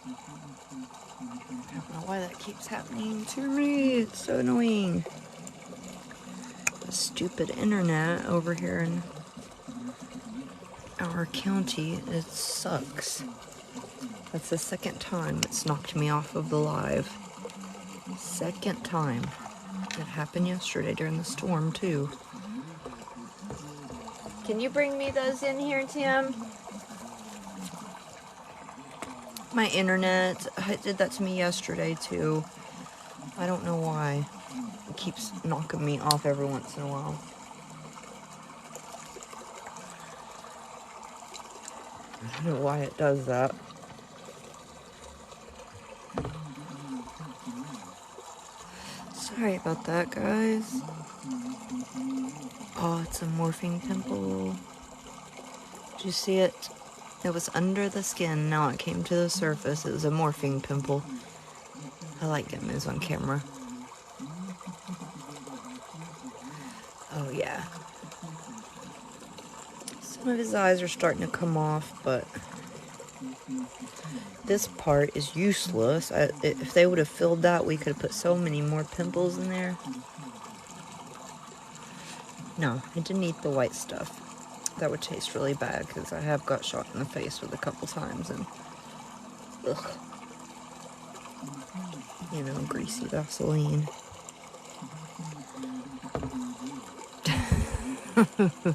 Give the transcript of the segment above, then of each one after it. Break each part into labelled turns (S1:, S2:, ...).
S1: I don't know why that keeps happening to me. It's so annoying. The stupid internet over here in our county, it sucks. That's the second time it's knocked me off of the live. Second time. It happened yesterday during the storm, too. Can you bring me those in here, Tim? My internet, it did that to me yesterday, too. I don't know why. It keeps knocking me off every once in a while. I don't know why it does that. Sorry about that, guys. Oh, it's a morphing pimple. Did you see it? It was under the skin. Now it came to the surface. It was a morphing pimple. I like getting those on camera. Oh, yeah. Some of his eyes are starting to come off, but this part is useless. If they would have filled that, we could have put so many more pimples in there. No, I didn't eat the white stuff. That would taste really bad, because I have got shot in the face with a couple times, and ugh. You know, greasy Vaseline.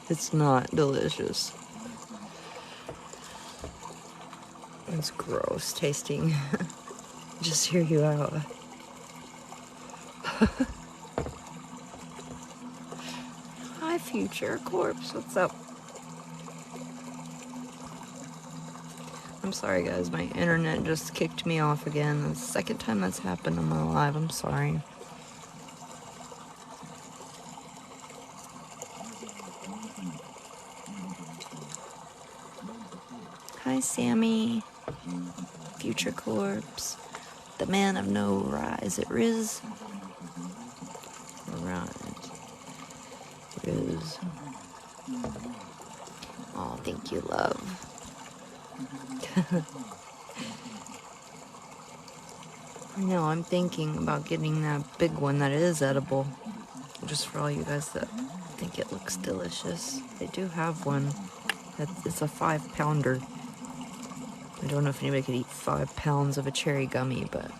S1: It's not delicious. It's gross tasting. Just hear you out. Hi, future corpse. What's up? I'm sorry, guys. My internet just kicked me off again. That's the second time that's happened on my live. I'm sorry. Hi, Sammy. Future corpse. The man of no rise. Is it Riz? Right. Riz. Oh, thank you, love. No, I'm thinking about getting that big one that is edible. Just for all you guys that think it looks delicious. They do have one. It's a 5-pounder. I don't know if anybody could eat 5 pounds of a cherry gummy, but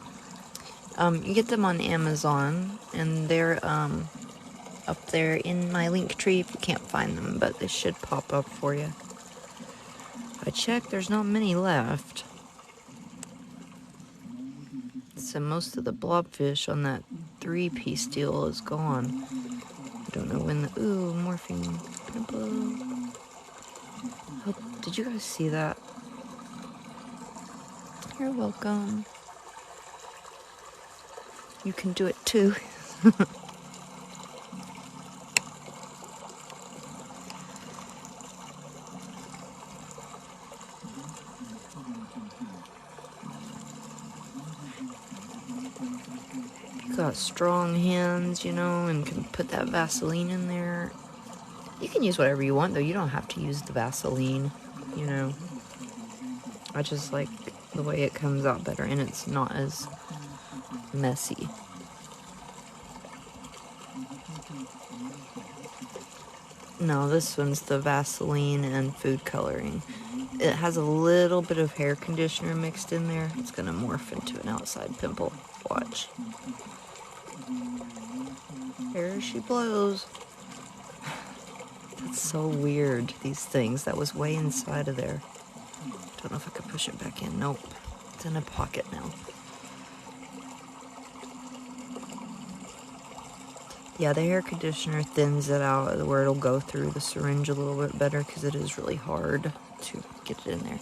S1: you get them on Amazon, and they're up there in my link tree if you can't find them, but they should pop up for you. I checked, there's not many left. So most of the blobfish on that 3-piece deal is gone. I don't know when the... Ooh, morphine pimple. Oh, did you guys see that? You're welcome. You can do it too. You got strong hands, you know, and can put that Vaseline in there. You can use whatever you want, though. You don't have to use the Vaseline, you know. I just like the way it comes out better, and it's not as messy. No, this one's the Vaseline and food coloring. It has a little bit of hair conditioner mixed in there. It's gonna morph into an outside pimple. Watch. There she blows. That's so weird, these things. That was way inside of there. Don't know if I could push it back in. Nope. It's in a pocket now. Yeah, the hair conditioner thins it out where it'll go through the syringe a little bit better, because it is really hard to get it in there.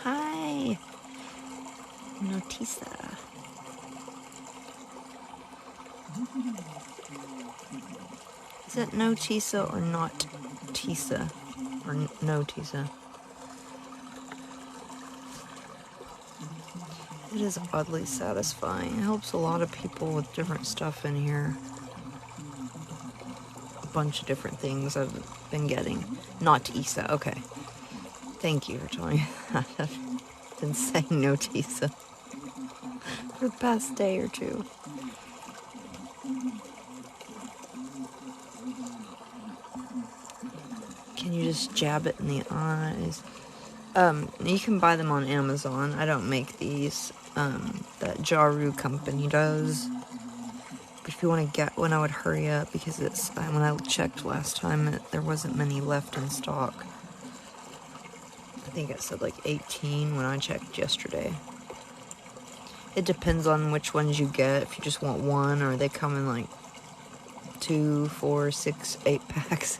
S1: Hi! Notisa. Is it Notisa or not Tisa? Or Notisa? It is oddly satisfying. It helps a lot of people with different stuff in here. A bunch of different things I've been getting. Not Isa, okay. Thank you for telling me that. I've been saying Notisa. for the past day or two. Can you just jab it in the eyes? You can buy them on Amazon. I don't make these. That Jaru company does. But if you want to get one, I would hurry up because it's when I checked last time, there wasn't many left in stock. I think it said like 18 when I checked yesterday. It depends on which ones you get. If you just want one, or they come in like 2, 4, 6, 8 packs.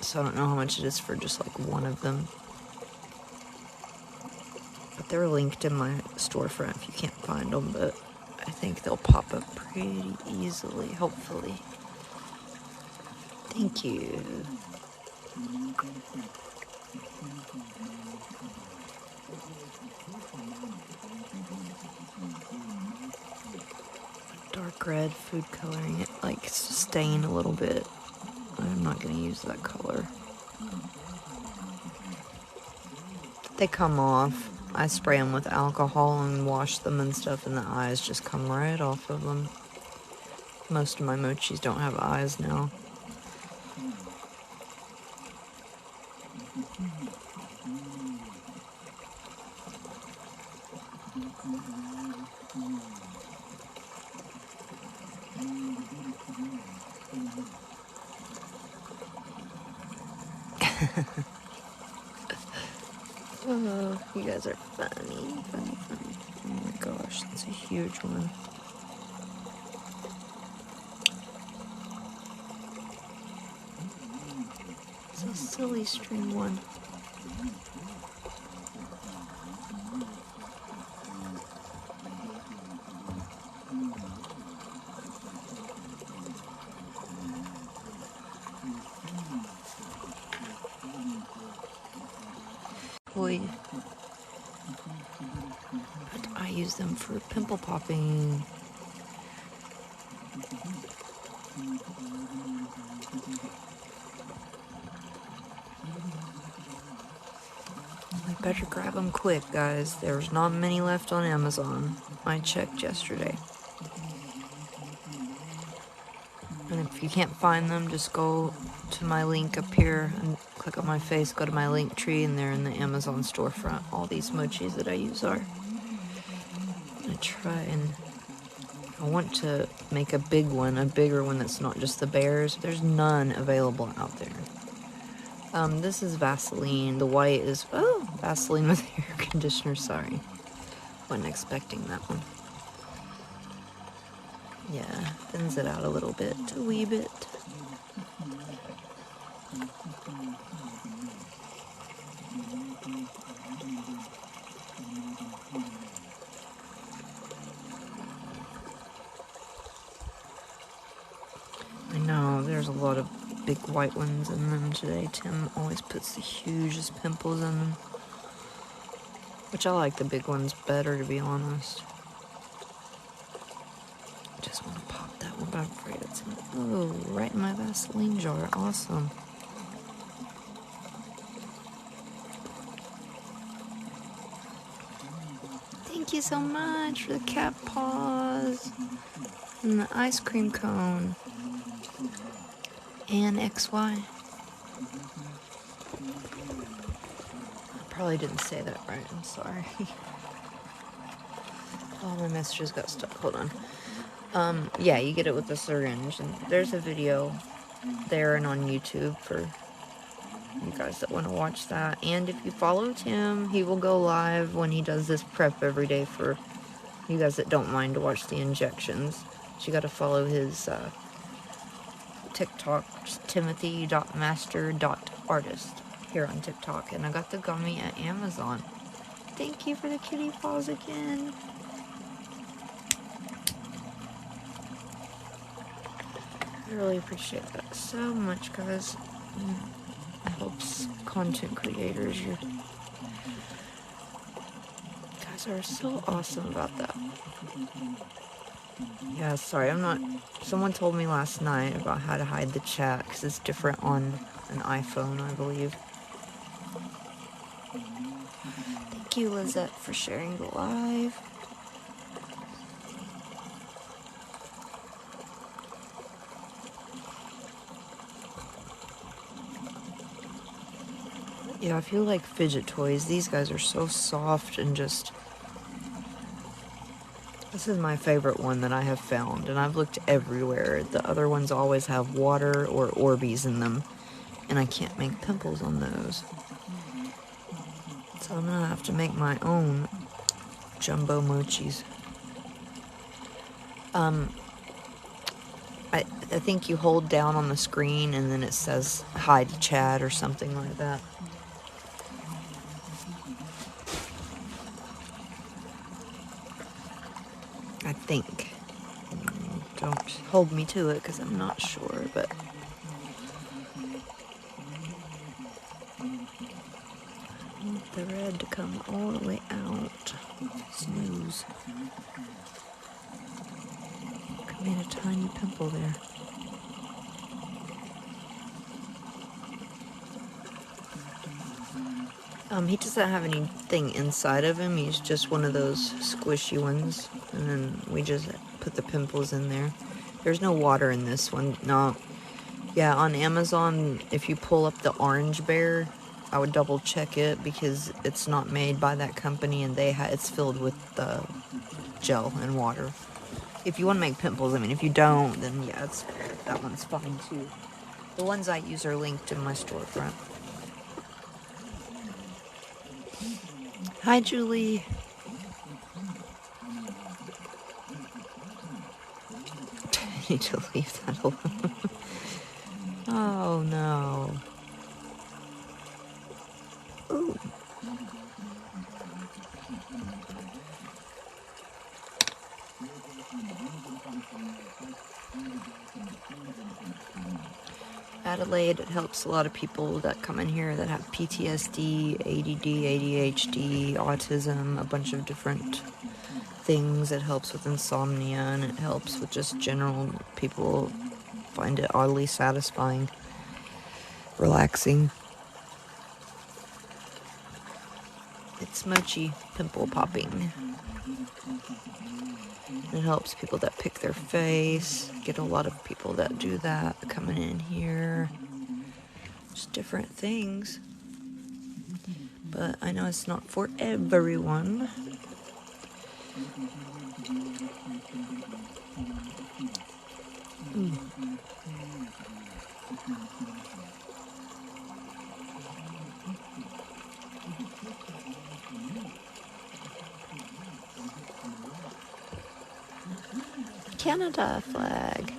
S1: So I don't know how much it is for just like one of them. But they're linked in my storefront if you can't find them, but I think they'll pop up pretty easily, hopefully. Thank you. Dark red food coloring, it like stain a little bit. I'm not going to use that color. They come off. I spray them with alcohol and wash them and stuff, and the eyes just come right off of them. Most of my mochis don't have eyes now. Oh, you guys are funny. Oh my gosh, that's a huge one. It's a silly string one. Boy, I use them for pimple popping. I better grab them quick, guys. There's not many left on Amazon. I checked yesterday. And if you can't find them, just go to my link up here and click on my face, go to my link tree, and they're in the Amazon storefront. All these mochis that I use are. I want to make a big one, a bigger one that's not just the bears. There's none available out there. This is Vaseline. The white is, Vaseline with air conditioner, sorry. Wasn't expecting that one. Yeah, thins it out a little bit, a wee bit. I know, there's a lot of big white ones in them today. Tim always puts the hugest pimples in them. Which I like the big ones better, to be honest. I just want to pop that one, but I'm afraid it's right in my Vaseline jar. Awesome. Thank you so much for the cat paws and the ice cream cone and XY. I probably didn't say that right. I'm sorry. Oh, my messages got stuck. Hold on. Yeah, you get it with the syringe, and there's a video there and on YouTube for you guys that want to watch that. And if you follow Tim, he will go live when he does this prep every day for you guys that don't mind to watch the injections. So you got to follow his TikTok, timothy.master.artist here on TikTok. And I got the gummy at Amazon. Thank you for the kitty paws again. I really appreciate that so much, guys. I hope content creators, you guys are so awesome about that. Yeah, sorry, someone told me last night about how to hide the chat, because it's different on an iPhone, I believe. Thank you, Lizette, for sharing the live. Yeah, if you like fidget toys, these guys are so soft and just... This is my favorite one that I have found, and I've looked everywhere. The other ones always have water or Orbeez in them, and I can't make pimples on those. So I'm gonna have to make my own jumbo mochis. I think you hold down on the screen and then it says hi to chat or something like that. I think. Don't hold me to it because I'm not sure, but... I want the red to come all the way out. Snooze. I made a tiny pimple there. He doesn't have anything inside of him. He's just one of those squishy ones. And then we just put the pimples in there. There's no water in this one. No. Yeah, on Amazon, if you pull up the orange bear, I would double check it because it's not made by that company and it's filled with gel and water. If you want to make pimples, I mean, if you don't, then yeah, that one's fine too. The ones I use are linked in my storefront. Hi, Julie. I need to leave that alone. Oh, no. Ooh. Adelaide, it helps a lot of people that come in here that have PTSD, ADD, ADHD, autism, a bunch of different things. It helps with insomnia, and it helps with just general people find it oddly satisfying, relaxing. It's Mochi pimple popping. It helps people that pick their face. Get a lot of people that do that coming in here. Just different things. But I know it's not for everyone. Ooh. Canada flag.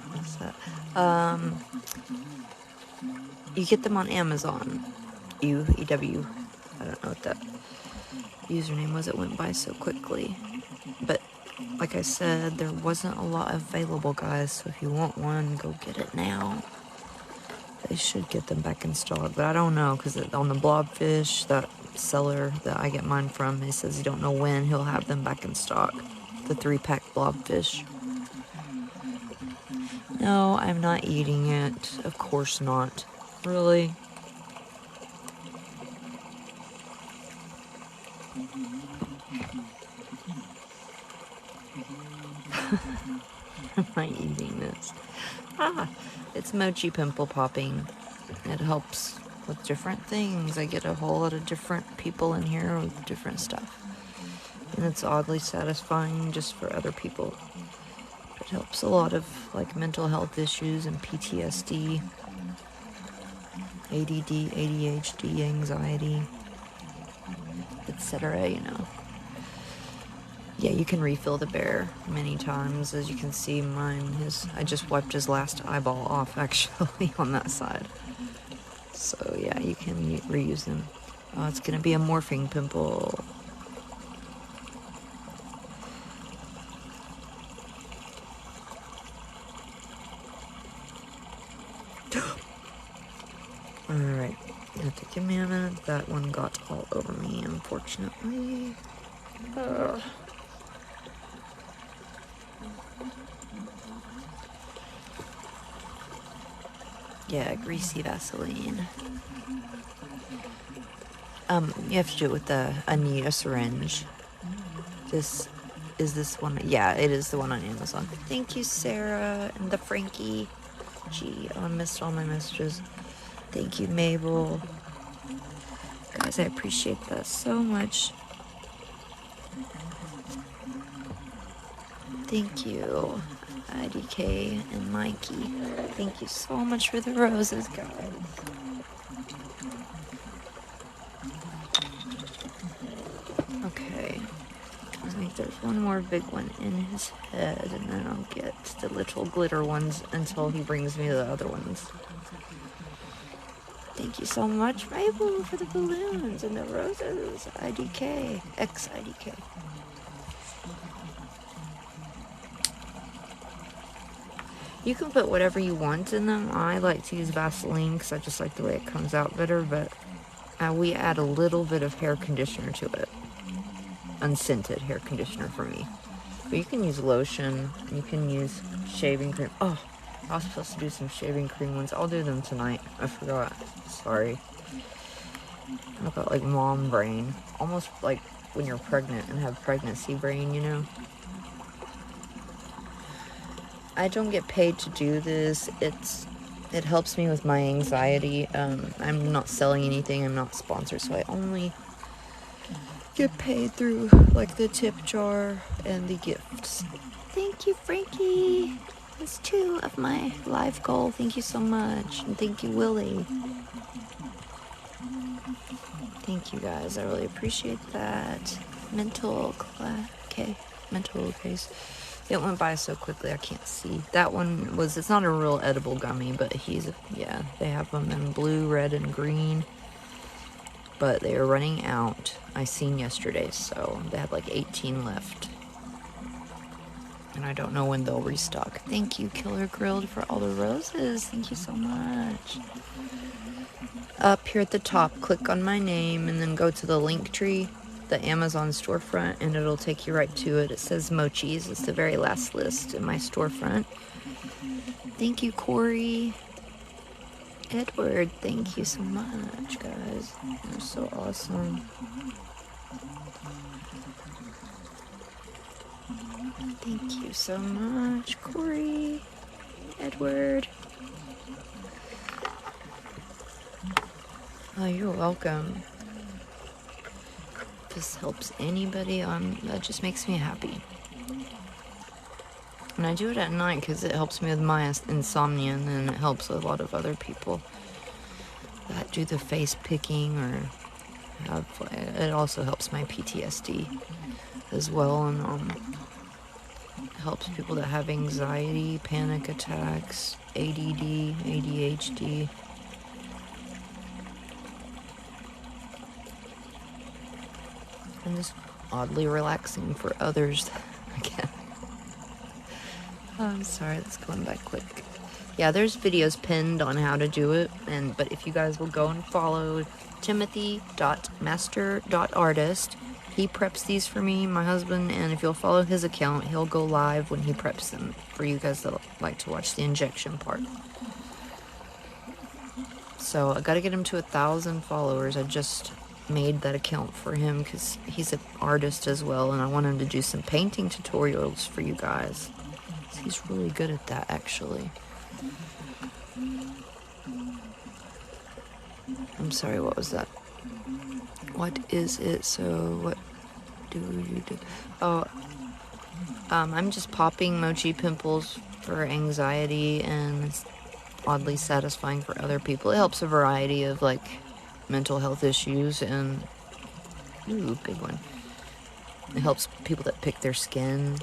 S1: What's that? You get them on Amazon. EW. I don't know what that username was. It went by so quickly. But like I said, there wasn't a lot available, guys. So if you want one, go get it now. They should get them back in stock, but I don't know because on the blobfish, that seller that I get mine from, he says he don't know when he'll have them back in stock. The 3-pack blobfish. No, I'm not eating it. Of course not. Really? Am I eating this? It's Mochi pimple popping. It helps with different things. I get a whole lot of different people in here with different stuff. And it's oddly satisfying just for other people. It helps a lot of like mental health issues and PTSD, ADD, ADHD, anxiety, etc., you know. Yeah, you can refill the bear many times. As you can see, I just wiped his last eyeball off, actually, on that side. So, yeah, you can reuse them. It's going to be a morphing pimple. Alright, take a minute. That one got all over me, unfortunately. Yeah, greasy Vaseline. You have to do it with a syringe. Is this one? Yeah, it is the one on Amazon. Thank you, Sarah, and the Frankie. Gee, I missed all my messages. Thank you, Mabel. Guys, I appreciate that so much. Thank you, IDK and Mikey. Thank you so much for the roses, guys. Okay. I think there's one more big one in his head, and then I'll get the little glitter ones until he brings me the other ones. Thank you so much, Mabel, for the balloons and the roses. IDK. X-IDK. You can put whatever you want in them. I like to use Vaseline because I just like the way it comes out better, but we add a little bit of hair conditioner to it. Unscented hair conditioner for me. But you can use lotion. You can use shaving cream. Oh, I was supposed to do some shaving cream ones. I'll do them tonight. I forgot. Sorry. I've got like mom brain. Almost like when you're pregnant and have pregnancy brain, you know? I don't get paid to do this. It helps me with my anxiety. I'm not selling anything. I'm not sponsored, so I only get paid through like the tip jar and the gifts. Thank you, Frankie. That's 2 of my live goal. Thank you so much. And thank you, Willie. Thank you, guys. I really appreciate that. Mental case. It went by so quickly I can't see. That one was, it's not a real edible gummy, but yeah, they have them in blue, red, and green. But they are running out. I seen yesterday, so they have like 18 left. And I don't know when they'll restock. Thank you, Killer Grilled, for all the roses. Thank you so much. Up here at the top, click on my name and then go to the link tree, the Amazon storefront, and it'll take you right to it. It says Mochis. It's the very last list in my storefront. Thank you, Corey. Edward, thank you so much, guys. You're so awesome. Thank you so much, Corey. Edward. Oh, you're welcome. If this helps anybody, that just makes me happy. And I do it at night because it helps me with my insomnia, and then it helps a lot of other people that do the face picking or it also helps my PTSD as well, and it helps people that have anxiety, panic attacks, ADD, ADHD. And just oddly relaxing for others. Again. Oh, I'm sorry, that's going by quick. Yeah, there's videos pinned on how to do it, but if you guys will go and follow timothy.master.artist, he preps these for me, my husband, and if you'll follow his account, he'll go live when he preps them for you guys that like to watch the injection part. So I gotta get him to 1,000 followers. I just made that account for him because he's an artist as well, and I want him to do some painting tutorials for you guys. He's really good at that, actually. I'm sorry, what was that? What is it? So, what do you do? Oh, I'm just popping mochi pimples for anxiety, and it's oddly satisfying for other people. It helps a variety of, like, mental health issues, and... Ooh, big one. It helps people that pick their skin.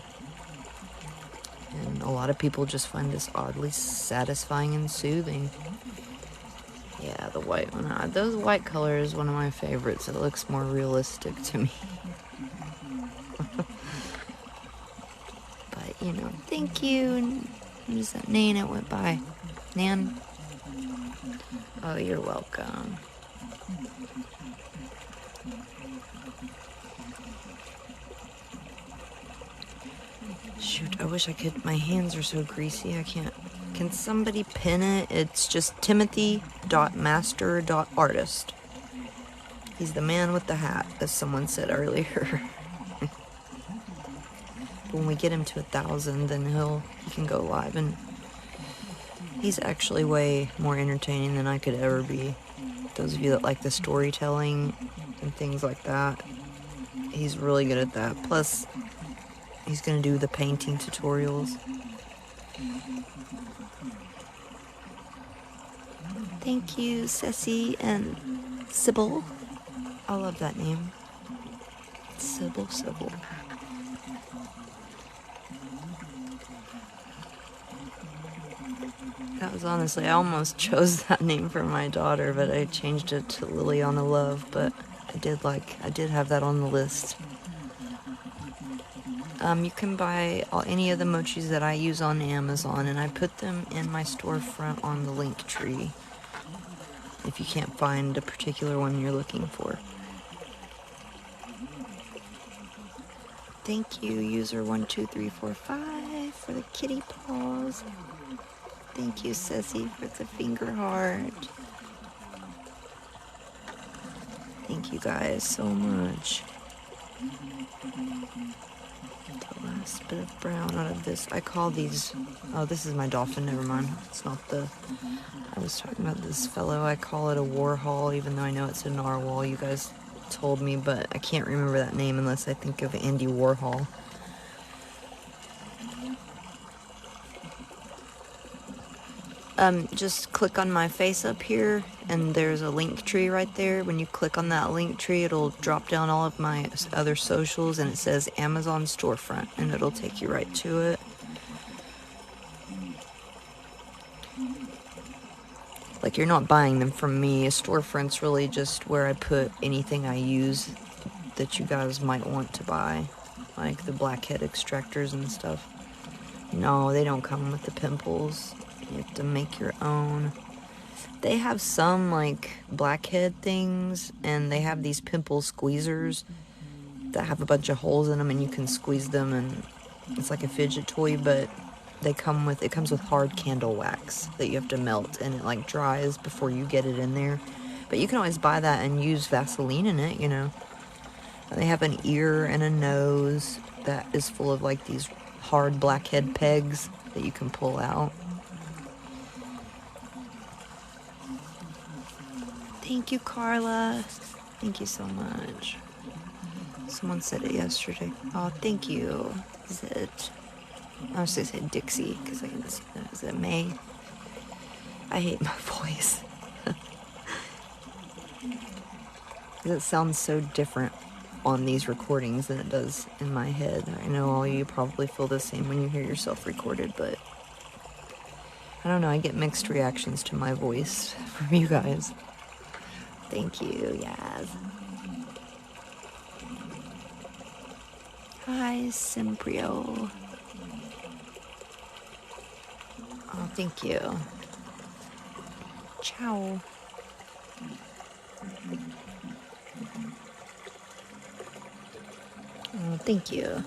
S1: And a lot of people just find this oddly satisfying and soothing. Yeah, the white one. Those white color is one of my favorites. It looks more realistic to me. But, you know, thank you. And what is that? Nan, it went by. Nan. Oh, you're welcome. Shoot, I wish I could. My hands are so greasy, I can't. Can somebody pin it? It's just timothy.master.artist. He's the man with the hat, as someone said earlier. When we get him to 1,000, then he can go live, and he's actually way more entertaining than I could ever be. Those of you that like the storytelling and things like that, he's really good at that. Plus, he's gonna do the painting tutorials. Thank you, Ceci and Sybil. I love that name. Sybil. That was honestly, I almost chose that name for my daughter, but I changed it to Liliana Love, but I did have that on the list. You can buy any of the mochis that I use on Amazon, and I put them in my storefront on the link tree if you can't find a particular one you're looking for. Thank you, user 12345 for the kitty paws. Thank you, Ceci, for the finger heart. Thank you guys so much. The last bit of brown out of this. I call these... Oh, this is my dolphin. Never mind. It's not the... I was talking about this fellow. I call it a Warhol, even though I know it's a narwhal. You guys told me, but I can't remember that name unless I think of Andy Warhol. Just click on my face up here, and there's a link tree right there. When you click on that link tree, it'll drop down all of my other socials, and it says Amazon storefront, and it'll take you right to it. Like, you're not buying them from me. A storefront's really just where I put anything I use that you guys might want to buy, like the blackhead extractors and stuff. No, they don't come with the pimples. You have to make your own. They have some, like, blackhead things, and they have these pimple squeezers that have a bunch of holes in them, and you can squeeze them, and it's like a fidget toy, but it comes with hard candle wax that you have to melt, and it, like, dries before you get it in there. But you can always buy that and use Vaseline in it, you know. They have an ear and a nose that is full of, like, these hard blackhead pegs that you can pull out. Thank you, Carla. Thank you so much. Someone said it yesterday. Oh, thank you. Is it... I was going to say Dixie, because I can see that. Is it May? I hate my voice. It sounds so different on these recordings than it does in my head. I know all you probably feel the same when you hear yourself recorded, but... I don't know, I get mixed reactions to my voice from you guys. Thank you, Yaz. Hi, Simprio. Oh, thank you. Ciao. Oh, thank you.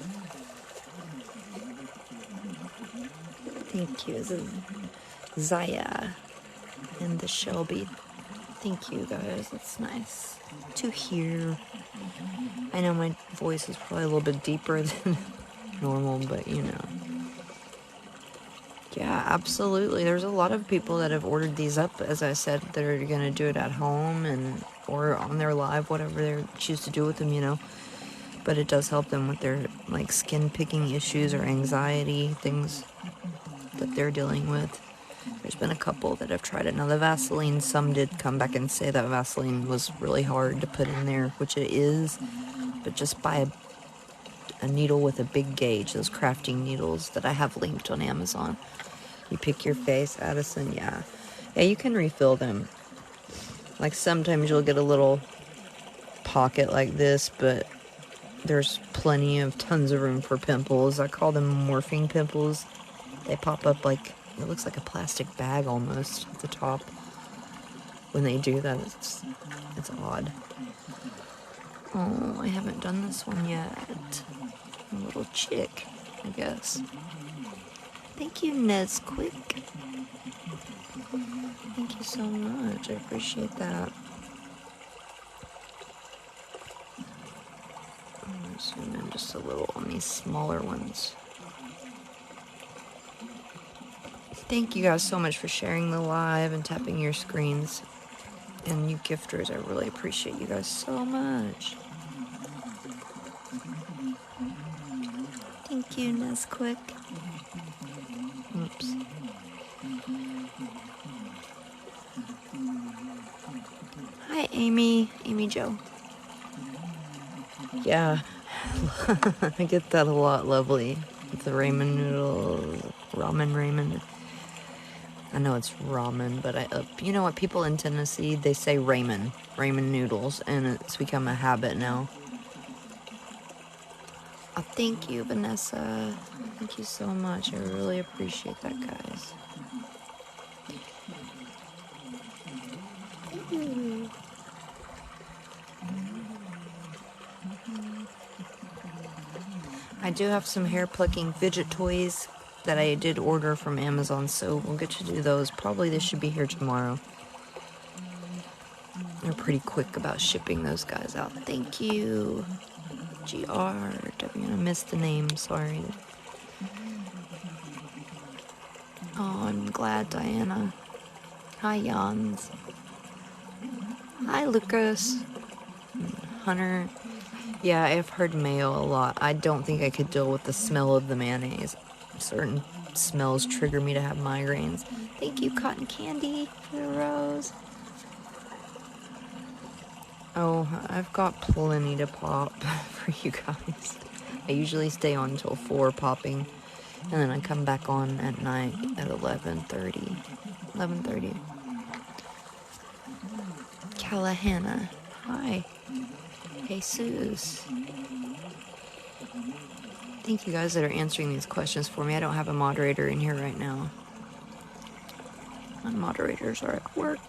S1: Thank you, Zaya and the Shelby. Thank you, guys. That's nice to hear. I know my voice is probably a little bit deeper than normal, but you know. Yeah, absolutely. There's a lot of people that have ordered these up, as I said, that are going to do it at home or on their live, whatever they choose to do with them, you know. But it does help them with their, like, skin picking issues or anxiety, things that they're dealing with. There's been a couple that have tried it. Now, the Vaseline, some did come back and say that Vaseline was really hard to put in there, which it is. But just buy a needle with a big gauge, those crafting needles that I have linked on Amazon. You pick your face, Addison, yeah. Yeah, you can refill them. Like, sometimes you'll get a little pocket like this, but there's tons of room for pimples. I call them morphine pimples. They pop up like, it looks like a plastic bag almost at the top. when they do that, it's odd. Oh, I haven't done this one yet. A little chick, I guess. Thank you, Nesquik. Thank you so much. I appreciate that. I'm gonna zoom in just a little on these smaller ones. Thank you guys so much for sharing the live and tapping your screens. And you gifters, I really appreciate you guys so much. Thank you, Nesquik. Oops. Hi, Amy. Amy Jo. Yeah, I get that a lot, Lovely. With the ramen noodles, ramen ramen. I know it's ramen, but you know what? People in Tennessee, they say ramen noodles, and it's become a habit now. Oh, thank you, Vanessa. Thank you so much. I really appreciate that, guys. Ooh. I do have some hair plucking fidget toys that I did order from Amazon, so we'll get to do those. Probably this should be here tomorrow. They're pretty quick about shipping those guys out. Thank you. GR. I missed the name, sorry. Oh, I'm glad, Diana. Hi, Jans. Hi, Lucas. Hunter. Yeah, I've heard mayo a lot. I don't think I could deal with the smell of the mayonnaise. Certain smells trigger me to have migraines. Thank you, Cotton Candy, for the rose. Oh, I've got plenty to pop for you guys. I usually stay on until 4 popping, and then I come back on at night at 11:30. 11:30. Callahanna. Hi. Jesus. Thank you guys that are answering these questions for me. I don't have a moderator in here right now. My moderators are at work.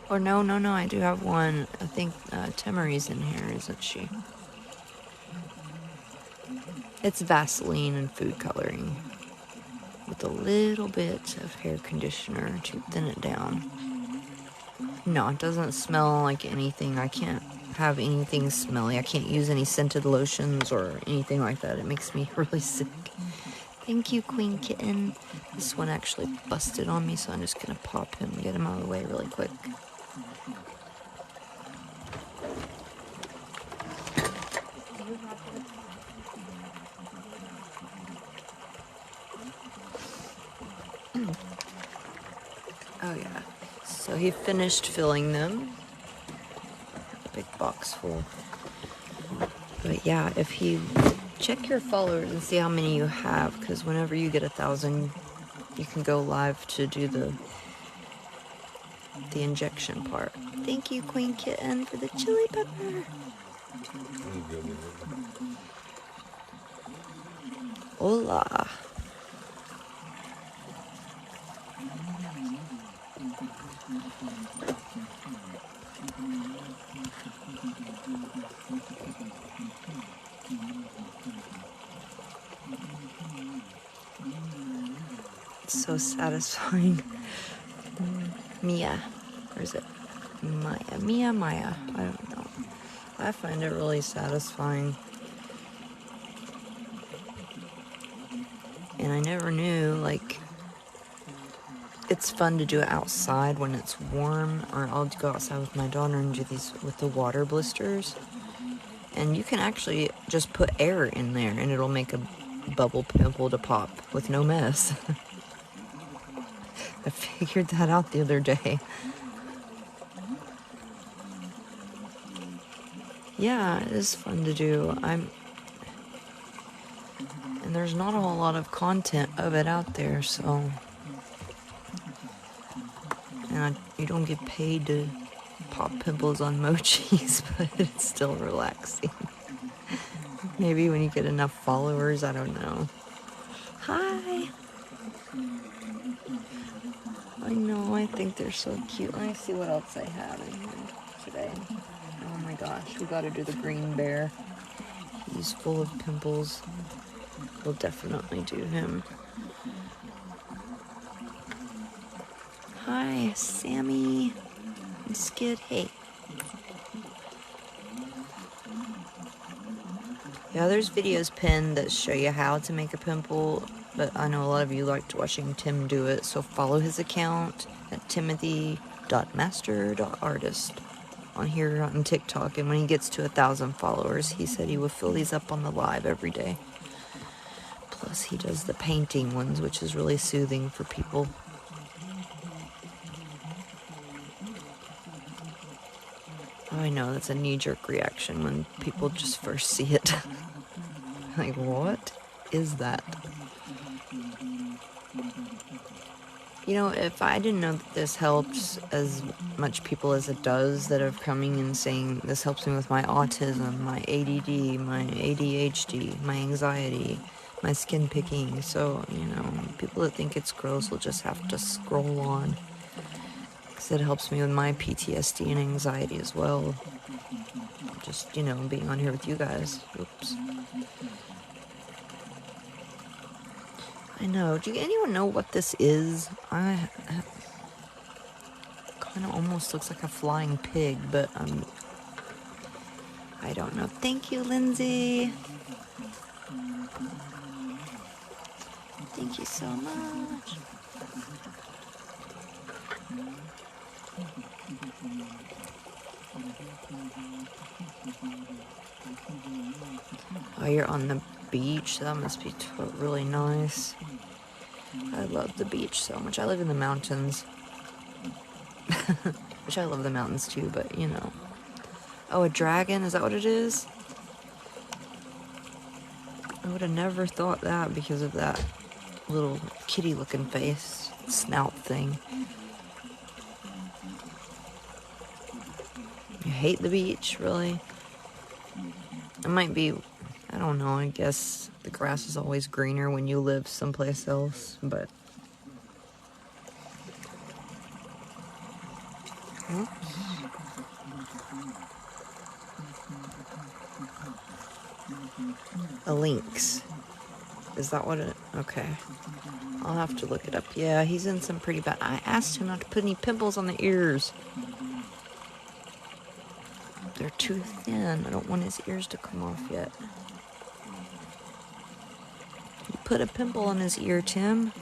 S1: Or no, I do have one. I think Timmery's in here, isn't she? It's Vaseline and food coloring with a little bit of hair conditioner to thin it down. No, it doesn't smell like anything. I can't have anything smelly. I can't use any scented lotions or anything like that. It makes me really sick. Thank you, Queen Kitten. This one actually busted on me, so I'm just gonna pop him and get him out of the way really quick. Oh yeah, so he finished filling them. Big box full. But yeah, if you check your followers and see how many you have, because whenever you get 1,000, you can go live to do the injection part. Thank you, Queen Kitten, for the chili pepper. Hola. It's so satisfying. Mia. Or is it Maya? Maya. I don't know. I find it really satisfying. And I never knew, like, it's fun to do it outside when it's warm, or I'll go outside with my daughter and do these with the water blisters. And you can actually just put air in there and it'll make a bubble pimple to pop with no mess. I figured that out the other day. Yeah, it is fun to do. And there's not a whole lot of content of it out there, so. And you don't get paid to pop pimples on mochis, but it's still relaxing. Maybe when you get enough followers, I don't know. Hi! I know, I think they're so cute. Let me see what else I have in here today. Oh my gosh, we gotta do the green bear. He's full of pimples. We'll definitely do him. Hi, Sammy and Skid. Hey. Yeah, there's videos pinned that show you how to make a pimple, but I know a lot of you liked watching Tim do it, so follow his account at timothy.master.artist on here on TikTok, and when he gets to 1,000 followers, he said he will fill these up on the live every day. Plus, he does the painting ones, which is really soothing for people. Oh, I know, that's a knee-jerk reaction when people just first see it. Like, what is that? You know, if I didn't know that this helps as much people as it does that are coming and saying this helps me with my autism, my ADD, my ADHD, my anxiety, my skin picking, so, you know, people that think it's gross will just have to scroll on. Because it helps me with my PTSD and anxiety as well. Just, you know, being on here with you guys. Oops. I know. Do anyone know what this is? Kind of almost looks like a flying pig, but I don't know. Thank you, Lindsay. Thank you so much. Oh, you're on the beach. That must be really nice. I love the beach so much. I live in the mountains. Which I love the mountains too, but you know. Oh, a dragon? Is that what it is? I would have never thought that because of that little kitty looking face, snout thing. You hate the beach, really? It might be, I don't know, I guess the grass is always greener when you live someplace else, but... Oops. A lynx. Is that what it... Okay. I'll have to look it up. Yeah, he's in some pretty bad... I asked him not to put any pimples on the ears. They're too thin. I don't want his ears to come off yet. You put a pimple on his ear, Tim.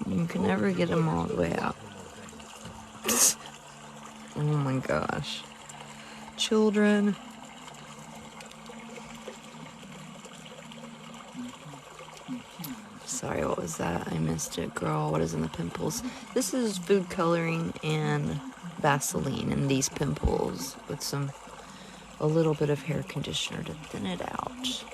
S1: You can never get him all the way out. Oh my gosh. Children. Sorry, what was that? I missed it, girl. What is in the pimples? This is food coloring and Vaseline in these pimples with a little bit of hair conditioner to thin it out.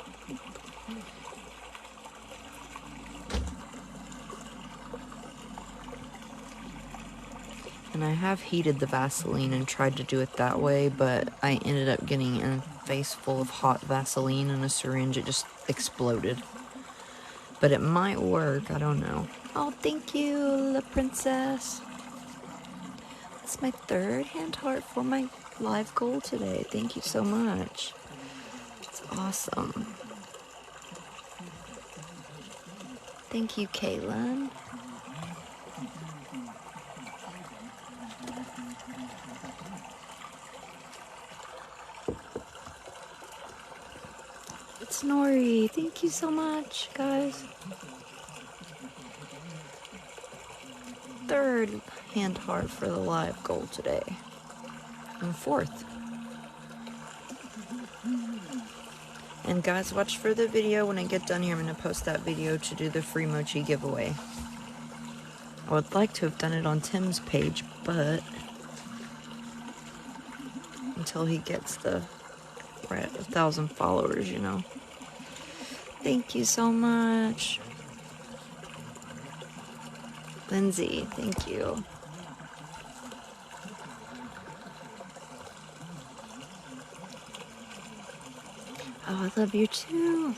S1: And I have heated the Vaseline and tried to do it that way, but I ended up getting a face full of hot Vaseline in a syringe. It just exploded. But it might work, I don't know. Oh, thank you, La Princess. That's my 3rd hand heart for my live goal today. Thank you so much. It's awesome. Thank you, Caitlin. It's Nori. Thank you so much, guys. 3rd hand heart for the live goal today. And 4th. And guys, watch for the video. When I get done here, I'm going to post that video to do the free mochi giveaway. I would like to have done it on Tim's page, but until he gets we're at 1,000 followers, you know. Thank you so much. Lindsay, thank you. Oh, I love you too.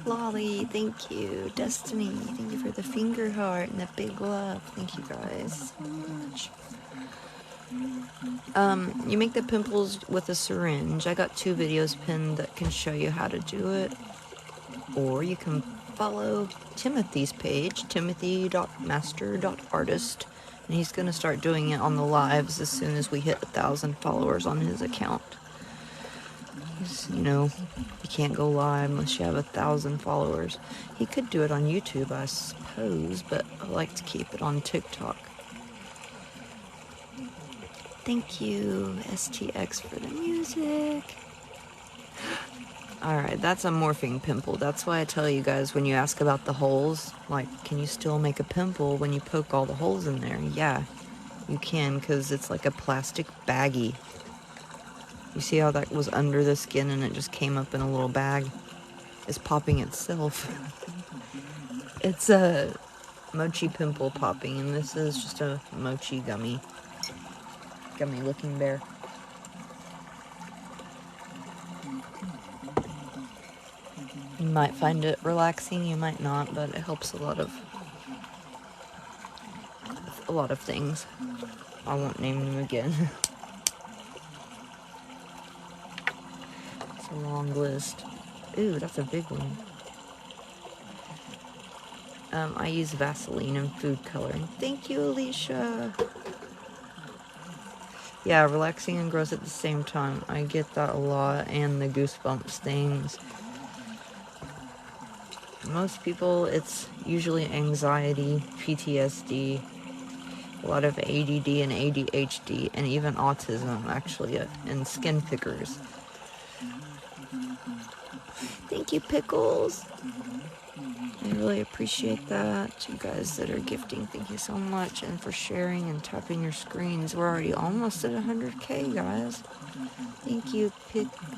S1: Lolly, thank you. Destiny, thank you for the finger heart and the big love. Thank you guys so much. You make the pimples with a syringe. I got 2 videos pinned that can show you how to do it. Or you can follow Timothy's page, timothy.master.artist. And he's going to start doing it on the lives as soon as we hit 1,000 followers on his account. You know, you can't go live unless you have 1,000 followers. He could do it on YouTube, I suppose, but I like to keep it on TikTok. Thank you, STX, for the music. Alright, that's a morphing pimple. That's why I tell you guys when you ask about the holes, like, can you still make a pimple when you poke all the holes in there? Yeah, you can, because it's like a plastic baggie. You see how that was under the skin and it just came up in a little bag? It's popping itself. It's a mochi pimple popping, and this is just a mochi gummy looking bear. You might find it relaxing, you might not, but it helps a lot of things. I won't name them again. It's a long list. Ooh, that's a big one. I use Vaseline and food coloring. Thank you, Alicia. Yeah, relaxing and gross at the same time. I get that a lot, and the goosebumps things. Most people, it's usually anxiety, PTSD, a lot of ADD and ADHD, and even autism, actually, and skin pickers. Thank you, Pickles. I really appreciate that. You guys that are gifting, thank you so much. And for sharing and tapping your screens. We're already almost at 100K, guys. Thank you,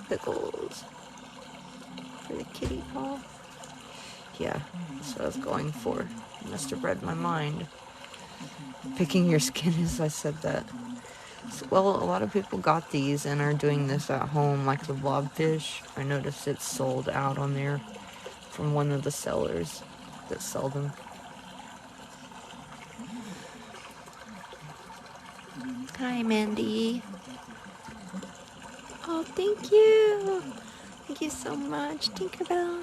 S1: Pickles. For the kitty paw. Yeah, that's what I was going for. You must have read my mind. Picking your skin as I said that. Well, a lot of people got these and are doing this at home, like the blobfish. I noticed it's sold out on there from one of the sellers that sell them. Hi, Mandy. Oh, thank you. Thank you so much, Tinkerbell.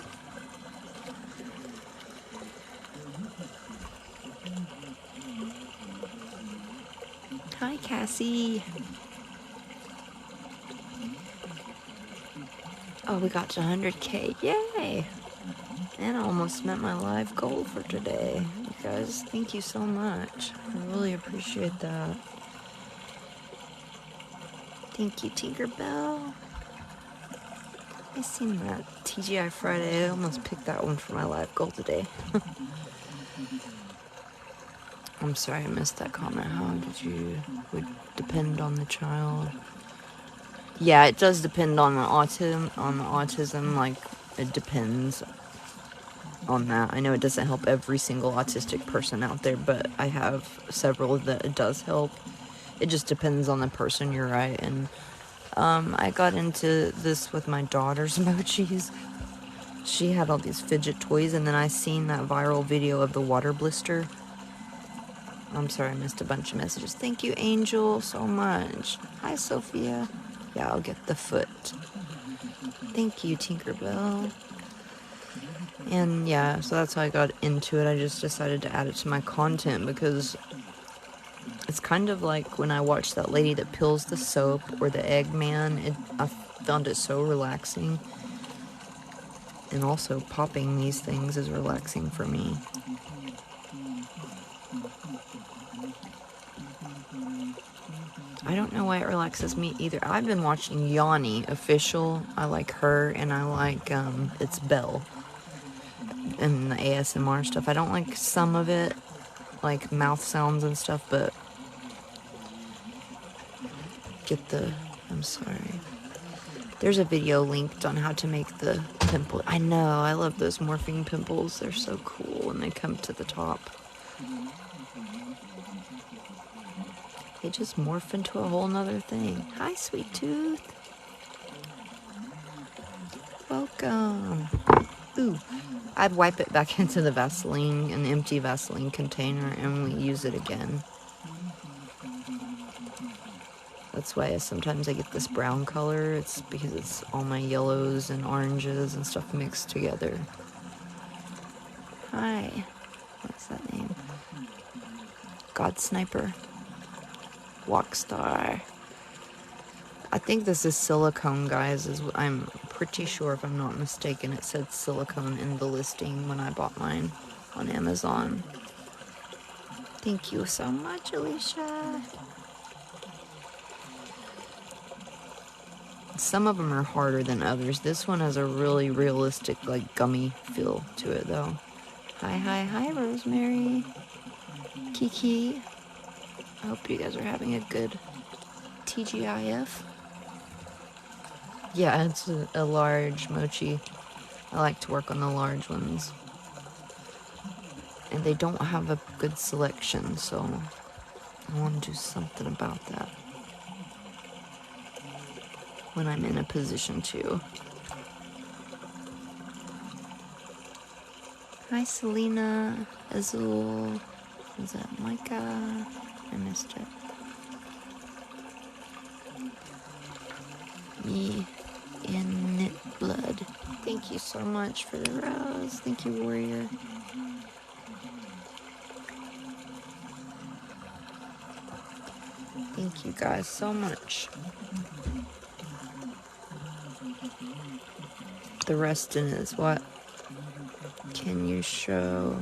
S1: Hi, Cassie. Oh, we got to 100K. Yay! And I almost met my live goal for today. You guys, thank you so much. I really appreciate that. Thank you, Tinkerbell. I seen that TGI Friday. I almost picked that one for my live goal today. I'm sorry I missed that comment. How did you... would depend on the child? Yeah, it does depend on the autism, like, it depends on that. I know it doesn't help every single autistic person out there, but I have several that it does help. It just depends on the person, you're right. And I got into this with my daughter's mochis. She had all these fidget toys, and then I seen that viral video of the water blister. I'm sorry, I missed a bunch of messages. Thank you, Angel, so much. Hi, Sophia. Yeah, I'll get the foot. Thank you, Tinkerbell. And yeah, so that's how I got into it. I just decided to add it to my content because it's kind of like when I watch that lady that peels the soap or the Eggman. I found it so relaxing. And also popping these things is relaxing for me. I don't know why it relaxes me either. I've been watching Yanni Official. I like her, and I like it's Belle and the ASMR stuff. I don't like some of it, like mouth sounds and stuff, but I'm sorry. There's a video linked on how to make the pimple. I know, I love those morphing pimples. They're so cool when they come to the top. They just morph into a whole nother thing. Hi, sweet tooth. Welcome. Ooh, I'd wipe it back into the Vaseline, an empty Vaseline container, and we use it again. That's why sometimes I get this brown color. It's because it's all my yellows and oranges and stuff mixed together. Hi. What's that name? God Sniper. Walkstar. I think this is silicone, guys. I'm pretty sure, if I'm not mistaken, it said silicone in the listing when I bought mine on Amazon. Thank you so much, Alicia. Some of them are harder than others. This one has a really realistic, like, gummy feel to it, though. Hi, Rosemary. Kiki. I hope you guys are having a good TGIF. Yeah, it's a large mochi. I like to work on the large ones. And they don't have a good selection, so I want to do something about that when I'm in a position to. Hi, Selena, Azul. Is that Micah? I missed it. Me in knit blood. Thank you so much for the rose. Thank you, Warrior. Thank you guys so much. The rest in is what? Can you show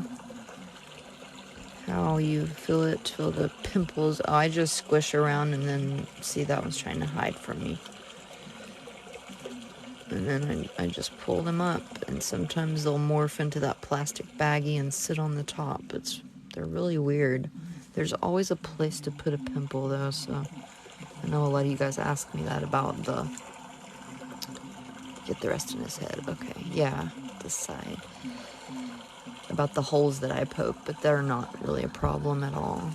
S1: how you feel it? Feel the pimples? Oh, I just squish around and then see that one's trying to hide from me. And then I just pull them up, and sometimes they'll morph into that plastic baggie and sit on the top. They're really weird. There's always a place to put a pimple, though, so I know a lot of you guys ask me that about the... Get the rest in his head. Okay, yeah, this side. About the holes that I poke, but they're not really a problem at all.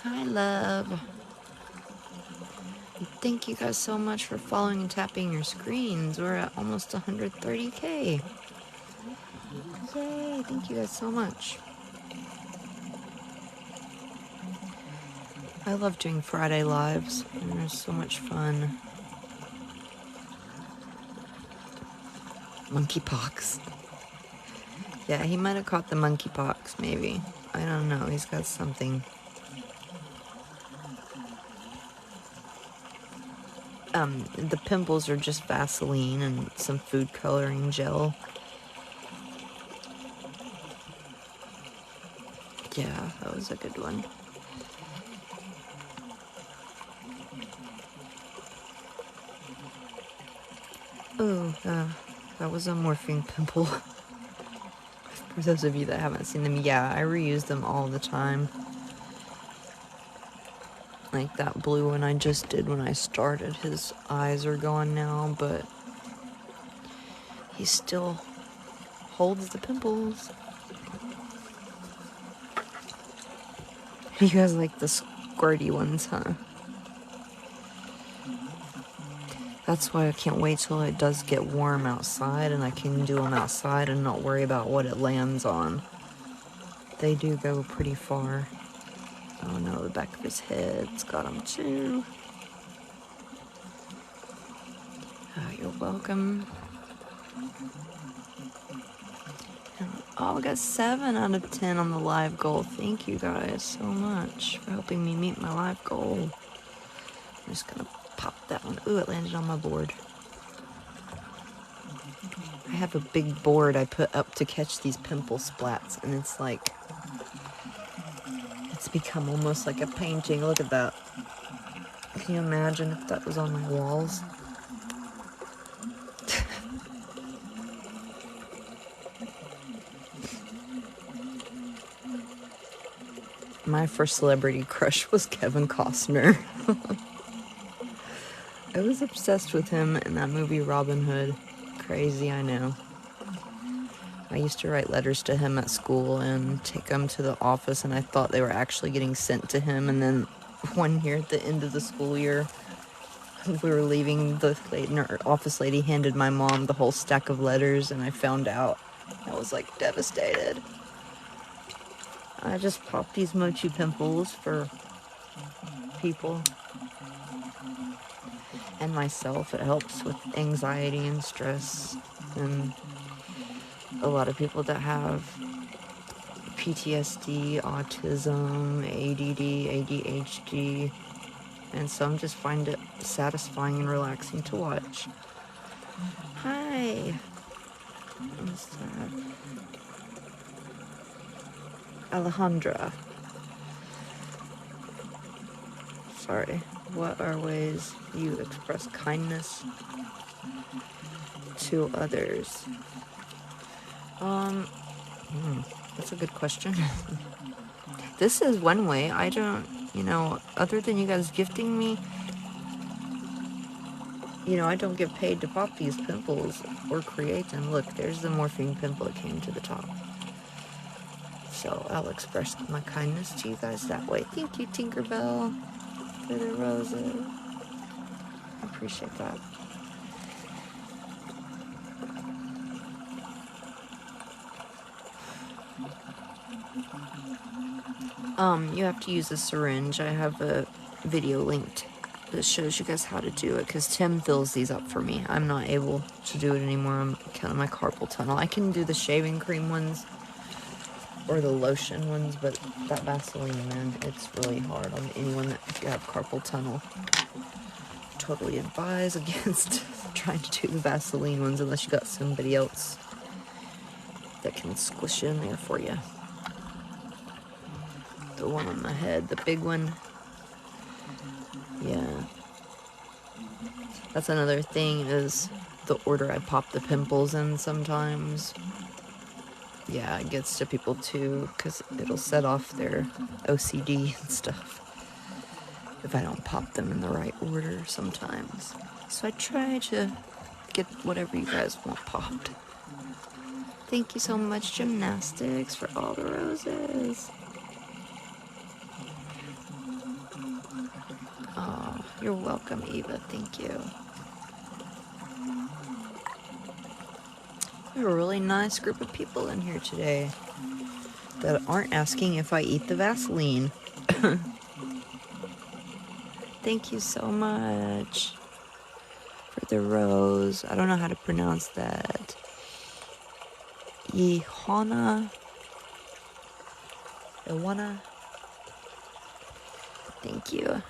S1: Hi, love. Thank you guys so much for following and tapping your screens. We're at almost 130K. Yay, thank you guys so much. I love doing Friday lives, and they're so much fun. Monkeypox. Yeah, he might have caught the monkeypox, maybe. I don't know, he's got something. The pimples are just Vaseline and some food coloring gel. Yeah, that was a good one. Oh, that was a morphing pimple. For those of you that haven't seen them, yeah, I reuse them all the time. Like that blue one I just did when I started. His eyes are gone now, but he still holds the pimples. You guys like the squirty ones, huh? That's why I can't wait till it does get warm outside and I can do them outside and not worry about what it lands on. They do go pretty far. Oh no, the back of his head's got him too. Oh, you're welcome. Oh, we got 7 out of 10 on the live goal. Thank you guys so much for helping me meet my live goal. I'm just gonna pop that one. Ooh, it landed on my board. I have a big board I put up to catch these pimple splats, and it's like, it's become almost like a painting. Look at that. Can you imagine if that was on my walls? My first celebrity crush was Kevin Costner. I was obsessed with him in that movie Robin Hood. Crazy, I know. I used to write letters to him at school and take them to the office, and I thought they were actually getting sent to him. And then one year at the end of the school year, we were leaving, the office lady handed my mom the whole stack of letters, and I found out. I was like devastated. I just popped these mochi pimples for people and myself. It helps with anxiety and stress, and a lot of people that have PTSD, autism, ADD, ADHD, and some just find it satisfying and relaxing to watch. Hi. What's that? Alejandra. Sorry. What are ways you express kindness to others? That's a good question. This is one way. I don't, other than you guys gifting me, I don't get paid to pop these pimples or create them. Look, there's the morphine pimple that came to the top. So I'll express my kindness to you guys that way. Thank you, Tinkerbell, for the roses. I appreciate that. You have to use a syringe. I have a video linked that shows you guys how to do it, because Tim fills these up for me. I'm not able to do it anymore. I'm kind of my carpal tunnel. I can do the shaving cream ones or the lotion ones, but that Vaseline, man, it's really hard on anyone that, if you have carpal tunnel. Totally advise against trying to do the Vaseline ones unless you got somebody else that can squish in there for you. The one on my head, the big one. Yeah. That's another thing, is the order I pop the pimples in sometimes. Yeah, it gets to people too, because it'll set off their OCD and stuff if I don't pop them in the right order sometimes. So I try to get whatever you guys want popped. Thank you so much, Gymnastics, for all the roses. Oh, you're welcome, Eva. Thank you. We have a really nice group of people in here today that aren't asking if I eat the Vaseline. Thank you so much for the rose. I don't know how to pronounce that. Iwana. Thank you.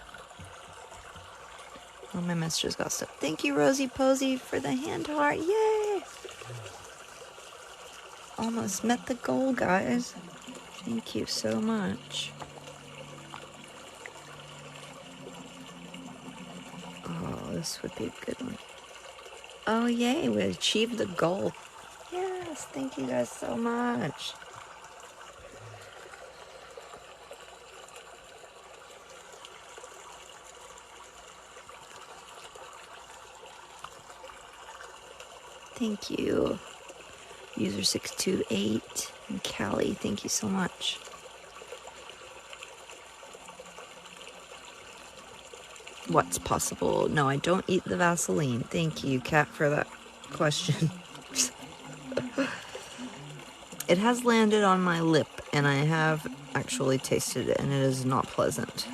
S1: Oh, my messages got stuck. Thank you, Rosie Posey, for the hand heart. Yay! Almost met the goal, guys. Thank you so much. Oh, this would be a good one. Oh, yay, we achieved the goal. Yes, thank you guys so much. Thank you. User 628 and Callie, thank you so much. What's possible? No, I don't eat the Vaseline. Thank you, Kat, for that question. It has landed on my lip, and I have actually tasted it, and it is not pleasant.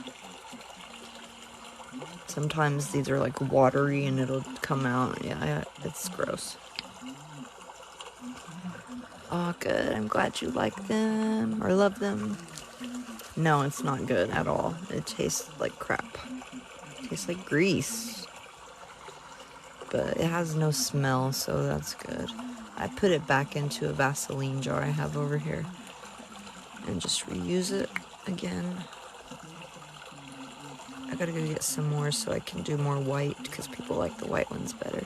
S1: Sometimes these are like watery, and it'll come out. Yeah, it's gross. Oh, good. I'm glad you like them or love them. No, it's not good at all. It tastes like crap. It tastes like grease. But it has no smell, so that's good. I put it back into a Vaseline jar I have over here and just reuse it again. I gotta go get some more so I can do more white, because people like the white ones better.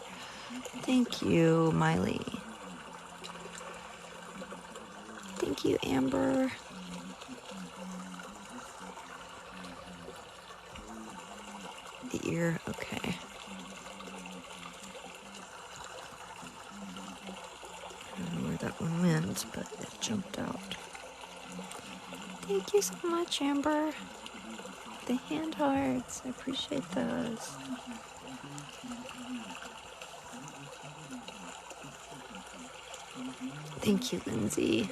S1: Thank you, Miley. Thank you, Amber. the ear. Okay. I don't know where that one went, but it jumped out. Thank you so much, Amber. The hand hearts. I appreciate those. Thank you, Lindsay.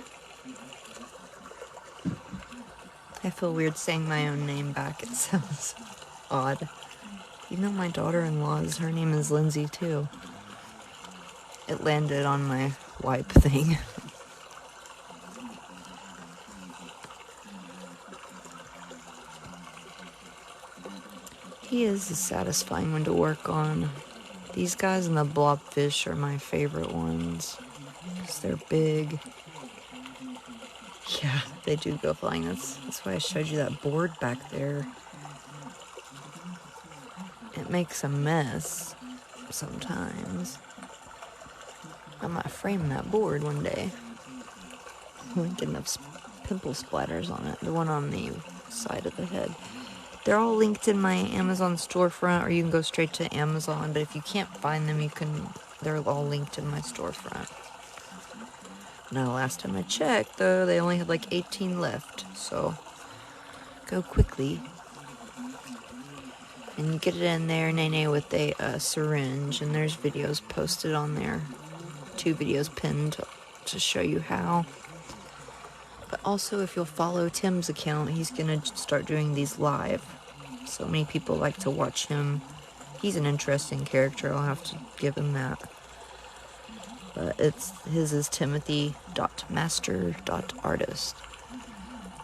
S1: I feel weird saying my own name back. It sounds odd. Even though my daughter-in-law's, her name is Lindsay too. It landed on my wipe thing. He is a satisfying one to work on. These guys and the blobfish are my favorite ones. Because they're big. Yeah, they do go flying. That's why I showed you that board back there. It makes a mess sometimes. I might frame that board one day. We get enough pimple splatters on it. The one on the side of the head. They're all linked in my Amazon storefront, or you can go straight to Amazon. But if you can't find them, they're all linked in my storefront. Now, last time I checked, though, they only had like 18 left. So, go quickly. And you get it in there, Nene, with a syringe. And there's videos posted on there. 2 videos pinned to show you how. But also, if you'll follow Tim's account, he's going to start doing these live. So many people like to watch him. He's an interesting character, I'll have to give him that. But his is timothy.master.artist.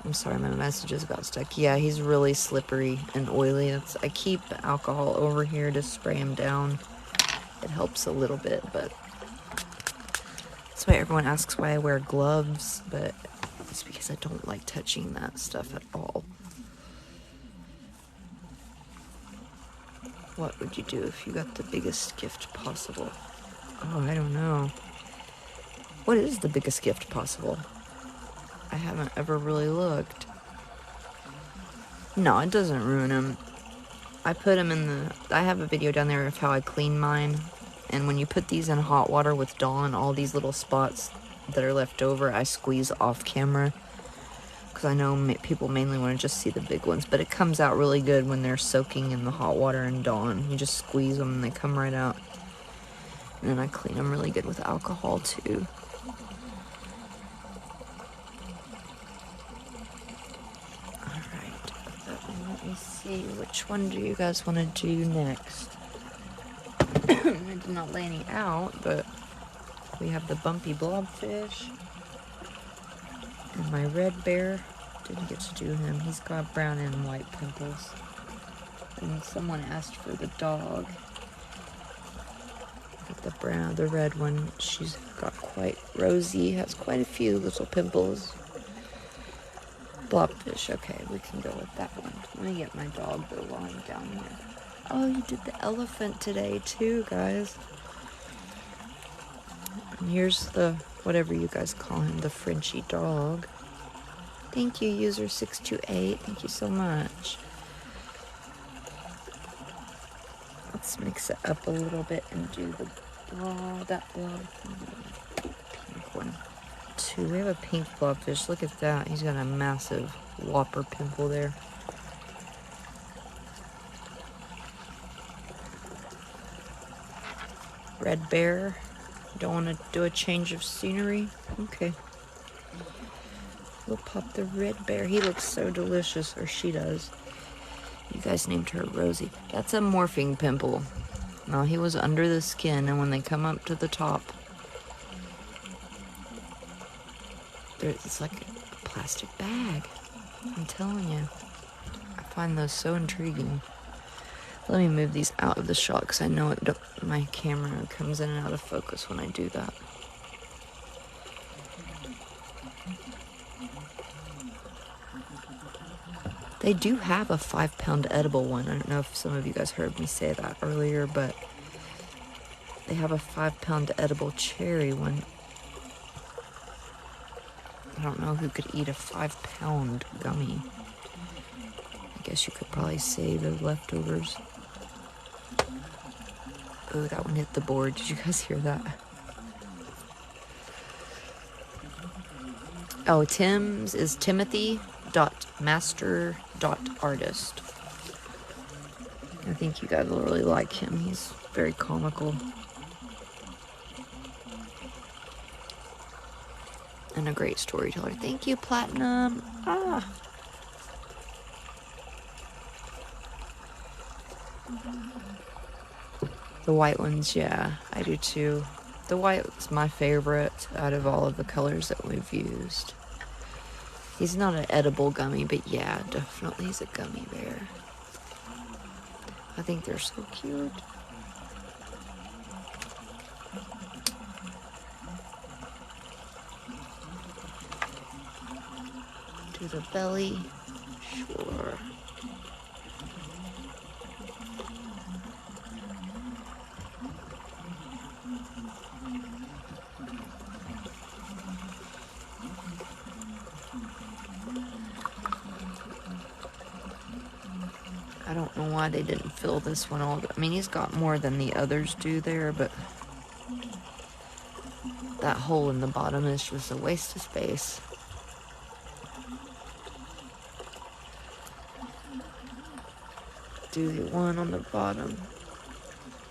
S1: I'm sorry, my messages got stuck. Yeah, he's really slippery and oily. I keep alcohol over here to spray him down. It helps a little bit, but that's why everyone asks why I wear gloves, but it's because I don't like touching that stuff at all. What would you do if you got the biggest gift possible? Oh, I don't know. What is the biggest gift possible? I haven't ever really looked. No, it doesn't ruin them. I put them in I have a video down there of how I clean mine. And when you put these in hot water with Dawn, all these little spots that are left over, I squeeze off camera. Because I know people mainly want to just see the big ones. But it comes out really good when they're soaking in the hot water and Dawn. You just squeeze them and they come right out. And then I clean them really good with alcohol too. Alright, let me see, which one do you guys want to do next? I did not lay any out, but we have the bumpy blobfish. And my red bear, didn't get to do him. He's got brown and white pimples. And someone asked for the dog. The red one, she's got quite rosy, has quite a few little pimples. Blobfish, okay, we can go with that one. Let me get my dog though while I'm down here. Oh, you did the elephant today too, guys. And here's the, whatever you guys call him, the Frenchy dog. Thank you, user 628. Thank you so much. Let's mix it up a little bit and do that blob. Pink one. 2. We have a pink blobfish. Look at that. He's got a massive whopper pimple there. Red bear. Don't want to do a change of scenery? Okay. We'll pop the red bear. He looks so delicious, or she does. You guys named her Rosie. That's a morphing pimple. No, he was under the skin, and when they come up to the top, it's like a plastic bag. I'm telling you. I find those so intriguing. Let me move these out of the shot, because I know my camera comes in and out of focus when I do that. They do have a 5-pound edible one. I don't know if some of you guys heard me say that earlier, but they have a 5-pound edible cherry one. I don't know who could eat a 5-pound gummy. I guess you could probably save the leftovers. Oh, that one hit the board. Did you guys hear that? Oh, Tim's is timothy.master.artist. I think you guys will really like him. He's very comical. And a great storyteller. Thank you, Platinum. Ah. The white ones, yeah, I do too. The white is my favorite out of all of the colors that we've used. He's not an edible gummy, but yeah, definitely he's a gummy bear. I think they're so cute. Do the belly. Sure. I don't know why they didn't fill this one all. I mean, he's got more than the others do there, but that hole in the bottom is just a waste of space. Do the one on the bottom.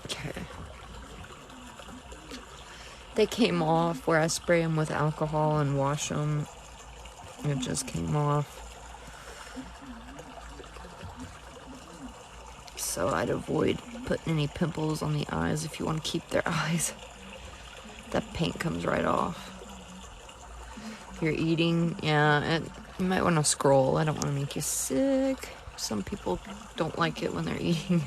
S1: Okay. They came off where I spray them with alcohol and wash them. It just came off. So I'd avoid putting any pimples on the eyes if you want to keep their eyes. That paint comes right off. If you're eating, yeah, you might want to scroll. I don't want to make you sick. Some people don't like it when they're eating.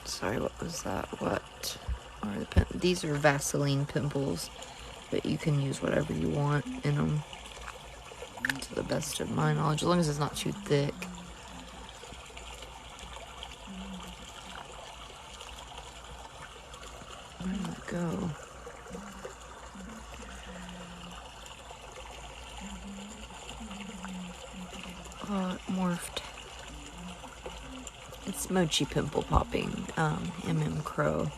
S1: Sorry, what was that? What are the these are Vaseline pimples, but you can use whatever you want in them, to the best of my knowledge, as long as it's not too thick. Where did it go? Oh, it morphed. It's Mochi Pimple Popping, Crow.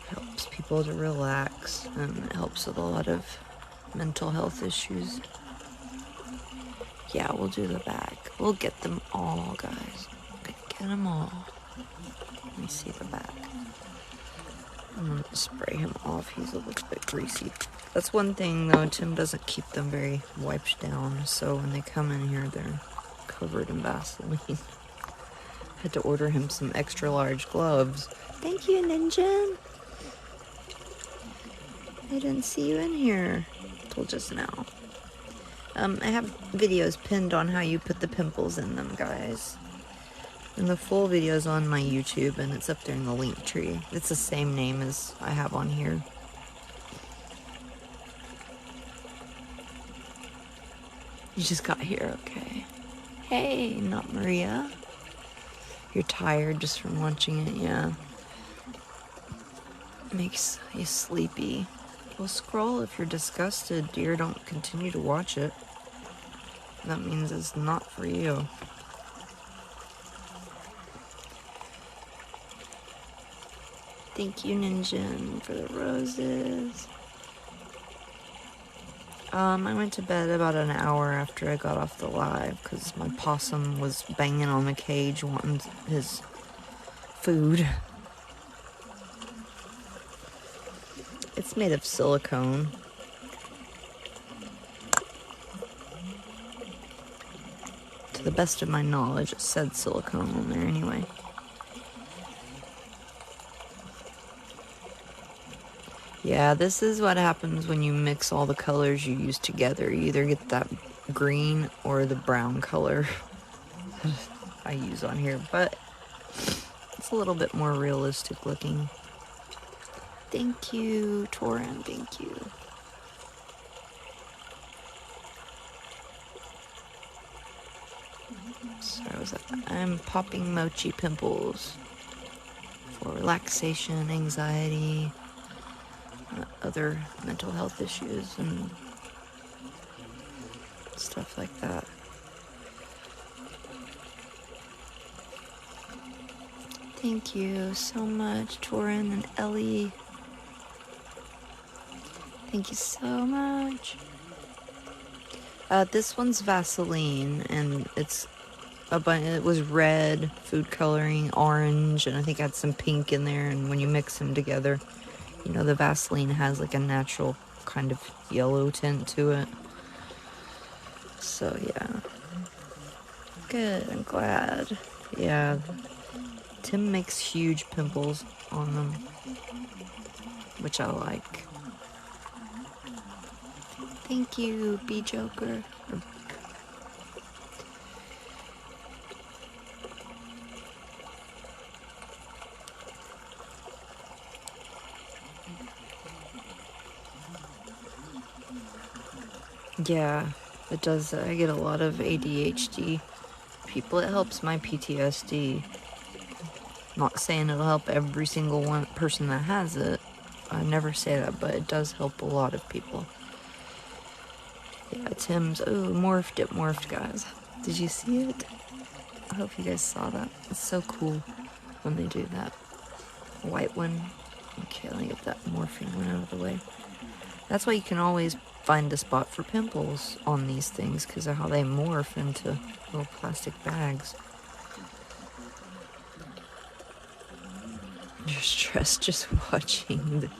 S1: Helps people to relax, and it helps with a lot of mental health issues. Yeah, we'll do the back. We'll get them all, guys. Get them all. Let me see the back. I'm gonna spray him off. He's a little bit greasy. That's one thing, though. Tim doesn't keep them very wiped down, so when they come in here, they're covered in Vaseline. Had to order him some extra large gloves. Thank you, Ninja. I didn't see you in here till just now. I have videos pinned on how you put the pimples in them, guys. And the full video is on my YouTube, and it's up there in the link tree. It's the same name as I have on here. You just got here, okay. Hey, not Maria. You're tired just from watching it, yeah. Makes you sleepy. Well, scroll if you're disgusted, dear. Don't continue to watch it. That means it's not for you. Thank you, Ninja, for the roses. I went to bed about an hour after I got off the live because my possum was banging on the cage wanting his food. It's made of silicone. To the best of my knowledge, it said silicone on there anyway. Yeah, this is what happens when you mix all the colors you use together. You either get that green or the brown color I use on here, but it's a little bit more realistic looking. Thank you, Torin, thank you. Sorry, was that? I'm popping Mochi pimples for relaxation, anxiety, other mental health issues, and stuff like that. Thank you so much, Torin and Ellie. Thank you so much. This one's Vaseline, and it was red, food coloring, orange, and I think I had some pink in there, and when you mix them together, you know, the Vaseline has like a natural kind of yellow tint to it. So yeah. Good, I'm glad. Yeah, Tim makes huge pimples on them, which I like. Thank you, B Joker. Yeah, it does. I get a lot of ADHD people. It helps my PTSD. Not saying it'll help every single one person that has it. I never say that, but it does help a lot of people. Yeah, Tim's, oh, it morphed, guys. Did you see it? I hope you guys saw that. It's so cool when they do that. White one. Okay, let me get that morphing one out of the way. That's why you can always find a spot for pimples on these things, because of how they morph into little plastic bags. You're stressed just watching this.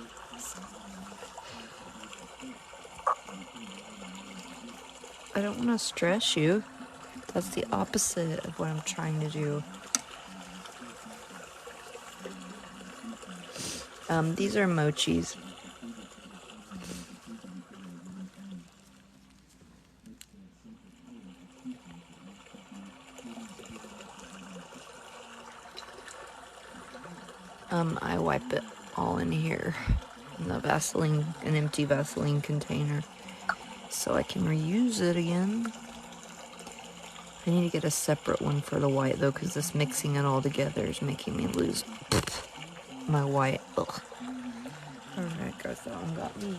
S1: I don't want to stress you. That's the opposite of what I'm trying to do. These are mochis. I wipe it all in here in the Vaseline, an empty Vaseline container, so I can reuse it again. I need to get a separate one for the white though, because this mixing it all together is making me lose my white. Ugh. Alright guys, that one got me.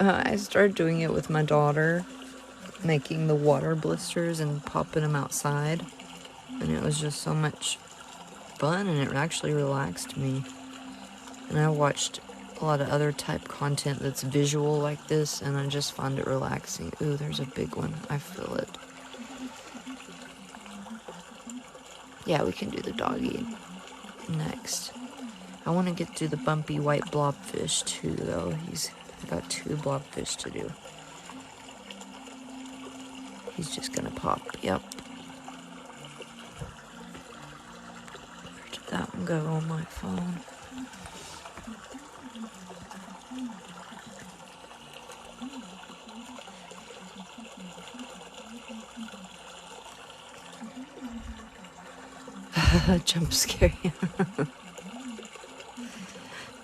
S1: I started doing it with my daughter, making the water blisters and popping them outside, and it was just so much fun, and it actually relaxed me. And I watched a lot of other type content that's visual like this, and I just found it relaxing. Ooh, there's a big one. I feel it. Yeah, we can do the doggy next. I want to get to the bumpy white blobfish too, though. I got 2 blobfish to do. He's just gonna pop. Yep. Where did that one go on my phone? Jump scare.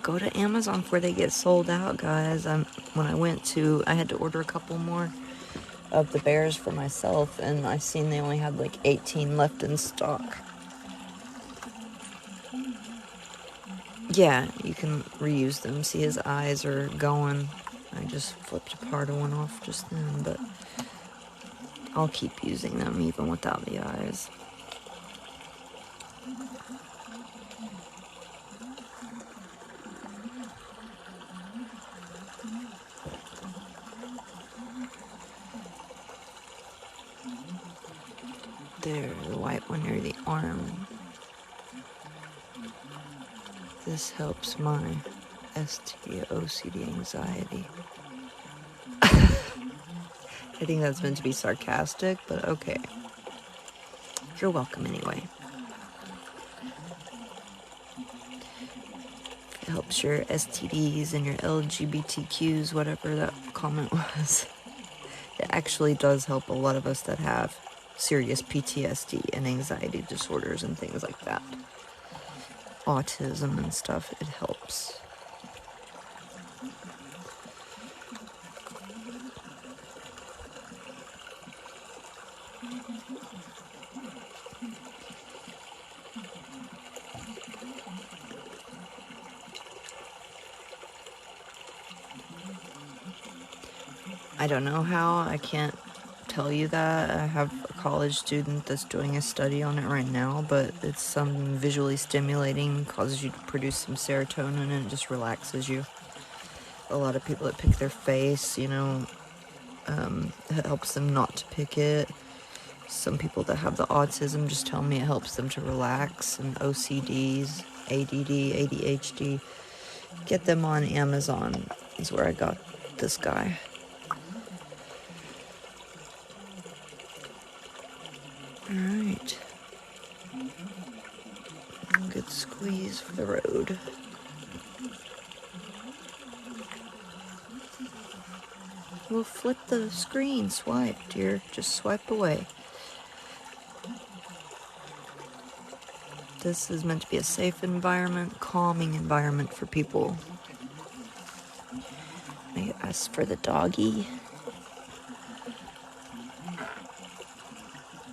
S1: Go to Amazon before they get sold out, guys. When I had to order a couple more of the bears for myself, and I seen they only had like 18 left in stock. Yeah, you can reuse them. See, his eyes are going. I just flipped a part of one off just then, but I'll keep using them even without the eyes. There, the white one near the arm. This helps my OCD anxiety. I think that's meant to be sarcastic, but okay. You're welcome anyway. It helps your STDs and your LGBTQs, whatever that comment was. It actually does help a lot of us that have serious PTSD and anxiety disorders and things like that. Autism and stuff, it helps. I don't know how. I can't tell you that. I have a college student that's doing a study on it right now, but it's some visually stimulating, causes you to produce some serotonin, and it just relaxes you. A lot of people that pick their face, you know, it helps them not to pick it. Some people that have the autism just tell me it helps them to relax, and OCDs, ADD, ADHD. Get them on Amazon is where I got this guy. Alright. Good squeeze for the road. We'll flip the screen. Swipe, dear. Just swipe away. This is meant to be a safe environment, calming environment for people. I asked for the doggy.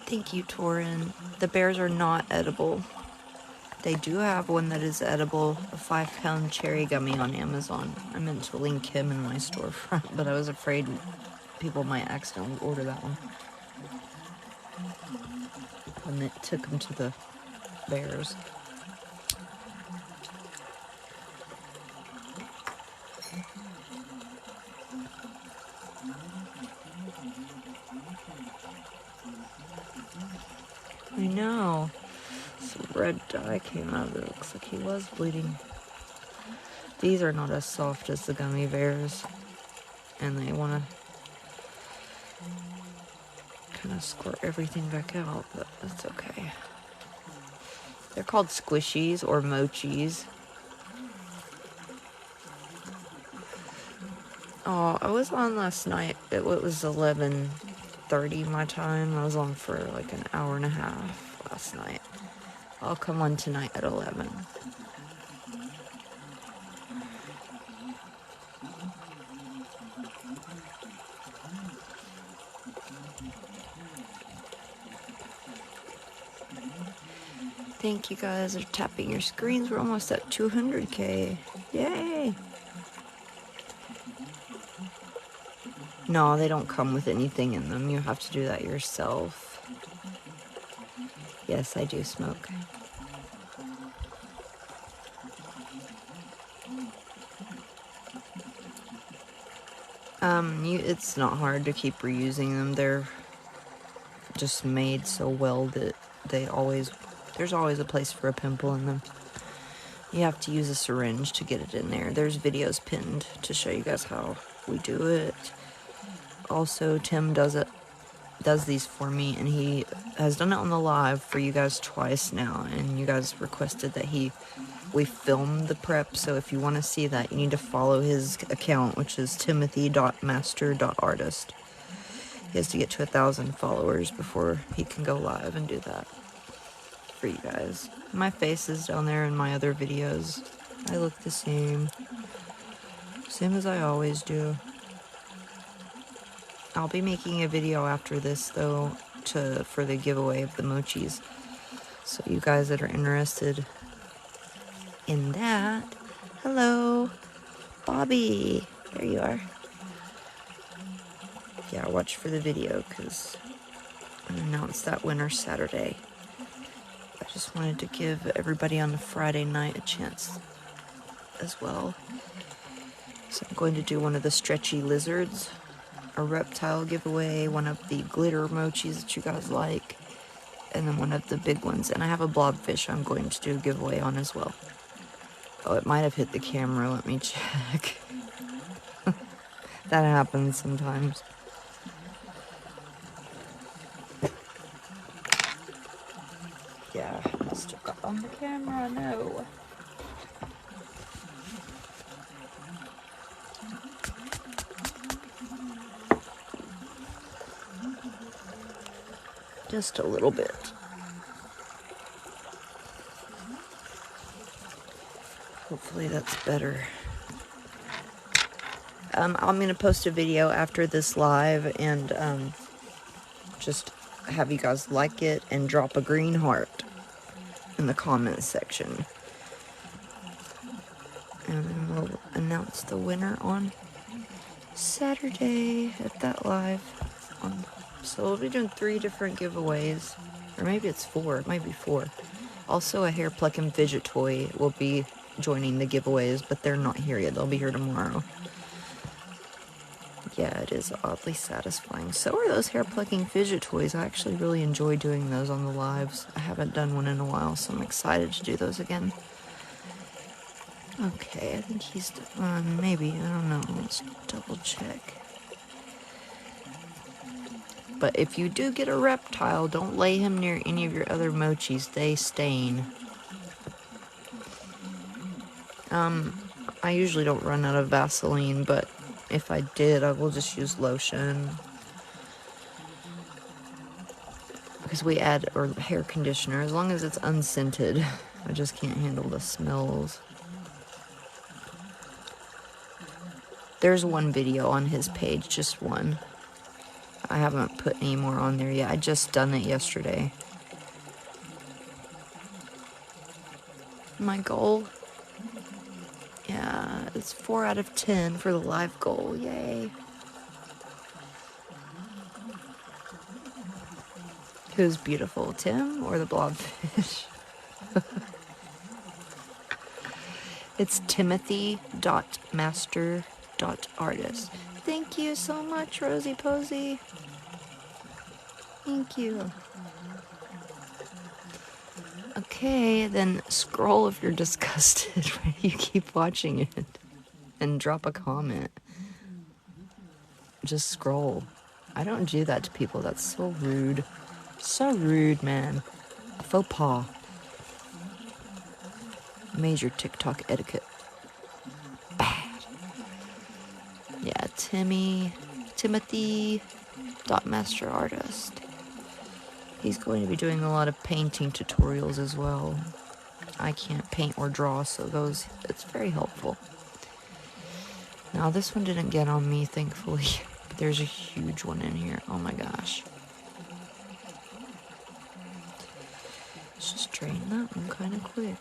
S1: Thank you, Torin. The bears are not edible. They do have one that is edible, a 5-pound cherry gummy on Amazon. I meant to link him in my storefront, but I was afraid people might accidentally order that one. When they took him to the bears. I know. Some red dye came out of it. Looks like he was bleeding. These are not as soft as the gummy bears, and they want to kind of squirt everything back out, but that's okay. They're called squishies or mochis. Oh, I was on last night. It was 11:30 my time. I was on for like an hour and a half last night. I'll come on tonight at 11. Thank you guys for tapping your screens. We're almost at 200K. Yay! No, they don't come with anything in them. You have to do that yourself. Yes, I do smoke. It's not hard to keep reusing them. They're just made so well that there's always a place for a pimple in them. You have to use a syringe to get it in there. There's videos pinned to show you guys how we do it. Also, Tim does these for me, and he has done it on the live for you guys twice now, and you guys requested that we film the prep, so if you want to see that, you need to follow his account, which is timothy.master.artist. He has to get to 1,000 followers before he can go live and do that for you guys. My face is down there in my other videos. I look the same as I always do. I'll be making a video after this, though, for the giveaway of the mochis. So you guys that are interested in that, hello, Bobby. There you are. Yeah, watch for the video, because I announced that winner Saturday. I just wanted to give everybody on the Friday night a chance as well. So I'm going to do one of the stretchy lizards, a reptile giveaway, one of the glitter mochis that you guys like, and then one of the big ones. And I have a blobfish I'm going to do a giveaway on as well. Oh, it might have hit the camera. Let me check. That happens sometimes. Yeah, must have got on the camera. No. Just a little bit. Hopefully that's better. I'm going to post a video after this live and just have you guys like it and drop a green heart in the comments section. And then we'll announce the winner on Saturday at that live. So we'll be doing 3 different giveaways. Or maybe it's 4. It might be 4. Also, a hair pluck and fidget toy will be joining the giveaways, but they're not here yet. They'll be here tomorrow. Yeah, it is oddly satisfying. So are those hair plucking fidget toys. I actually really enjoy doing those on the lives. I haven't done one in a while, so I'm excited to do those again. Okay, I think he's done. Maybe, I don't know. Let's double check. But if you do get a reptile, don't lay him near any of your other mochis. They stain. I usually don't run out of Vaseline, but if I did, I will just use lotion. Because we add, or hair conditioner, as long as it's unscented. I just can't handle the smells. There's one video on his page, just one. I haven't put any more on there yet. I just done it yesterday. My goal? Yeah, it's 4 out of 10 for the live goal. Yay. Who's beautiful, Tim or the blobfish? It's timothy.master.artist. Thank you so much, Rosie Posey. Thank you. Okay, then scroll if you're disgusted when you keep watching it. And drop a comment. Just scroll. I don't do that to people. That's so rude. So rude, man. Faux pas. Major TikTok etiquette. Bad. Yeah, Timothy.masterartist. He's going to be doing a lot of painting tutorials as well. I can't paint or draw, so it's very helpful. Now, this one didn't get on me, thankfully. But there's a huge one in here. Oh my gosh. Let's just drain that one kind of quick.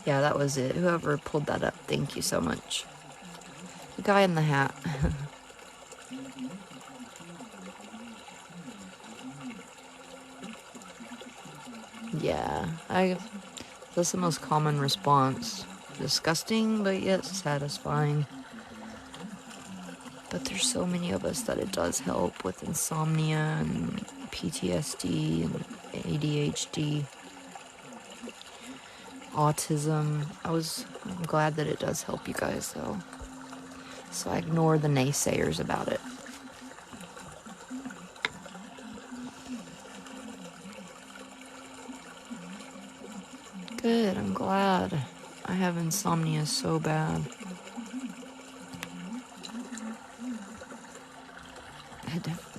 S1: Yeah, that was it. Whoever pulled that up, thank you so much. The guy in the hat. Yeah, that's the most common response. Disgusting, but yet satisfying. But there's so many of us that it does help with insomnia and PTSD and ADHD, autism. I'm glad that it does help you guys, though. So I ignore the naysayers about it. Good, I'm glad. I have insomnia so bad.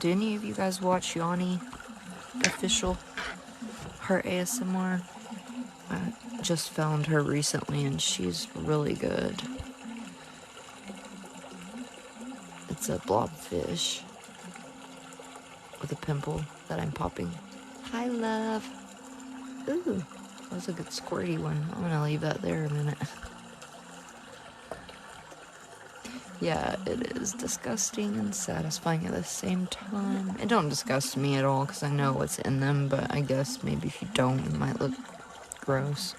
S1: Do any of you guys watch Yanni Official? Her ASMR? I just found her recently and she's really good. It's a blobfish with a pimple that I'm popping. Hi, love. Ooh. That was a good squirty one. I'm gonna leave that there a minute. Yeah, it is disgusting and satisfying at the same time. It don't disgust me at all because I know what's in them, but I guess maybe if you don't, it might look gross.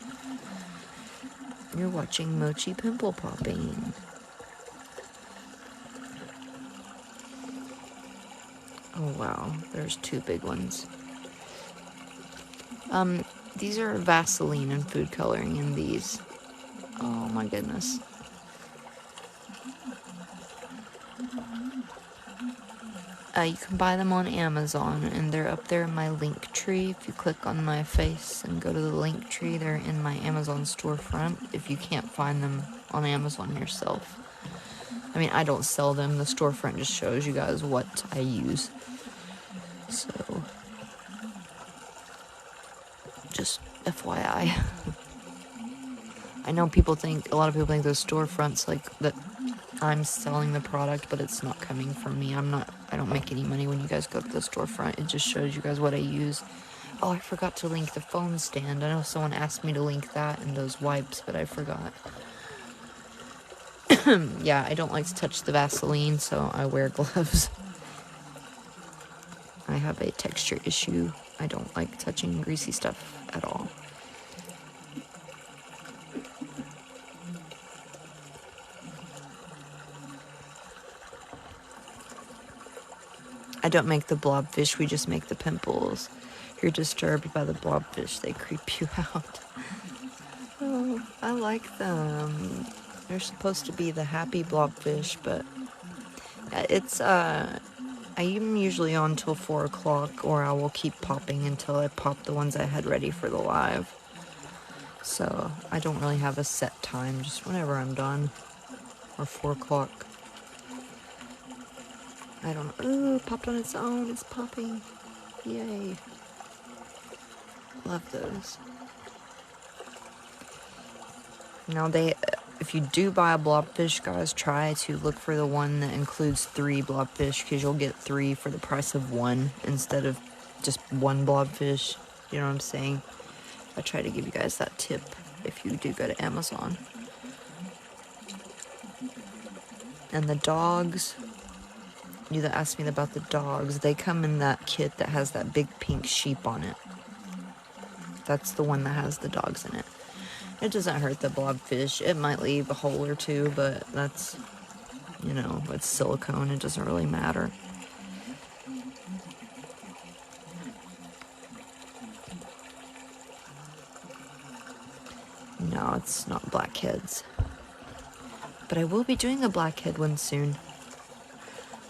S1: You're watching Mochi pimple popping. Oh wow, there's 2 big ones. These are Vaseline and food coloring in these. Oh my goodness. You can buy them on Amazon, and they're up there in my link tree. If you click on my face and go to the link tree, they're in my Amazon storefront if you can't find them on Amazon yourself. I mean, I don't sell them. The storefront just shows you guys what I use. So, just FYI. I know a lot of people think those storefronts, like, that I'm selling the product, but it's not coming from me. I don't make any money when you guys go to the storefront. It just shows you guys what I use. Oh, I forgot to link the phone stand. I know someone asked me to link that and those wipes, but I forgot. Yeah, I don't like to touch the Vaseline, so I wear gloves. I have a texture issue. I don't like touching greasy stuff at all. I don't make the blobfish, we just make the pimples. If you're disturbed by the blobfish, they creep you out. Oh, I like them. They're supposed to be the happy blobfish, but it's, I'm usually on till 4 o'clock, or I will keep popping until I pop the ones I had ready for the live. So I don't really have a set time, just whenever I'm done. Or 4 o'clock. I don't know. Ooh, it popped on its own. It's popping. Yay. Love those. Now if you do buy a blobfish, guys, try to look for the one that includes 3 blobfish, because you'll get 3 for the price of 1 instead of just 1 blobfish. You know what I'm saying? I try to give you guys that tip if you do go to Amazon. And the dogs, you that asked me about the dogs, they come in that kit that has that big pink sheep on it. That's the one that has the dogs in it. It doesn't hurt the blobfish. It might leave a hole or 2, but that's, you know, it's silicone. It doesn't really matter. No, it's not blackheads. But I will be doing a blackhead one soon.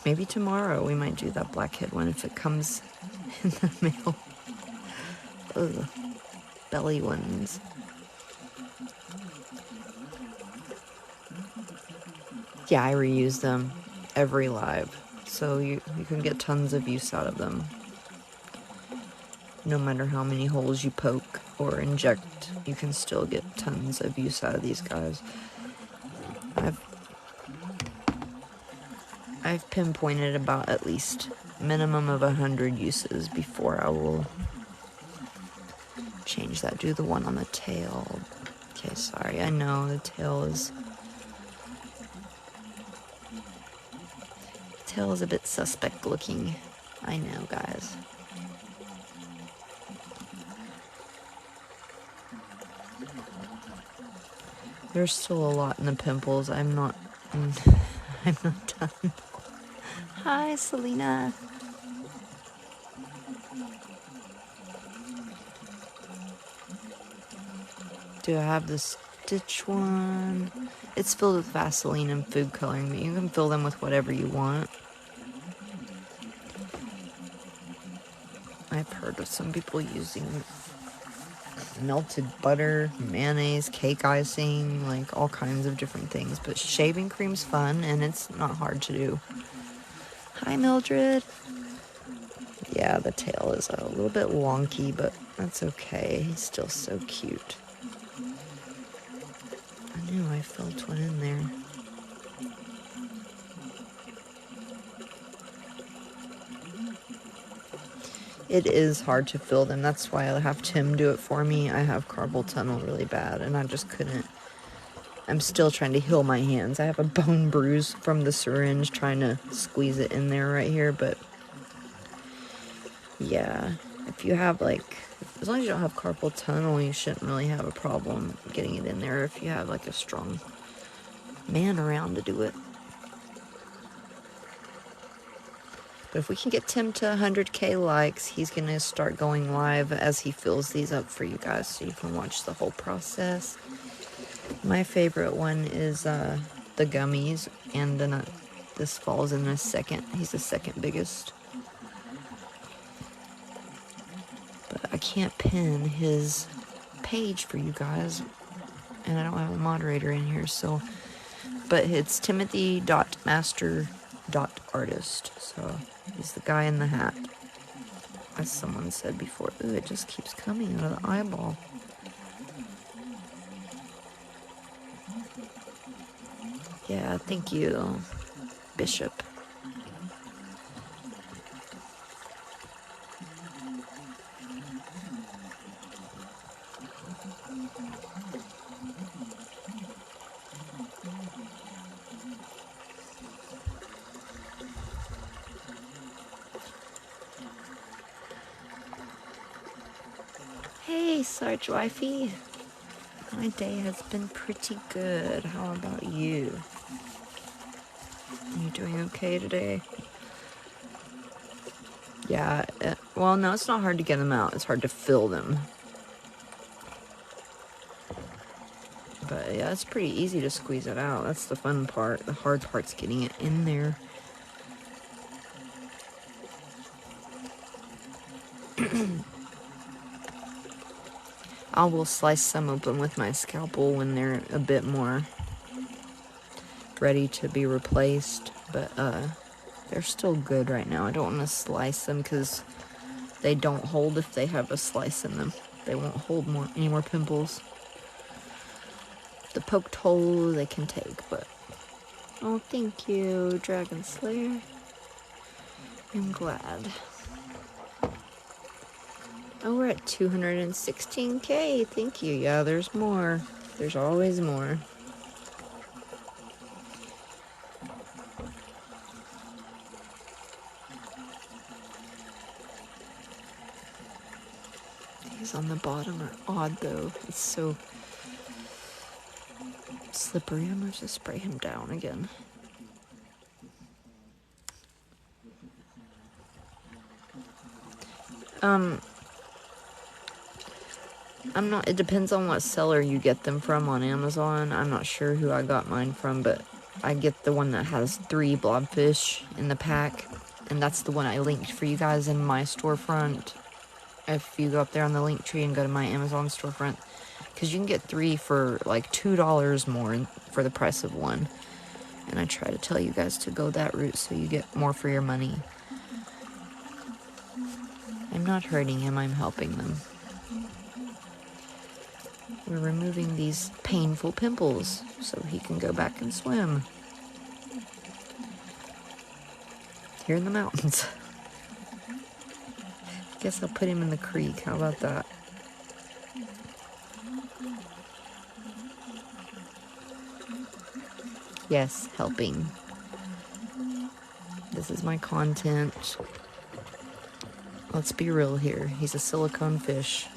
S1: Maybe tomorrow we might do that blackhead one if it comes in the mail. Ugh. Belly ones. Yeah, I reuse them every live. So you can get tons of use out of them. No matter how many holes you poke or inject, you can still get tons of use out of these guys. I've pinpointed about at least minimum of 100 uses before I will change that. Do the one on the tail. Okay, sorry, I know the tail is a bit suspect looking. I know, guys. There's still a lot in the pimples. I'm not done. Hi, Selena. Do I have the stitch one? It's filled with Vaseline and food coloring, but you can fill them with whatever you want. I've heard of some people using melted butter, mayonnaise, cake icing, like all kinds of different things. But shaving cream's fun, and it's not hard to do. Hi, Mildred. Yeah, the tail is a little bit wonky, but that's okay. He's still so cute. I knew I felt one in there. It is hard to fill them. That's why I have Tim do it for me. I have carpal tunnel really bad, and I just couldn't. I'm still trying to heal my hands. I have a bone bruise from the syringe trying to squeeze it in there right here, but yeah, if you have as long as you don't have carpal tunnel, you shouldn't really have a problem getting it in there if you have like a strong man around to do it. But if we can get Tim to 100K likes, he's going to start going live as he fills these up for you guys so you can watch the whole process. My favorite one is the gummies, and then this falls in a second. He's the second biggest. But I can't pin his page for you guys, and I don't have a moderator in here, so... But it's timothy.master.artist, so he's the guy in the hat. As someone said before, ooh, it just keeps coming out of the eyeball. Yeah, thank you, Bishop. Hey, Sarge Wifey. My day has been pretty good. How about you? Are you doing okay today? Yeah, well, no, it's not hard to get them out. It's hard to fill them. But yeah, it's pretty easy to squeeze it out. That's the fun part. The hard part's getting it in there. I will slice some open with my scalpel when they're a bit more ready to be replaced. But they're still good right now. I don't want to slice them because they don't hold if they have a slice in them. They won't hold any more pimples. The poked hole they can take, but... Oh, thank you, Dragon Slayer. I'm glad. Oh, we're at 216K. Thank you. Yeah, there's more. There's always more. These on the bottom are odd, though. It's so slippery. I'm going to spray him down again. It depends on what seller you get them from on Amazon. I'm not sure who I got mine from, but I get the one that has 3 blobfish in the pack, and that's the one I linked for you guys in my storefront. If you go up there on the link tree and go to my Amazon storefront, because you can get 3 for like $2 more for the price of 1. And I try to tell you guys to go that route so you get more for your money. I'm not hurting him, I'm helping them. We're removing these painful pimples so he can go back and swim. Here in the mountains. Guess I'll put him in the creek. How about that? Yes, helping. This is my content. Let's be real here. He's a silicone fish.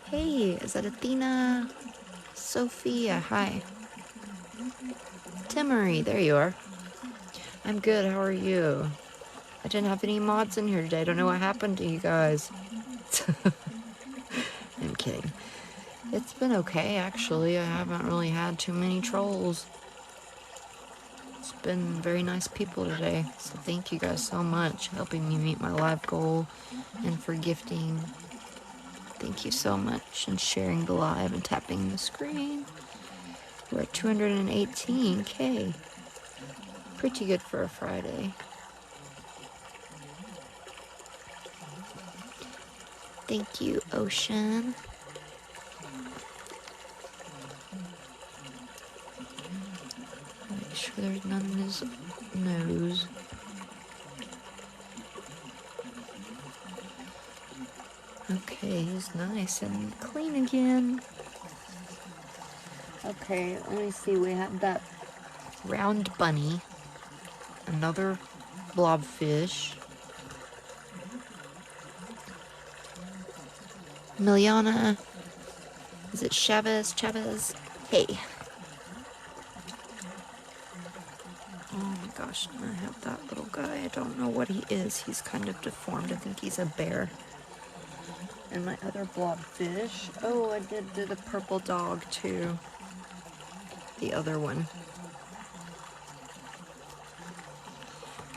S1: Hey, is that Athena? Sophia, hi. Timory, there you are. I'm good, how are you? I didn't have any mods in here today. I don't know what happened to you guys. I'm kidding. It's been okay, actually. I haven't really had too many trolls. It's been very nice people today. So thank you guys so much helping me meet my live goal and for gifting. Thank you so much and sharing the live and tapping the screen. We're at 218K. Pretty good for a Friday. Thank you, Ocean. Make sure there's none in his nose. Okay, he's nice and clean again. Okay, let me see. We have that round bunny. Another blobfish. Miliana. Is it Chavez? Hey. Oh my gosh, I have that little guy. I don't know what he is. He's kind of deformed. I think he's a bear. And my other blobfish. Oh, I did do the purple dog too. The other one.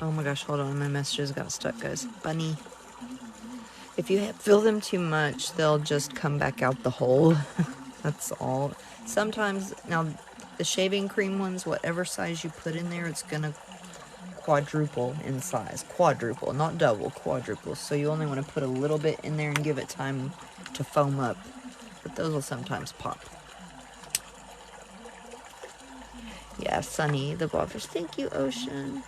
S1: Oh my gosh, hold on. My messages got stuck, guys. Bunny. If you fill them too much, they'll just come back out the hole. That's all. Sometimes, now, the shaving cream ones, whatever size you put in there, it's going to quadruple in size. Quadruple, not double, quadruple. So you only want to put a little bit in there and give it time to foam up. But those will sometimes pop. Yeah, Sunny, the blobfish. Thank you, Ocean.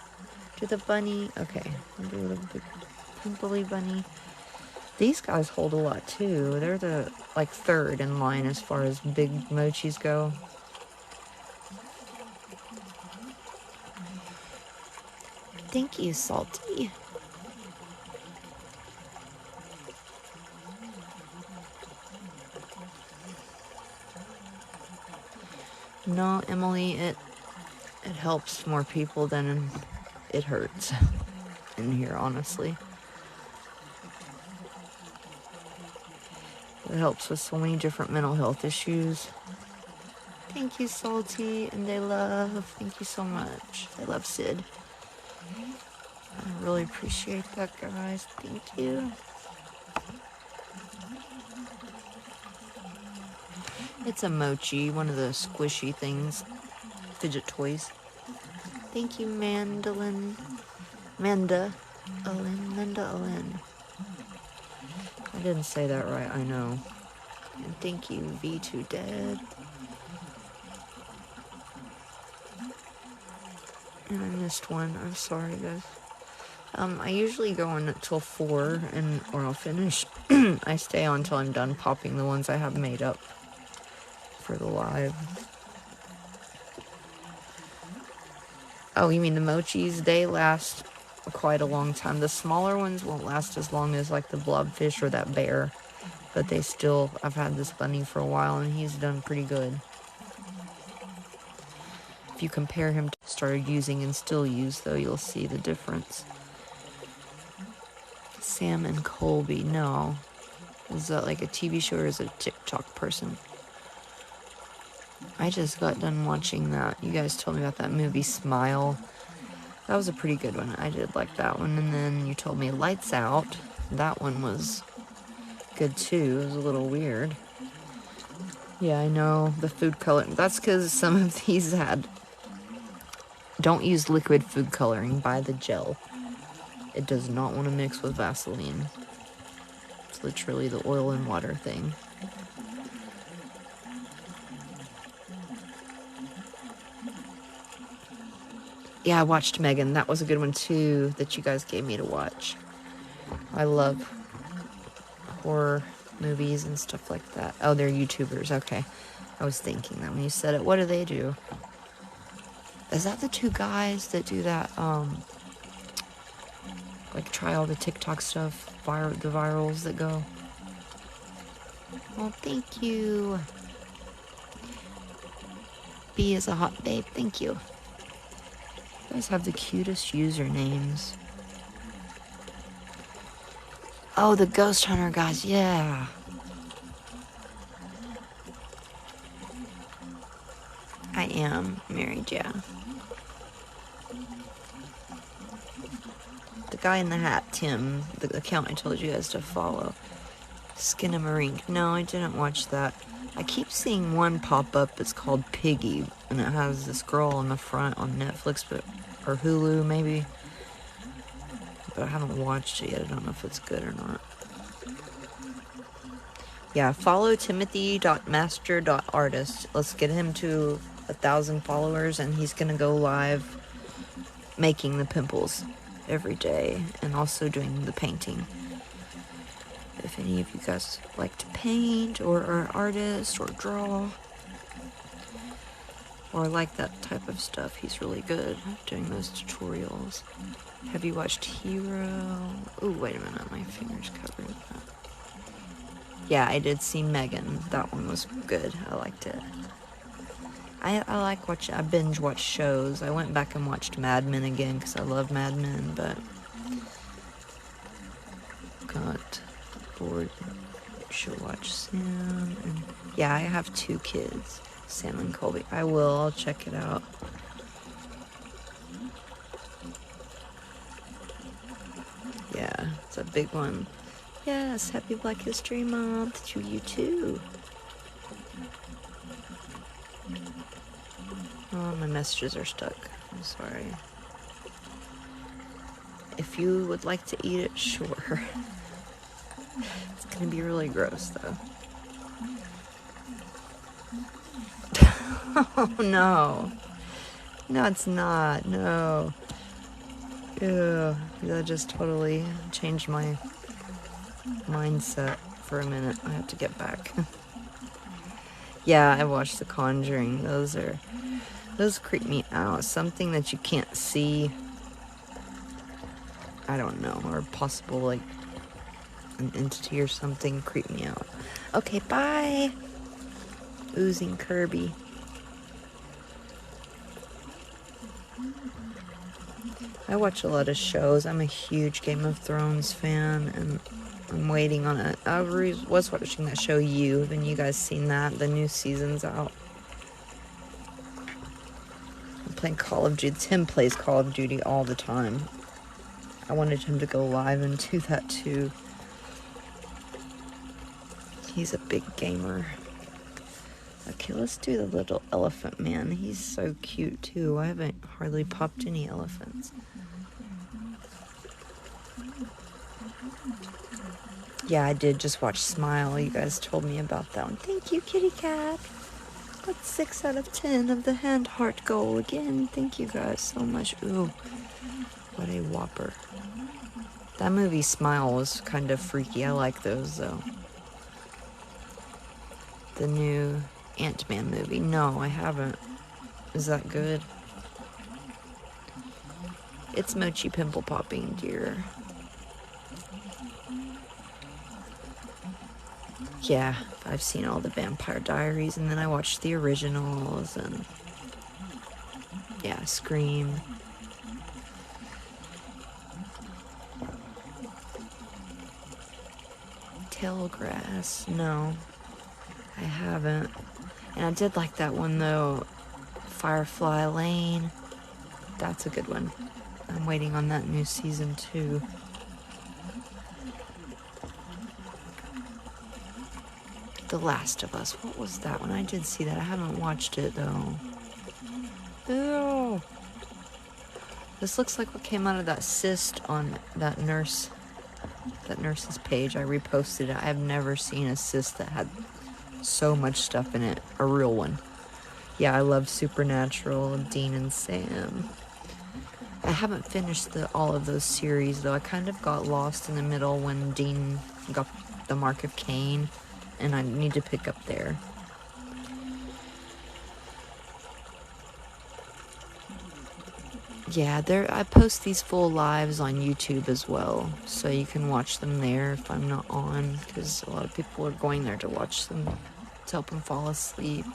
S1: Do the bunny. Okay, I'll do the big pimply bunny. These guys hold a lot too. They're the like third in line as far as big mochis go. Thank you, Salty. No, Emily, it helps more people than it hurts in here, honestly. It helps with so many different mental health issues. Thank you, Salty, and they love. Thank you so much. I love Sid. I really appreciate that, guys. Thank you. It's a mochi, one of the squishy things, fidget toys. Thank you, Mandolin. Manda Alin. I didn't say that right, I know. And thank you, V2 Dead. And I missed one. I'm sorry, guys. I usually go on until 4, or I'll finish. I stay on until I'm done popping the ones I have made up for the live. Oh, you mean the mochis? They last quite a long time. The smaller ones won't last as long as like the blobfish or that bear. But they still, I've had this bunny for a while and he's done pretty good. If you compare him to started using and still use though, you'll see the difference. Sam and Colby, no. Is that like a TV show or is it a TikTok person? I just got done watching that. You guys told me about that movie, Smile. That was a pretty good one. I did like that one. And then you told me Lights Out. That one was good too. It was a little weird. Yeah, I know. The food coloring. That's because some of these had... Don't use liquid food coloring. Buy the gel. It does not want to mix with Vaseline. It's literally the oil and water thing. Yeah, I watched Megan. That was a good one too that you guys gave me to watch. I love horror movies and stuff like that. Oh, they're YouTubers. Okay. I was thinking that when you said it. What do they do? Is that the two guys that do that, like try all the TikTok stuff, the virals that go? Well, thank you. B is a hot babe. Thank you. You guys have the cutest usernames. Oh, the Ghost Hunter guys. Yeah. I am married, yeah. The guy in the hat, Tim, the account I told you guys to follow. Skinamarink. No, I didn't watch that. I keep seeing one pop up. It's called Piggy, and it has this girl on the front on Netflix, or Hulu maybe. But I haven't watched it yet. I don't know if it's good or not. Yeah, follow timothy.master.artist. Let's get him to 1,000 followers, and he's gonna go live making the pimples every day and also doing the painting. If any of you guys like to paint or are an artist or draw or like that type of stuff, he's really good at doing those tutorials. Have you watched Hero? Oh, wait a minute, my finger's covering that. Yeah, I did see Megan. That one was good. I liked it. I like watching, I binge watch shows. I went back and watched Mad Men again because I love Mad Men, but got bored. Should watch Sam. And yeah, I have 2 kids, Sam and Colby. I will. I'll check it out. Yeah, it's a big one. Yes, happy Black History Month to you too. Oh, my messages are stuck. I'm sorry. If you would like to eat it, sure. It's gonna be really gross, though. Oh, no. No, it's not. No. Ew. That just totally changed my mindset for a minute. I have to get back. Yeah, I watched The Conjuring. Those creep me out. Something that you can't see, I don't know, or possible, like, an entity or something creep me out. Okay, bye! Oozing Kirby. I watch a lot of shows. I'm a huge Game of Thrones fan, and I'm waiting on it. I was watching that show, You. Haven't you guys seen that? The new season's out. I'm playing Call of Duty. Tim plays Call of Duty all the time. I wanted him to go live and do that too. He's a big gamer. Okay, let's do the little elephant man. He's so cute too. I haven't hardly popped any elephants. Yeah, I did just watch Smile. You guys told me about that one. Thank you, kitty cat. That's 6 out of 10 of the hand heart goal again. Thank you guys so much. Ooh, what a whopper. That movie Smile was kind of freaky. I like those though. The new Ant-Man movie. No, I haven't. Is that good? It's Mochi pimple popping, dear. Yeah, I've seen all the Vampire Diaries, and then I watched the originals, and yeah, Scream. Tailgrass, no, I haven't. And I did like that one though, Firefly Lane. That's a good one. I'm waiting on that new season too. The Last of Us. What was that one? I did see that. I haven't watched it though. Ew. This looks like what came out of that cyst on that nurse's page. I reposted it. I've never seen a cyst that had so much stuff in it. A real one. Yeah, I love Supernatural, Dean and Sam. I haven't finished all of those series though. I kind of got lost in the middle when Dean got the Mark of Cain, and I need to pick up there. Yeah, I post these full lives on YouTube as well, so you can watch them there if I'm not on, because a lot of people are going there to watch them to help them fall asleep,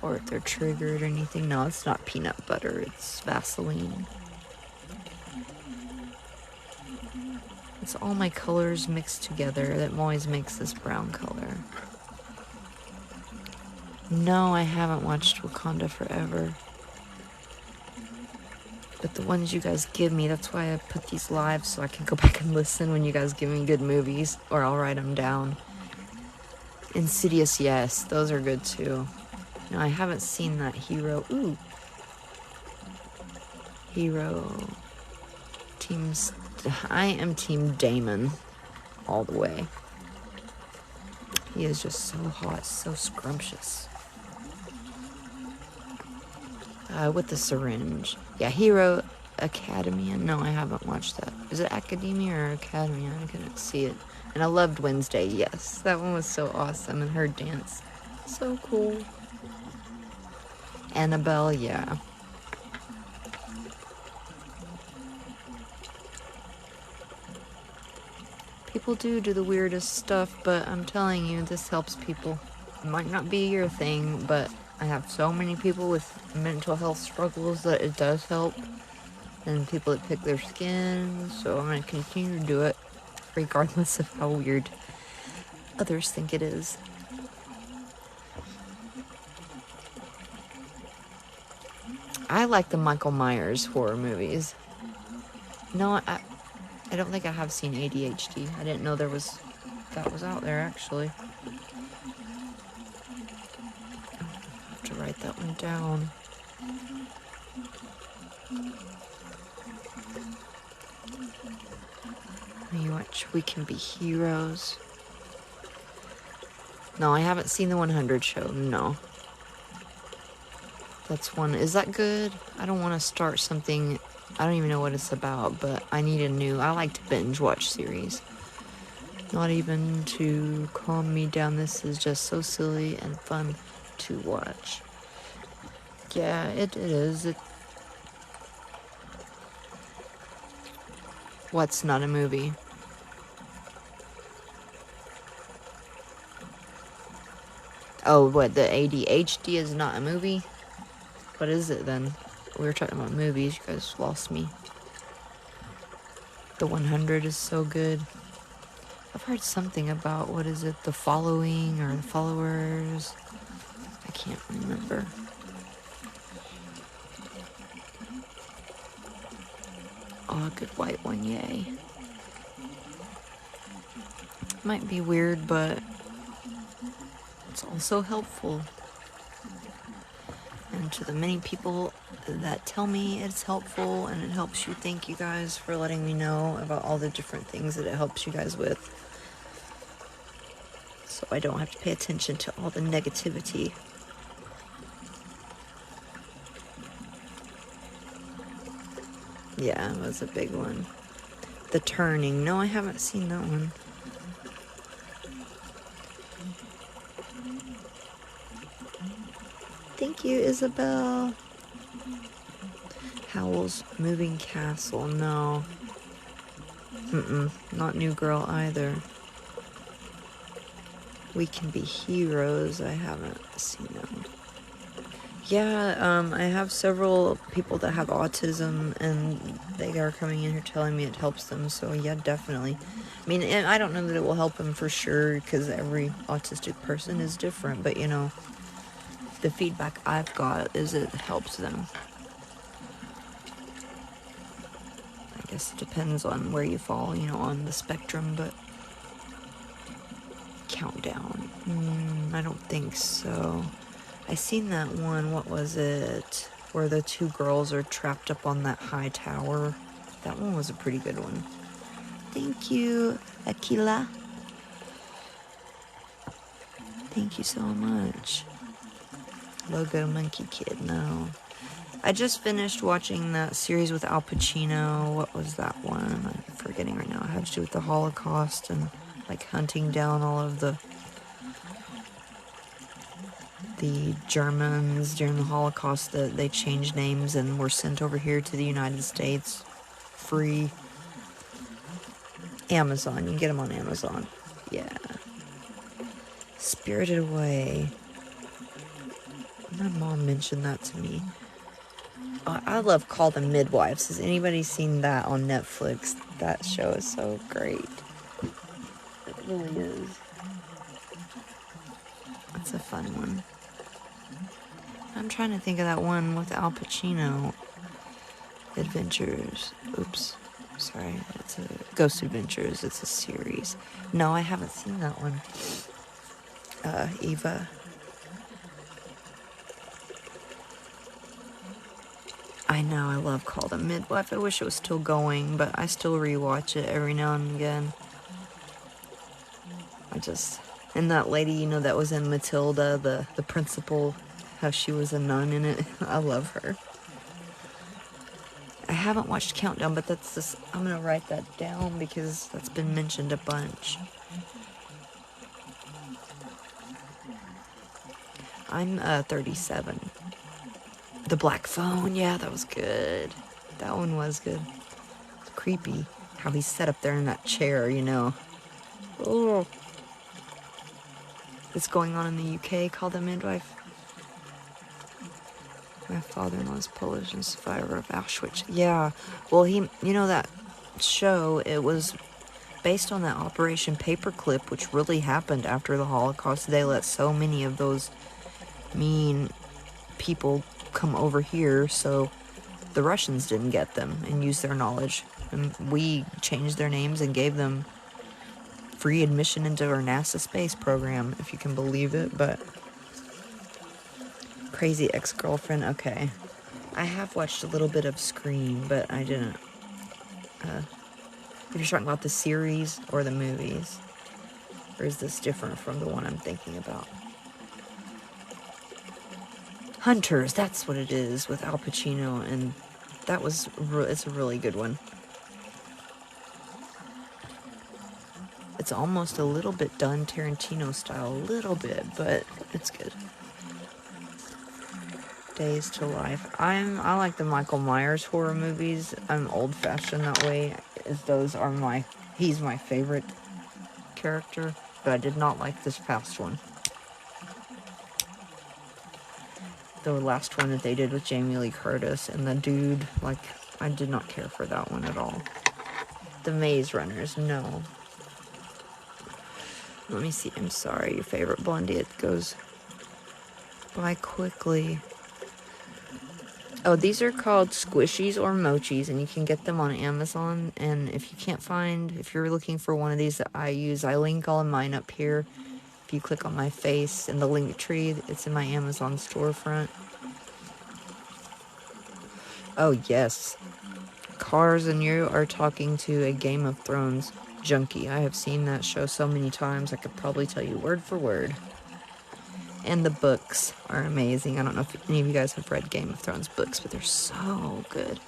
S1: or if they're triggered or anything. No, it's not peanut butter, it's Vaseline. It's all my colors mixed together that always makes this brown color. No, I haven't watched Wakanda Forever. But the ones you guys give me, that's why I put these live, so I can go back and listen when you guys give me good movies, or I'll write them down. Insidious, yes, those are good too. No, I haven't seen that Hero. Ooh. Hero. I am Team Damon all the way. He is just so hot, so scrumptious. With the syringe. Yeah, Hero Academia. No, I haven't watched that. Is it Academia or Academia? I couldn't see it. And I loved Wednesday, yes. That one was so awesome, and her dance. So cool. Annabelle, yeah. People do the weirdest stuff, but I'm telling you, this helps people. It might not be your thing, but I have so many people with mental health struggles that it does help. And people that pick their skin, so I'm going to continue to do it, regardless of how weird others think it is. I like the Michael Myers horror movies. No, I don't think I have seen ADHD. I didn't know that was out there, actually. I have to write that one down. You watch We Can Be Heroes. No, I haven't seen the 100 show. No. That's one. Is that good? I don't want to start something. I don't even know what it's about, but I need I like to binge watch series. Not even to calm me down. This is just so silly and fun to watch. Yeah, it is. What's not a movie? Oh, what, the ADHD is not a movie? What is it then? We were talking about movies. You guys lost me. The 100 is so good. I've heard something about, what is it, The Following or The Followers? I can't remember. Oh, a good white one, yay. Might be weird, but it's also helpful. And to the many people that tell me it's helpful and it helps you, thank you guys for letting me know about all the different things that it helps you guys with. So I don't have to pay attention to all the negativity. Yeah, it was a big one. The Turning. No, I haven't seen that one. Thank you, Isabel. Howl's Moving Castle. No. Not New Girl either. We Can Be Heroes. I haven't seen that one. Yeah, I have several people that have autism, and they are coming in here telling me it helps them, so yeah, definitely. I mean, and I don't know that it will help them for sure, because every autistic person is different, but, you know, the feedback I've got is it helps them. I guess it depends on where you fall, you know, on the spectrum, but... Countdown. I don't think so. I seen that one, what was it, where the two girls are trapped up on that high tower. That one was a pretty good one. Thank you, Aquila. Thank you so much. Logo Monkey Kid, no. I just finished watching that series with Al Pacino. What was that one? I'm forgetting right now. It had to do with the Holocaust and like hunting down all of the Germans during the Holocaust that they changed names and were sent over here to the United States. Free. Amazon. You can get them on Amazon. Yeah. Spirited Away. My mom mentioned that to me. I love Call the Midwives. Has anybody seen that on Netflix? That show is so great. It really is. It's a fun one. I'm trying to think of that one with Al Pacino. Adventures. Oops. Sorry. It's a Ghost Adventures. It's a series. No, I haven't seen that one. Eva. I know, I love Call the Midwife. I wish it was still going, but I still rewatch it every now and again. And that lady, you know, that was in Matilda, the principal, how she was a nun in it. I love her. I haven't watched Countdown, but I'm gonna write that down because that's been mentioned a bunch. I'm 37. The Black Phone, yeah, that was good. That one was good. It's creepy how he's set up there in that chair, you know. Oh. It's going on in the UK, Called the Midwife. My father-in-law is Polish and survivor of Auschwitz. Yeah, well, you know that show, it was based on that Operation Paperclip, which really happened after the Holocaust. They let so many of those mean people come over here, so the Russians didn't get them and use their knowledge. And we changed their names and gave them free admission into our NASA space program, if you can believe it. But Crazy Ex-Girlfriend, okay. I have watched a little bit of Scream, but I didn't. If you're talking about the series or the movies, or is this different from the one I'm thinking about? Hunters, that's what it is, with Al Pacino, and that was, it's a really good one. It's almost a little bit done Tarantino style, a little bit, but it's good. Days to Life. I like the Michael Myers horror movies. I'm old-fashioned that way, as those are he's my favorite character, but I did not like this past one. The last one that they did with Jamie Lee Curtis and the dude, like, I did not care for that one at all. The Maze Runners, no. Let me see, I'm sorry, your favorite blondie, it goes by quickly. Oh, these are called squishies or mochis, and you can get them on Amazon. And if you're looking for one of these that I use, I link all of mine up here. If you click on my face in the link tree, it's in my Amazon storefront. Oh, yes. Cars and you are talking to a Game of Thrones junkie. I have seen that show so many times, I could probably tell you word for word. And the books are amazing. I don't know if any of you guys have read Game of Thrones books, but they're so good.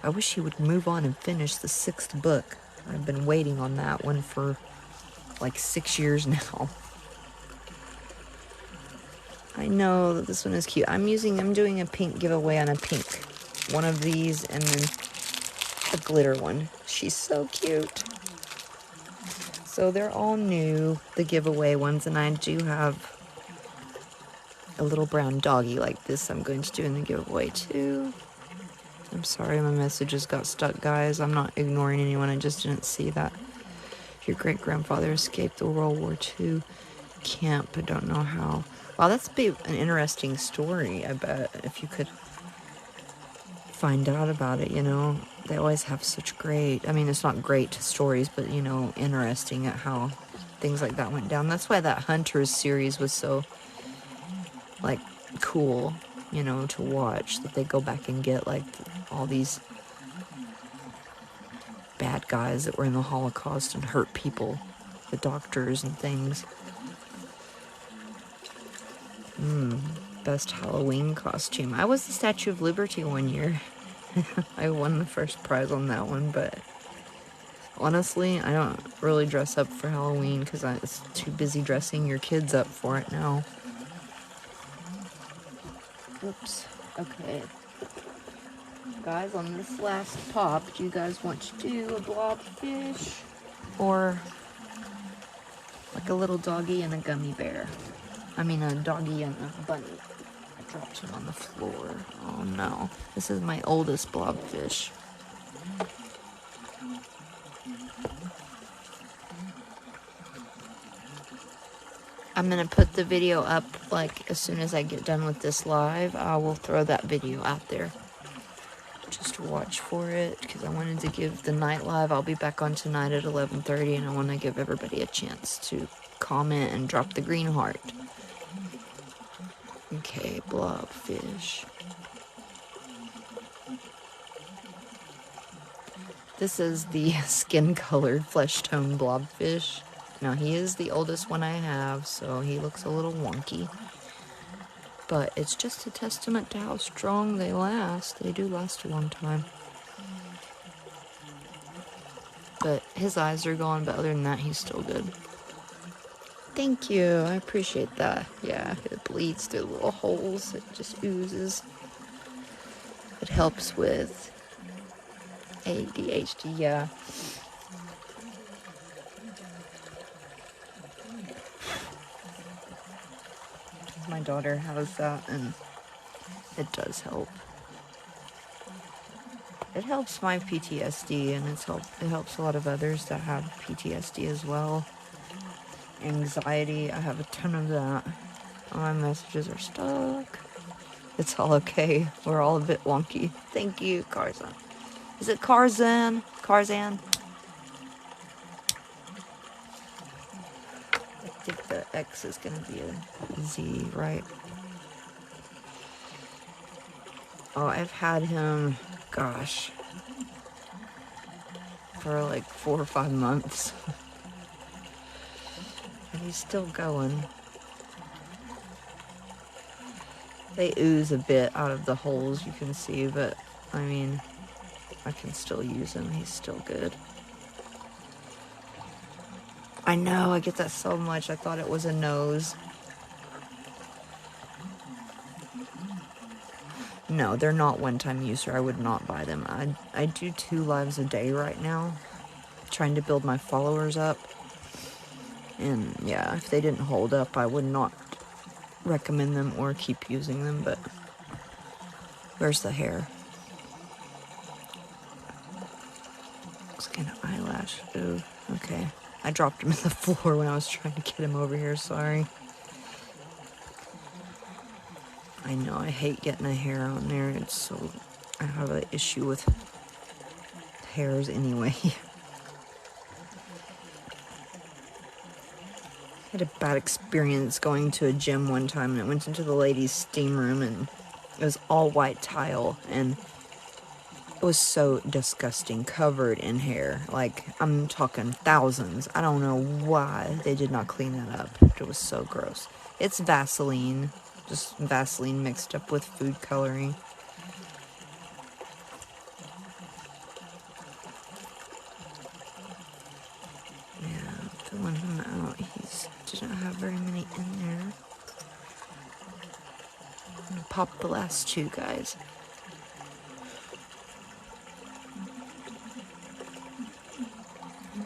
S1: I wish he would move on and finish the 6th book. I've been waiting on that one for like 6 years now. I know that this one is cute. I'm doing a pink giveaway on a pink one of these, and then a glitter one. She's so cute. So they're all new, the giveaway ones, and I do have a little brown doggy like this I'm going to do in the giveaway too. I'm sorry my messages got stuck, guys. I'm not ignoring anyone, I just didn't see that your great-grandfather escaped the World War II camp, but don't know how. Wow, that's an interesting story, I bet, if you could find out about it, you know. They always have such great, I mean, it's not great stories, but, you know, interesting at how things like that went down. That's why that Hunters series was so, like, cool, you know, to watch, that they go back and get, like, all these bad guys that were in the Holocaust and hurt people, the doctors and things. Best Halloween costume. I was the Statue of Liberty one year. I won the first prize on that one, but honestly, I don't really dress up for Halloween because I'm too busy dressing your kids up for it now. Oops. Okay. Guys, on this last pop, do you guys want to do a blobfish or like a little doggy and a gummy bear? I mean, a doggy and a bunny. I dropped him on the floor. Oh no. This is my oldest blobfish. I'm gonna put the video up, like, as soon as I get done with this live. I will throw that video out there. Just watch for it, because I wanted to give the night live. I'll be back on tonight at 11:30, and I want to give everybody a chance to comment and drop the green heart. Okay, blobfish. This is the skin-colored flesh-tone blobfish. Now, he is the oldest one I have, so he looks a little wonky. But it's just a testament to how strong they last. They do last a long time. But his eyes are gone, but other than that, he's still good. Thank you, I appreciate that. Yeah, it bleeds through the little holes. It just oozes. It helps with ADHD, yeah. My daughter has that, and it does help. It helps my PTSD, and it helps a lot of others that have PTSD as well. Anxiety, I have a ton of that. All my messages are stuck. It's all okay. We're all a bit wonky. Thank you, Carzan. Is it Carzan? Carzan? I think the X is going to be a Z, right? Oh, I've had him, gosh, for like 4 or 5 months. And he's still going. They ooze a bit out of the holes, you can see, but, I mean, I can still use him. He's still good. I know, I get that so much. I thought it was a nose. No, they're not one-time user. I would not buy them. I do 2 lives a day right now, trying to build my followers up. And yeah, if they didn't hold up, I would not recommend them or keep using them. But where's the hair? Looks like an eyelash. Ooh, okay. I dropped him in the floor when I was trying to get him over here. Sorry. I know, I hate getting a hair on there. It's so... I have an issue with hairs anyway. I had a bad experience going to a gym one time, and I went into the ladies' steam room, and it was all white tile, and it was so disgusting, covered in hair. Like, I'm talking thousands. I don't know why they did not clean that up. It was so gross. It's Vaseline. Just Vaseline mixed up with food coloring. Yeah, filling him out. He didn't have very many in there. I'm gonna pop the last 2 guys.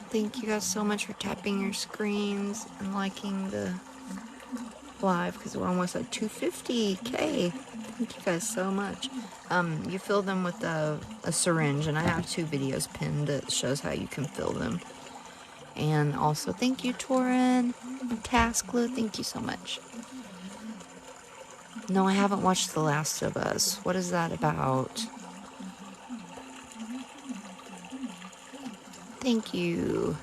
S1: Thank you guys so much for tapping your screens and liking the live, because we're almost at 250K. Thank you guys so much. You fill them with a syringe, and I have 2 videos pinned that shows how you can fill them. And also, thank you, Torin and Tasklu. Thank you so much. No, I haven't watched The Last of Us. What is that about? Thank you.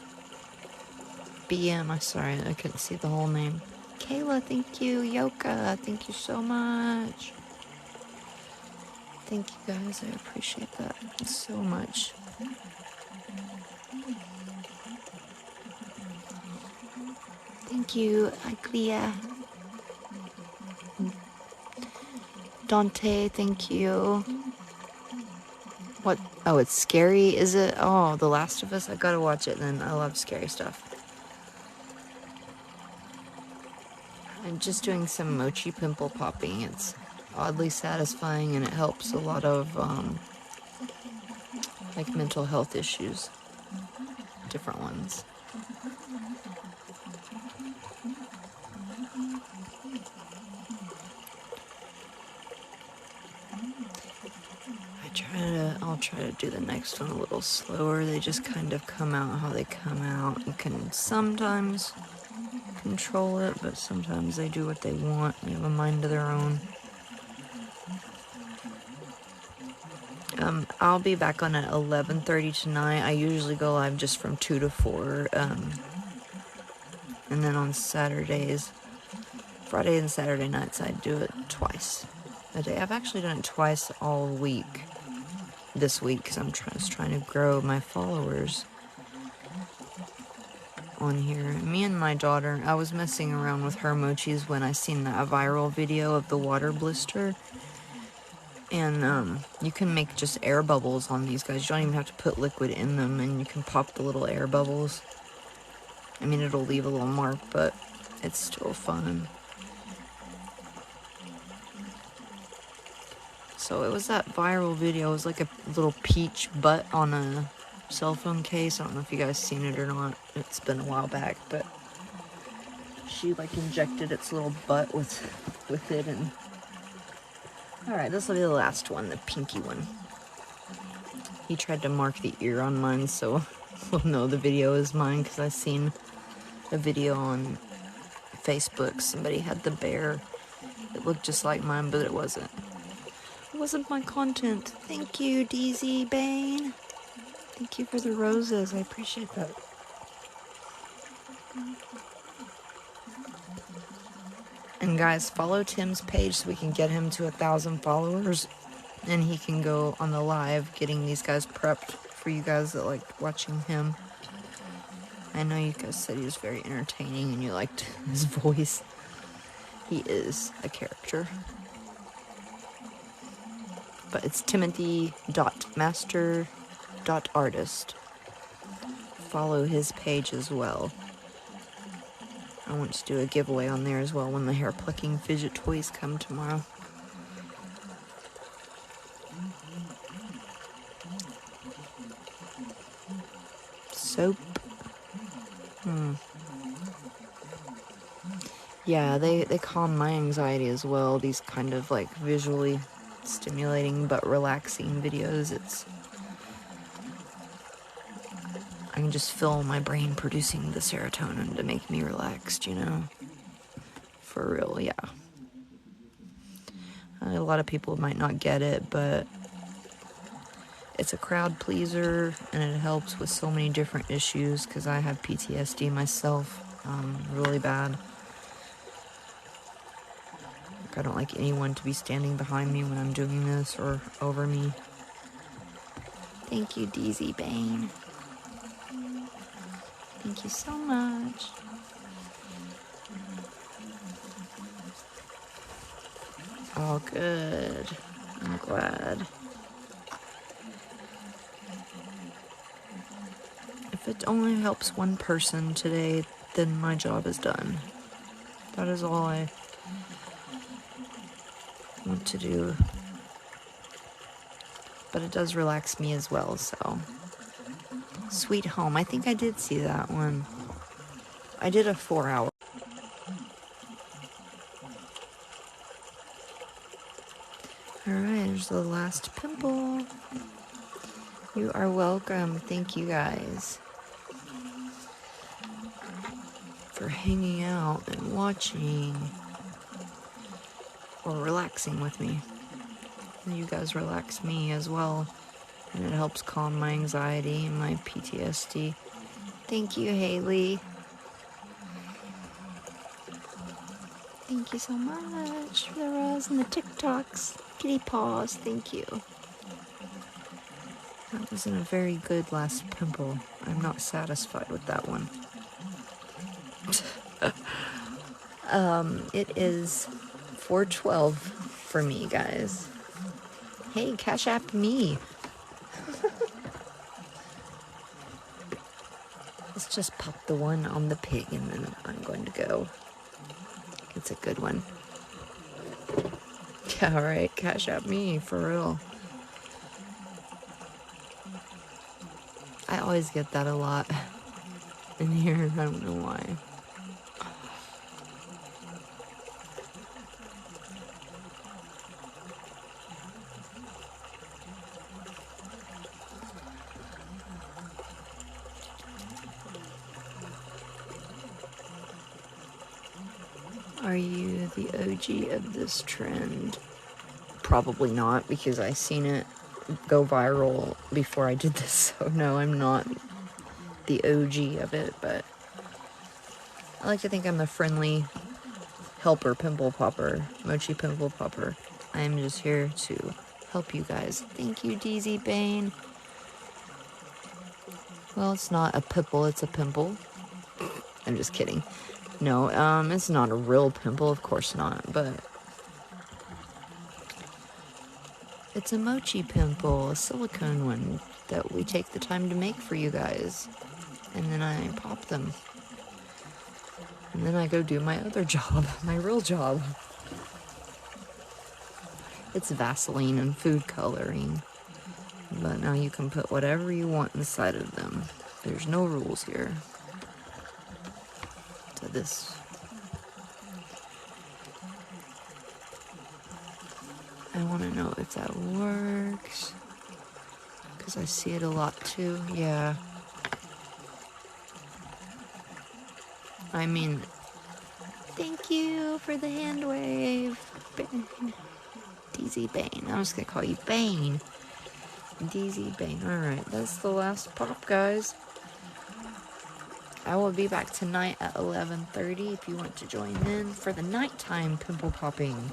S1: BM, I'm sorry, I couldn't see the whole name. Kayla, thank you. Yoka, thank you so much. Thank you guys, I appreciate that so much. Thank you, Aglia. Dante, thank you. What? Oh, it's scary, is it? Oh, The Last of Us, I gotta watch it then. I love scary stuff. I'm just doing some mochi pimple popping. It's oddly satisfying, and it helps a lot of like mental health issues, different ones. I'll try to do the next one a little slower. They just kind of come out how they come out. You can sometimes control it, but sometimes they do what they want. They have a mind of their own. I'll be back on at 11:30 tonight. I usually go live just from 2 to 4. And then on Saturdays, Friday and Saturday nights, I do it twice a day. I've actually done it twice all week this week, because I'm just trying to grow my followers on here. Me and my daughter, I was messing around with her mochis when I seen that viral video of the water blister. And you can make just air bubbles on these guys. You don't even have to put liquid in them, and you can pop the little air bubbles. I mean, it'll leave a little mark, but it's still fun. So it was that viral video. It was like a little peach butt on a cell phone case. I don't know if you guys seen it or not. It's been a while back, but she like injected its little butt with it. And alright, this will be the last one, the pinky one. He tried to mark the ear on mine, so we'll know the video is mine, because I seen a video on Facebook. Somebody had the bear. It looked just like mine, but it wasn't. It wasn't my content. Thank you, DZ Bane. Thank you for the roses. I appreciate that. And guys, follow Tim's page so we can get him to 1,000 followers. And he can go on the live getting these guys prepped for you guys that like watching him. I know you guys said he was very entertaining and you liked his voice. He is a character. But it's timothy.master.artist. Follow his page as well. I want to do a giveaway on there as well when the hair plucking fidget toys come tomorrow. Soap. Yeah, they calm my anxiety as well. These kind of like visually stimulating but relaxing videos. I can just feel my brain producing the serotonin to make me relaxed, you know? For real, yeah. A lot of people might not get it, but it's a crowd pleaser, and it helps with so many different issues, because I have PTSD myself, really bad. Like, I don't like anyone to be standing behind me when I'm doing this, or over me. Thank you, DZ Bane. Thank you so much. Oh, good. I'm glad. If it only helps one person today, then my job is done. That is all I want to do. But it does relax me as well, so. Sweet Home. I think I did see that one. I did a 4-hour. Alright, there's the last pimple. You are welcome. Thank you guys for hanging out and watching or relaxing with me. You guys relax me as well, and it helps calm my anxiety and my PTSD. Thank you, Haley. Thank you so much for the rose and the TikToks. Kitty paws, thank you. That wasn't a very good last pimple. I'm not satisfied with that one. It is 4:12 for me, guys. Hey, Cash App me. Let's just pop the one on the pig and then I'm going to go. It's a good one. Yeah, alright, Cash App me, for real. I always get that a lot in here, I don't know why. Are you the OG of this trend? Probably not, because I seen it go viral before I did this, so no, I'm not the OG of it, but I like to think I'm the friendly helper pimple popper, Mochi pimple popper. I am just here to help you guys. Thank you, DZ Bane. Well, it's not a pimple, it's a pimple. I'm just kidding. No, it's not a real pimple, of course not, but it's a mochi pimple, a silicone one that we take the time to make for you guys. And then I pop them. And then I go do my other job, my real job. It's Vaseline and food coloring. But now you can put whatever you want inside of them. There's no rules here. To this. I want to know if that works. Because I see it a lot too. Yeah. I mean, thank you for the hand wave. DZ Bane. I'm just going to call you Bane. DZ Bane. Alright, that's the last pop, guys. I will be back tonight at 11:30 if you want to join in for the nighttime pimple popping.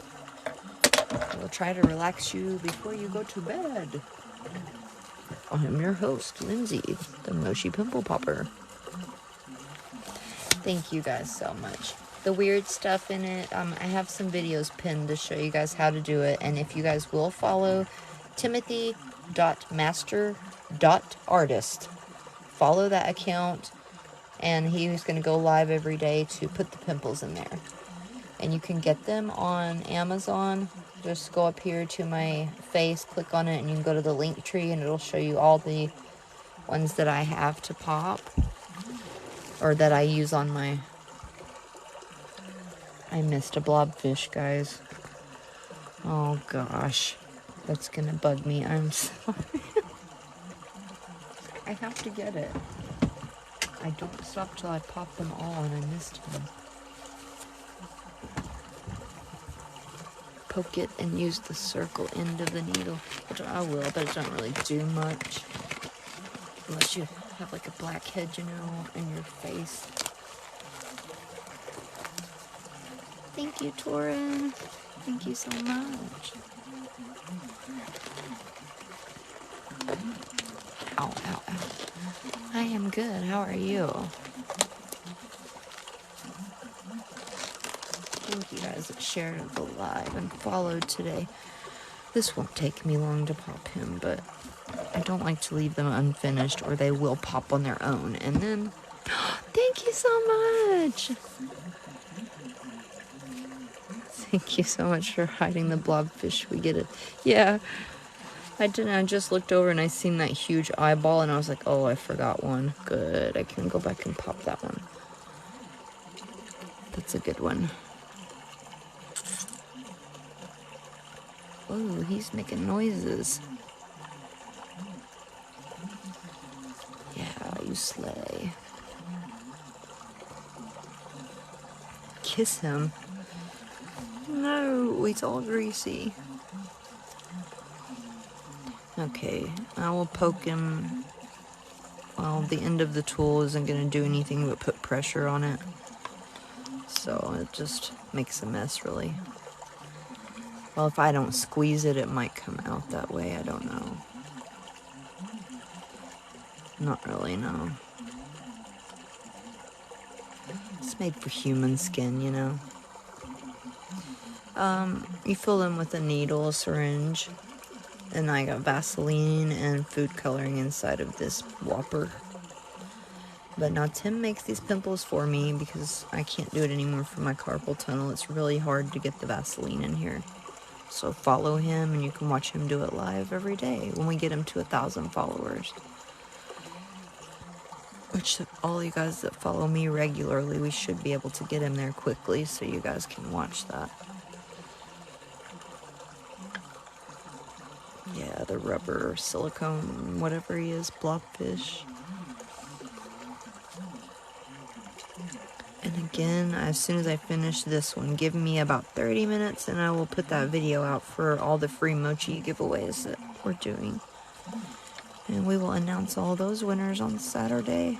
S1: I will try to relax you before you go to bed. I am your host, Lindsay, the Mochi Pimple Popper. Thank you guys so much. The weird stuff in it, I have some videos pinned to show you guys how to do it. And if you guys will follow timothy.master.artist, follow that account. and he was going to go live every day to put the pimples in there. And you can get them on Amazon. Just go up here to my face, click on it, and you can go to the link tree, and it'll show you all the ones that I have to pop, or that I use on my... I missed a blobfish, guys. Oh gosh, that's gonna bug me. I'm sorry. I have to get it. I don't stop till I pop them all, and I missed him. Poke it and use the circle end of the needle, which I will, but it don't really do much unless you have like a blackhead, you know, in your face. Thank you, Torin. Thank you so much. Ow, ow, ow. I am good. How are you? Thank you guys that shared the live and followed today. This won't take me long to pop him, but I don't like to leave them unfinished or they will pop on their own. And then, thank you so much. Thank you so much for hiding the blobfish. We get it. Yeah, I didn't. I just looked over and I seen that huge eyeball and I was like, oh, I forgot one. Good. I can go back and pop that one. That's a good one. Oh, he's making noises. Yeah, you slay. Kiss him. No, he's all greasy. Okay, I will poke him. Well, the end of the tool isn't going to do anything but put pressure on it. So it just makes a mess, really. Well, if I don't squeeze it, it might come out that way. I don't know. Not really, no. It's made for human skin, you know. You fill them with a needle, a syringe, and I got Vaseline and food coloring inside of this Whopper. But now Tim makes these pimples for me because I can't do it anymore for my carpal tunnel. It's really hard to get the Vaseline in here. So follow him and you can watch him do it live every day when we get him to 1,000 followers. Which all you guys that follow me regularly, we should be able to get him there quickly so you guys can watch that. Yeah, the rubber or silicone, whatever he is, blobfish. And again, as soon as I finish this one, give me about 30 minutes and I will put that video out for all the free mochi giveaways that we're doing. And we will announce all those winners on Saturday.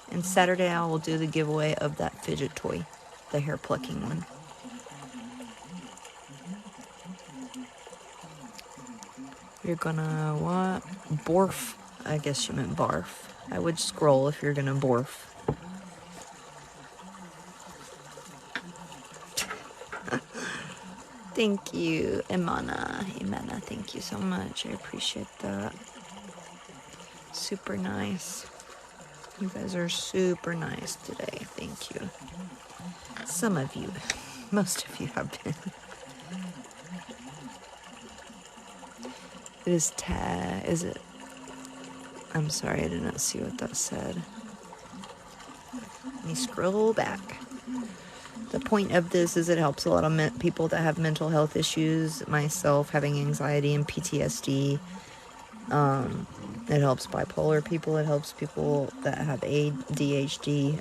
S1: And Saturday I will do the giveaway of that fidget toy, the hair plucking one. You're gonna what? Borf. I guess you meant barf. I would scroll if you're gonna borf. Thank you, Imana. Imana, thank you so much. I appreciate that. Super nice. You guys are super nice today. Thank you. Some of you. Most of you have been. It is is it? I'm sorry, I did not see what that said. Let me scroll back. The point of this is it helps a lot of people that have mental health issues, myself having anxiety and PTSD. It helps bipolar people, it helps people that have ADHD,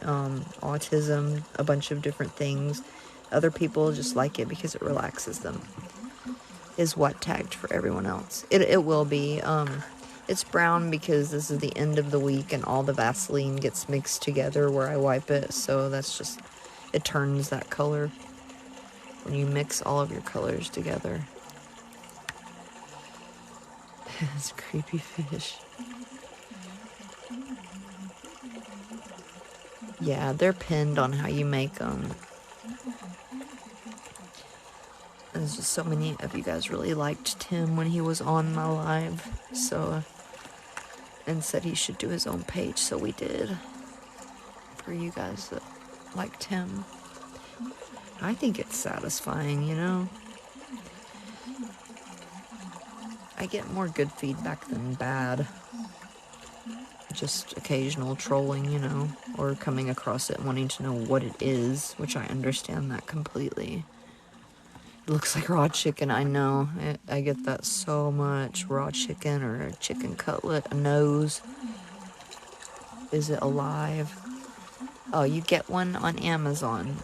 S1: autism, a bunch of different things. Other people just like it because it relaxes them. Is what tagged for everyone else. It will be. It's brown because this is the end of the week and all the Vaseline gets mixed together where I wipe it. So that's just, it turns that color when you mix all of your colors together. It's a creepy fish. Yeah, they're pinned on how you make them. There's just so many of you guys really liked Tim when he was on my live, so, and said he should do his own page, so we did. for you guys that liked him. I think it's satisfying, you know? I get more good feedback than bad. Just occasional trolling, you know, or coming across it and wanting to know what it is, which I understand that completely. It looks like raw chicken, I know. I get that so much. Raw chicken or a chicken cutlet, a nose. Is it alive? Oh, you get one on Amazon.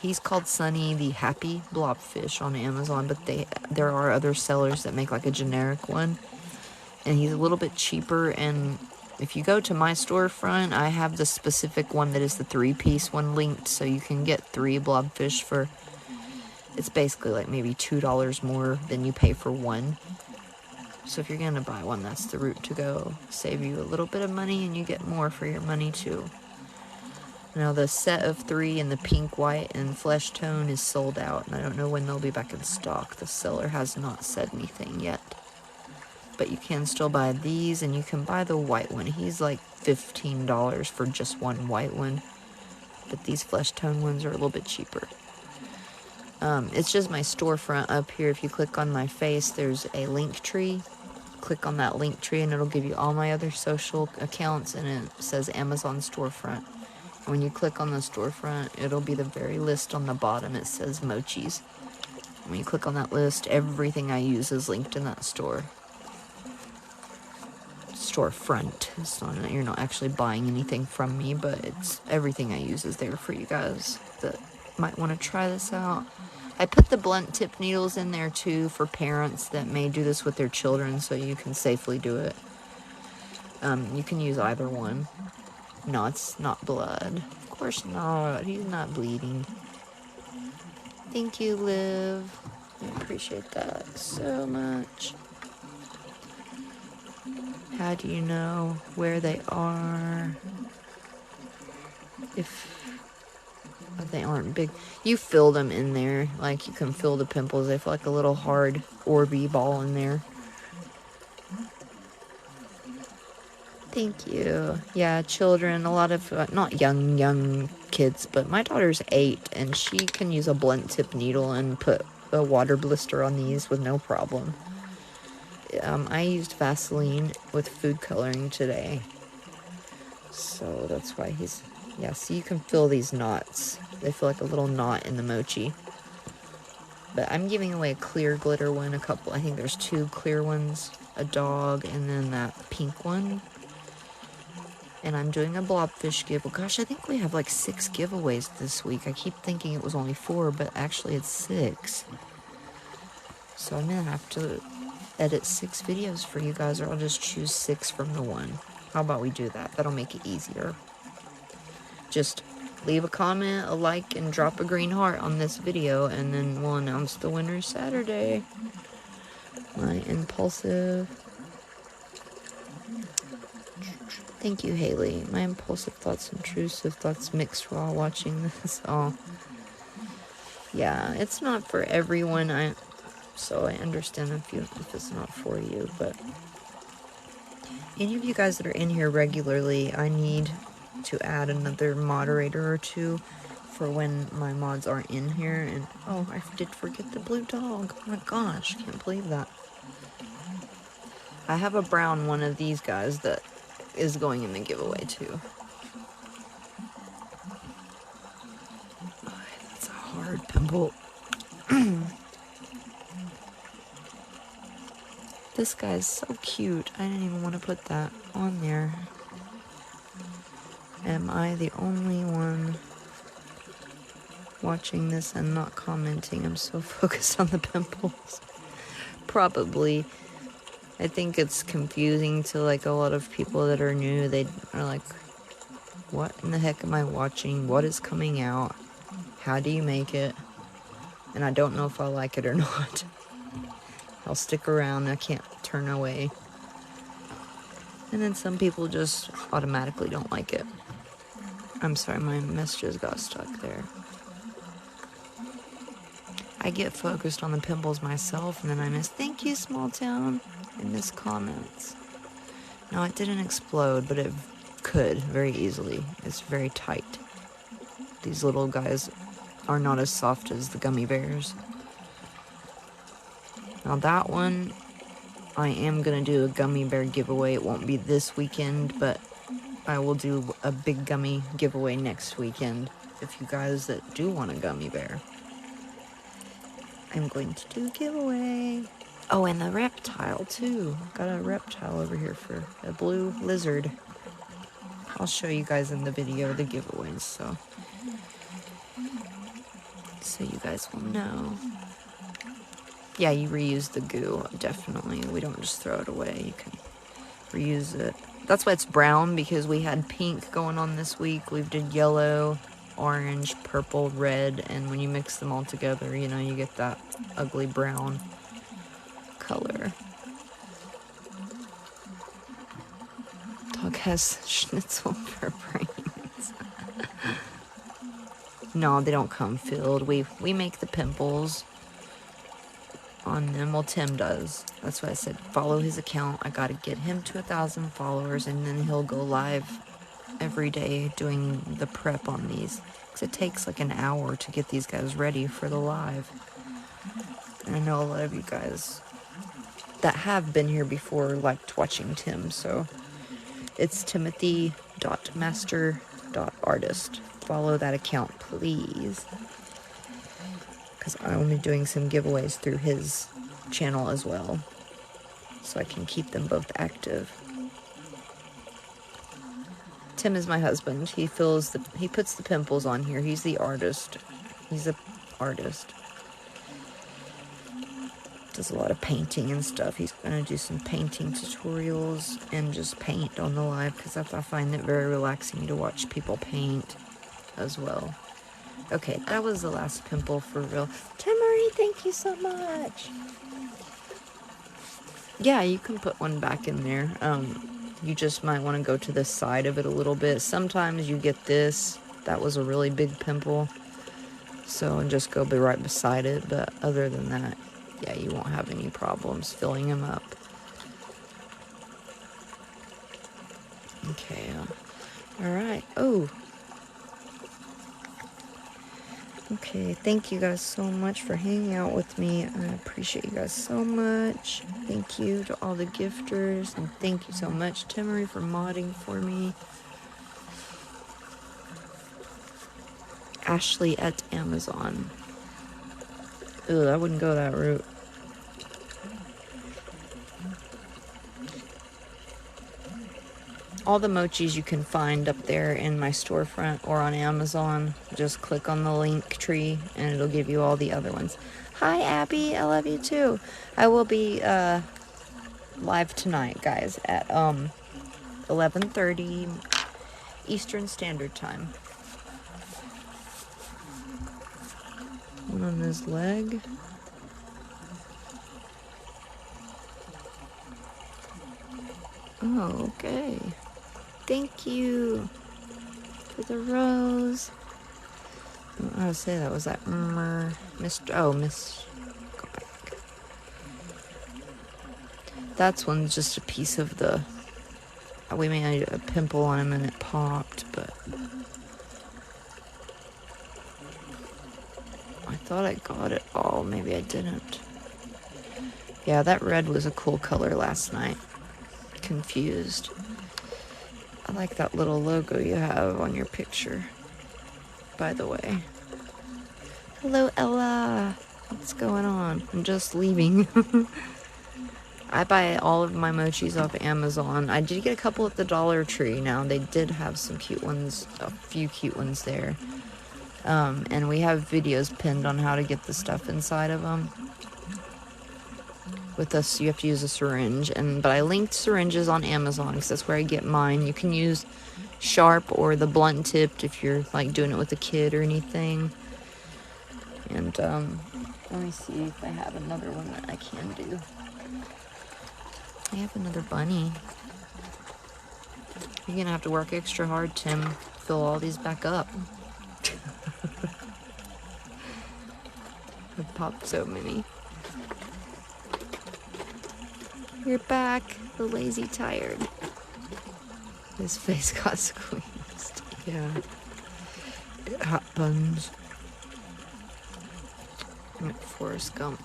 S1: He's called Sunny the Happy Blobfish on Amazon, but there are other sellers that make like a generic one. And he's a little bit cheaper, and if you go to my storefront, I have the specific one that is the 3-piece one linked, so you can get 3 blobfish for, it's basically like maybe $2 more than you pay for one. So if you're gonna buy one, that's the route to go. Save you a little bit of money, and you get more for your money too. Now the set of 3 in the pink, white, and flesh tone is sold out, and I don't know when they'll be back in stock. The seller has not said anything yet. But you can still buy these, and you can buy the white one. He's like $15 for just one white one. But these flesh tone ones are a little bit cheaper. It's just my storefront up here. If you click on my face, there's a link tree. Click on that link tree, and it'll give you all my other social accounts, and it says Amazon storefront. When you click on the storefront, it'll be the very list on the bottom. It says Mochi's. When you click on that list, everything I use is linked in that storefront. It's not, you're not actually buying anything from me, but it's everything I use is there for you guys that might want to try this out. I put the blunt tip needles in there too for parents that may do this with their children, so you can safely do it. You can use either one. No, it's not blood. Of course not. He's not bleeding. Thank you, Liv. I appreciate that so much. How do you know where they are? If they aren't big, you fill them in there. Like, you can fill the pimples. They feel like a little hard Orby ball in there. Thank you. Yeah, children, a lot of, not young kids, but my daughter's 8, and she can use a blunt tip needle and put a water blister on these with no problem. I used Vaseline with food coloring today. So that's why he's, yeah, so you can feel these knots. They feel like a little knot in the mochi. But I'm giving away a clear glitter one, a couple, I think there's 2 clear ones, a dog, and then that pink one. And I'm doing a blobfish giveaway. Gosh, I think we have like 6 giveaways this week. I keep thinking it was only 4, but actually it's 6. So I'm gonna have to edit 6 videos for you guys, or I'll just choose 6 from the one. How about we do that? That'll make it easier. Just leave a comment, a like, and drop a green heart on this video, and then we'll announce the winner Saturday. My impulsive... Thank you, Haley. My impulsive thoughts, intrusive thoughts mixed while watching this. Oh, yeah, it's not for everyone. So I understand if it's not for you, but any of you guys that are in here regularly, I need to add another moderator or 2 for when my mods aren't in here. And oh, I did forget the blue dog. Oh my gosh, can't believe that. I have a brown one of these guys that is going in the giveaway too. Oh, that's a hard pimple. This guy's so cute. I didn't even want to put that on there. Am I the only one watching this and not commenting? I'm so focused on the pimples. Probably. I think it's confusing to like a lot of people that are new. They are like, what in the heck am I watching? What is coming out? How do you make it? And I don't know if I like it or not. I'll stick around. I can't turn away. And then some people just automatically don't like it. I'm sorry, my messages got stuck there. I get focused on the pimples myself, and then I miss, thank you, small town, and miss comments. No, it didn't explode, but it could very easily. It's very tight. These little guys are not as soft as the gummy bears. Now that one, I am going to do a gummy bear giveaway. It won't be this weekend, but I will do a big gummy giveaway next weekend. If you guys that do want a gummy bear, I'm going to do a giveaway. Oh, and the reptile too. Got a reptile over here for a blue lizard. I'll show you guys in the video the giveaways, so you guys will know. Yeah, you reuse the goo, definitely. We don't just throw it away. You can reuse it. That's why it's brown, because we had pink going on this week. We did yellow, orange, purple, red, and when you mix them all together, you know, you get that ugly brown color. Dog has schnitzel for brains. No, they don't come filled. We make the pimples on them. Well, Tim does. That's why I said follow his account. I gotta get him to 1,000 followers, and then he'll go live every day doing the prep on these, because it takes like an hour to get these guys ready for the live. And I know a lot of you guys that have been here before liked watching Tim, so it's timothy.master.artist. Follow that account, please, because I'm doing some giveaways through his channel as well, so I can keep them both active. Tim is my husband. He puts the pimples on here. He's the artist. He's an artist. Does a lot of painting and stuff. He's gonna do some painting tutorials and just paint on the live, because I find it very relaxing to watch people paint as well. Okay, that was the last pimple for real. Timmery, thank you so much. Yeah, you can put one back in there. You just might want to go to the side of it a little bit. Sometimes you get this. That was a really big pimple. So just go be right beside it. But other than that, yeah, you won't have any problems filling them up. Okay. All right. Oh. Okay, thank you guys so much for hanging out with me. I appreciate you guys so much. Thank you to all the gifters, and thank you so much, Timmery, for modding for me. Ashley at Amazon. Ugh, I wouldn't go that route. All the mochis you can find up there in my storefront or on Amazon. Just click on the link tree and it'll give you all the other ones. Hi, Abby. I love you too. I will be live tonight, guys, at 11:30 Eastern Standard Time. One on his leg. Oh, okay. Thank you for the rose. I would say that was that Mr. Oh, Miss. Go back. That's one's just a piece of the. We made a pimple on him and it popped, but I thought I got it all. Maybe I didn't. Yeah, that red was a cool color last night. Confused. I like that little logo you have on your picture, by the way. Hello, Ella. What's going on? I'm just leaving. I buy all of my mochis off Amazon. I did get a couple at the Dollar Tree now. They did have some cute ones, a few cute ones there. And we have videos pinned on how to get the stuff inside of them. With us, you have to use a syringe, but I linked syringes on Amazon because that's where I get mine. You can use sharp or the blunt tipped if you're like doing it with a kid or anything. And let me see if I have another one that I can do. I have another bunny. You're gonna have to work extra hard, Tim. Fill all these back up. I've popped so many. You're back, the lazy tired. His face got squeezed. Yeah. It happens. Like Forrest Gump.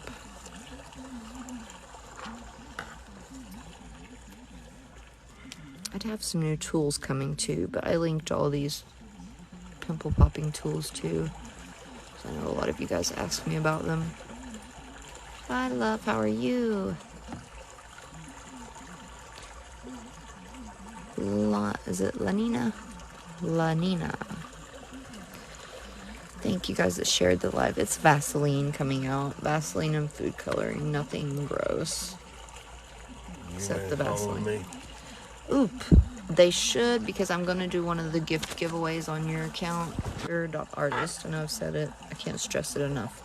S1: I'd have some new tools coming too, but I linked all these pimple popping tools too. So I know a lot of you guys asked me about them. Hi, love. How are you? Is it Lanina? Lanina. Thank you guys that shared the live. It's Vaseline coming out. Vaseline and food coloring. Nothing gross. Except the Vaseline. Oop. They should, because I'm going to do one of the gift giveaways on your account. Artist. I know I've said it. I can't stress it enough.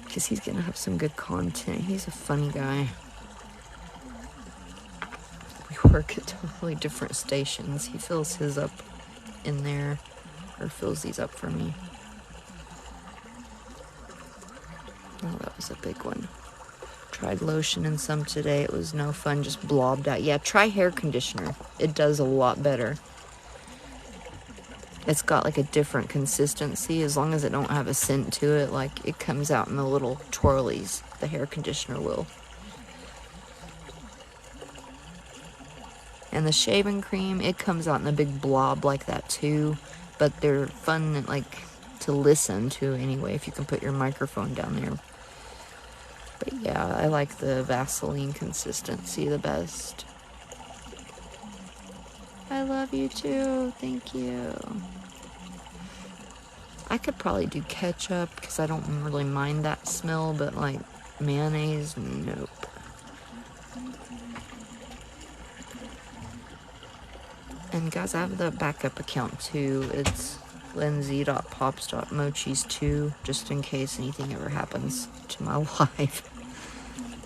S1: Because he's going to have some good content. He's a funny guy. We work at totally different stations. He fills his up in there. Or fills these up for me. Oh, that was a big one. Tried lotion and some today. It was no fun, just blobbed out. Yeah, try hair conditioner. It does a lot better. It's got like a different consistency. As long as it don't have a scent to it, like it comes out in the little twirlies. The hair conditioner will. And the shaving cream, it comes out in a big blob like that too. But they're fun, like, to listen to anyway, if you can put your microphone down there. But yeah, I like the Vaseline consistency the best. I love you too. Thank you. I could probably do ketchup because I don't really mind that smell, but like mayonnaise, nope. And guys, I have the backup account too. It's lindsay.pops.mochis2, just in case anything ever happens to my live.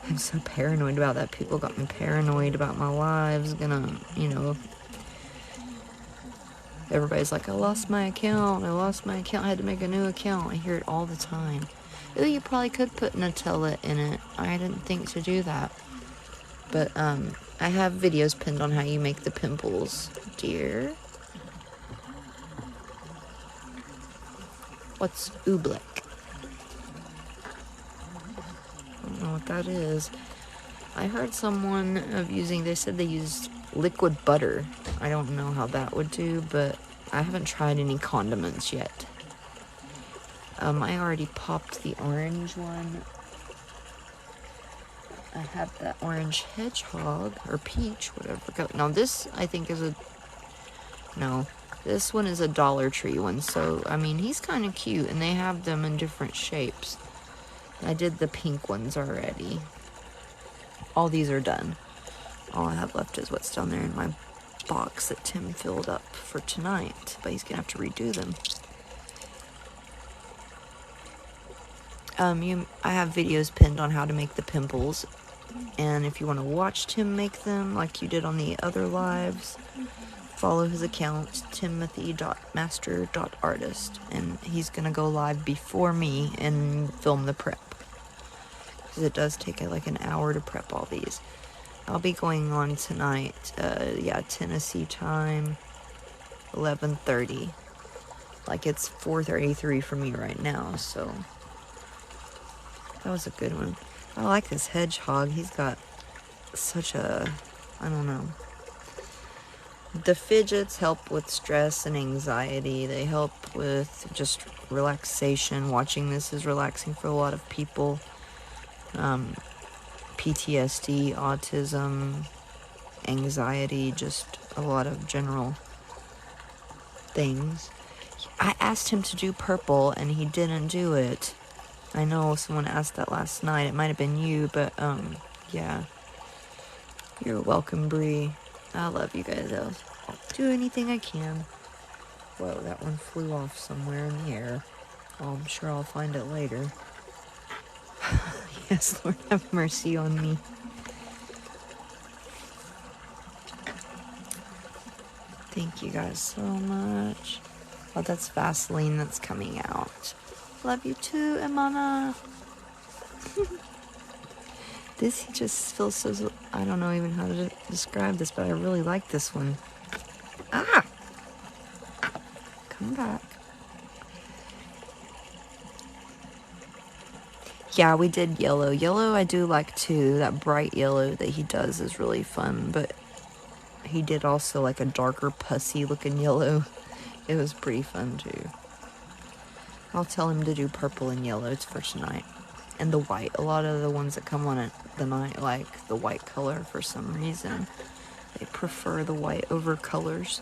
S1: I'm so paranoid about that. People got me paranoid about my lives. Gonna, you know, everybody's like, I lost my account. I had to make a new account. I hear it all the time. Ooh, you probably could put Nutella in it. I didn't think to do that. But, I have videos pinned on how you make the pimples, dear. What's oobleck? I don't know what that is. I heard someone they said they used liquid butter. I don't know how that would do, but I haven't tried any condiments yet. I already popped the orange one. I have that orange hedgehog, or peach, whatever. Now this, I think, this one is a Dollar Tree one, so, I mean, he's kind of cute, and they have them in different shapes. I did the pink ones already. All these are done. All I have left is what's down there in my box that Tim filled up for tonight, but he's gonna have to redo them. I have videos pinned on how to make the pimples, and if you want to watch Tim make them like you did on the other lives, follow his account, timothy.master.artist, and he's gonna go live before me and film the prep, because it does take like an hour to prep all these. I'll be going on tonight, Tennessee time, 11:30. Like, it's 4:33 for me right now, so that was a good one. I like this hedgehog. He's got such a, I don't know. The fidgets help with stress and anxiety. They help with just relaxation. Watching this is relaxing for a lot of people. PTSD, autism, anxiety, just a lot of general things. I asked him to do purple and he didn't do it. I know someone asked that last night. It might have been you, but yeah. You're welcome, Bree. I love you guys. I'll do anything I can. Whoa, that one flew off somewhere in the air. Oh, I'm sure I'll find it later. Yes, Lord, have mercy on me. Thank you guys so much. Oh, that's Vaseline that's coming out. Love you too, Imana. This just feels so, I don't know even how to describe this, but I really like this one. Ah! Come back. Yeah, we did yellow. Yellow I do like too. That bright yellow that he does is really fun, but he did also like a darker pussy looking yellow. It was pretty fun too. I'll tell him to do purple and yellows for tonight. And the white. A lot of the ones that come on at the night like the white color for some reason. They prefer the white over colors.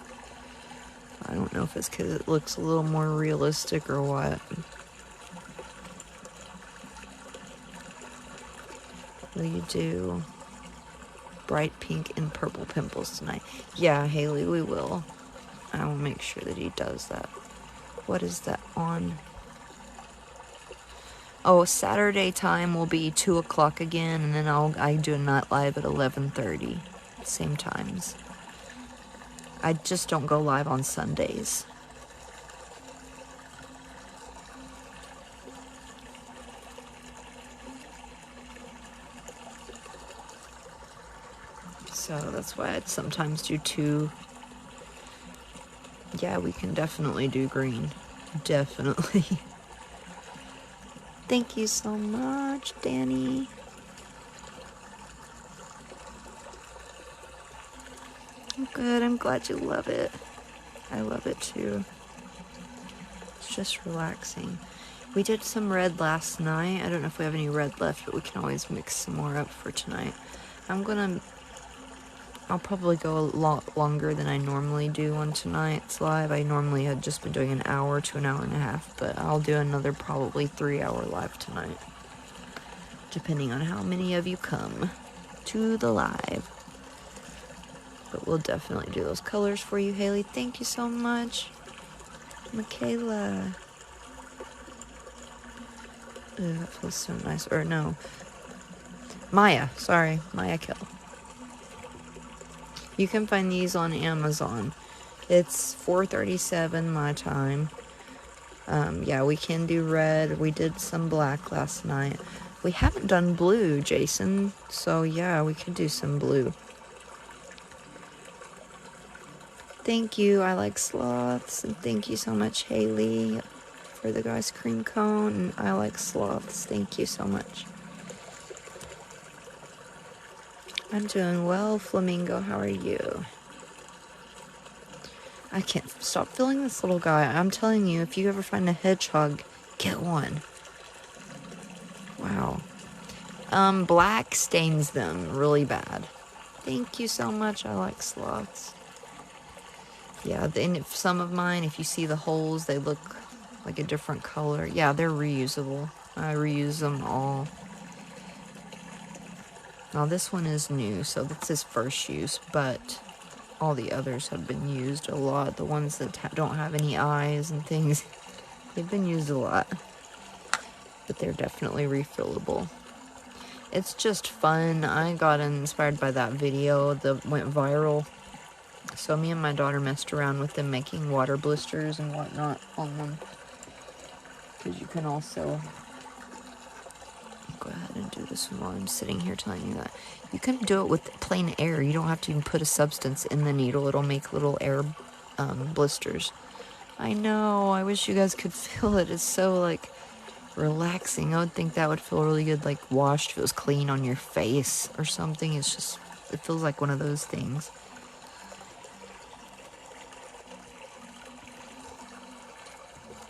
S1: I don't know if it's because it looks a little more realistic or what. Will you do bright pink and purple pimples tonight? Yeah, Haley, we will. I will make sure that he does that. What is that on? Oh, Saturday time will be 2 o'clock again, and then I do a night live at 11:30. Same times. I just don't go live on Sundays. So that's why I'd sometimes do 2. Yeah, we can definitely do green. Definitely. Thank you so much, Danny. Good, I'm glad you love it. I love it too. It's just relaxing. We did some red last night. I don't know if we have any red left, but we can always mix some more up for tonight. I'll probably go a lot longer than I normally do on tonight's live. I normally had just been doing an hour to an hour and a half, but I'll do another probably 3-hour live tonight, depending on how many of you come to the live. But we'll definitely do those colors for you, Haley. Thank you so much. Michaela. Ooh, that feels so nice. Or no. Maya. Sorry. Maya Kill. You can find these on Amazon. It's $4.37 my time. Yeah, we can do red. We did some black last night. We haven't done blue, Jason. So yeah, we could do some blue. Thank you. I like sloths. And thank you so much, Haley, for the ice cream cone. And I like sloths. Thank you so much. I'm doing well, Flamingo. How are you? I can't stop feeling this little guy. I'm telling you, if you ever find a hedgehog, get one. Wow. Black stains them really bad. Thank you so much. I like sloths. Yeah, and if some of mine, if you see the holes, they look like a different color. Yeah, they're reusable. I reuse them all. Now this one is new, so that's his first use, but all the others have been used a lot. The ones that don't have any eyes and things, they've been used a lot. But they're definitely refillable. It's just fun. I got inspired by that video that went viral. So me and my daughter messed around with them, making water blisters and whatnot on them. Because you can also... Go ahead and do this one while I'm sitting here telling you that. You can do it with plain air. You don't have to even put a substance in the needle. It'll make little air blisters. I know. I wish you guys could feel it. It's so, like, relaxing. I would think that would feel really good, like, washed, feels clean on your face or something. It's just, it feels like one of those things.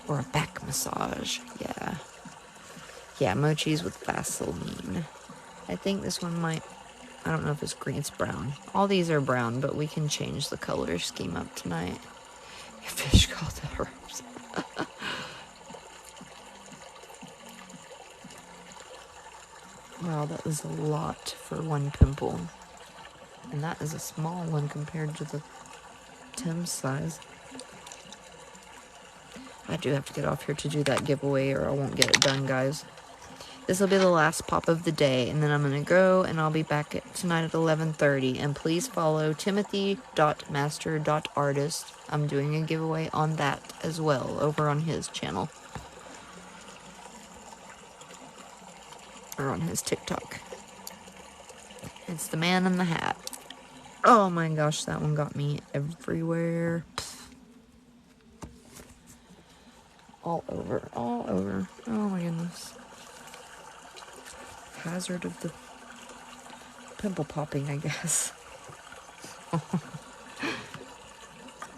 S1: Or a back massage. Yeah. Yeah, mochis with Vaseline. I think this one might... I don't know if it's green. It's brown. All these are brown, but we can change the color scheme up tonight. Fish called the herbs. Wow, that is a lot for one pimple. And that is a small one compared to the Tim's size. I do have to get off here to do that giveaway or I won't get it done, guys. This will be the last pop of the day, and then I'm going to go, and I'll be back tonight at 11:30. And please follow timothy.master.artist. I'm doing a giveaway on that as well, over on his channel. Or on his TikTok. It's the man in the hat. Oh my gosh, that one got me everywhere. All over, all over. Oh my goodness. Hazard of the pimple popping, I guess.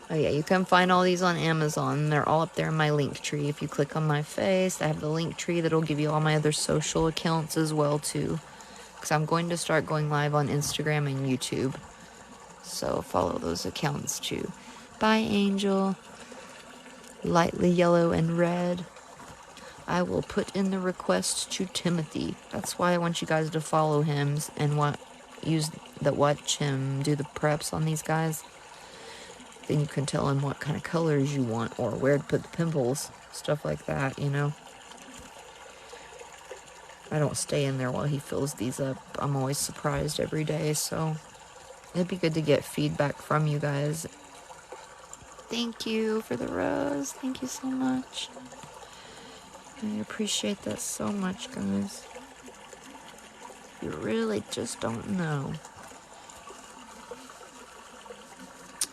S1: Oh yeah, you can find all these on Amazon. They're all up there in my link tree. If you click on my face, I have the link tree that'll give you all my other social accounts as well too. Because I'm going to start going live on Instagram and YouTube. So follow those accounts too. Bye, Angel. Lightly yellow and red. I will put in the request to Timothy. That's why I want you guys to follow him and watch him do the preps on these guys. Then you can tell him what kind of colors you want or where to put the pimples, stuff like that, you know. I don't stay in there while he fills these up. I'm always surprised every day, so it'd be good to get feedback from you guys. Thank you for the rose. Thank you so much. I appreciate that so much, guys. You really just don't know.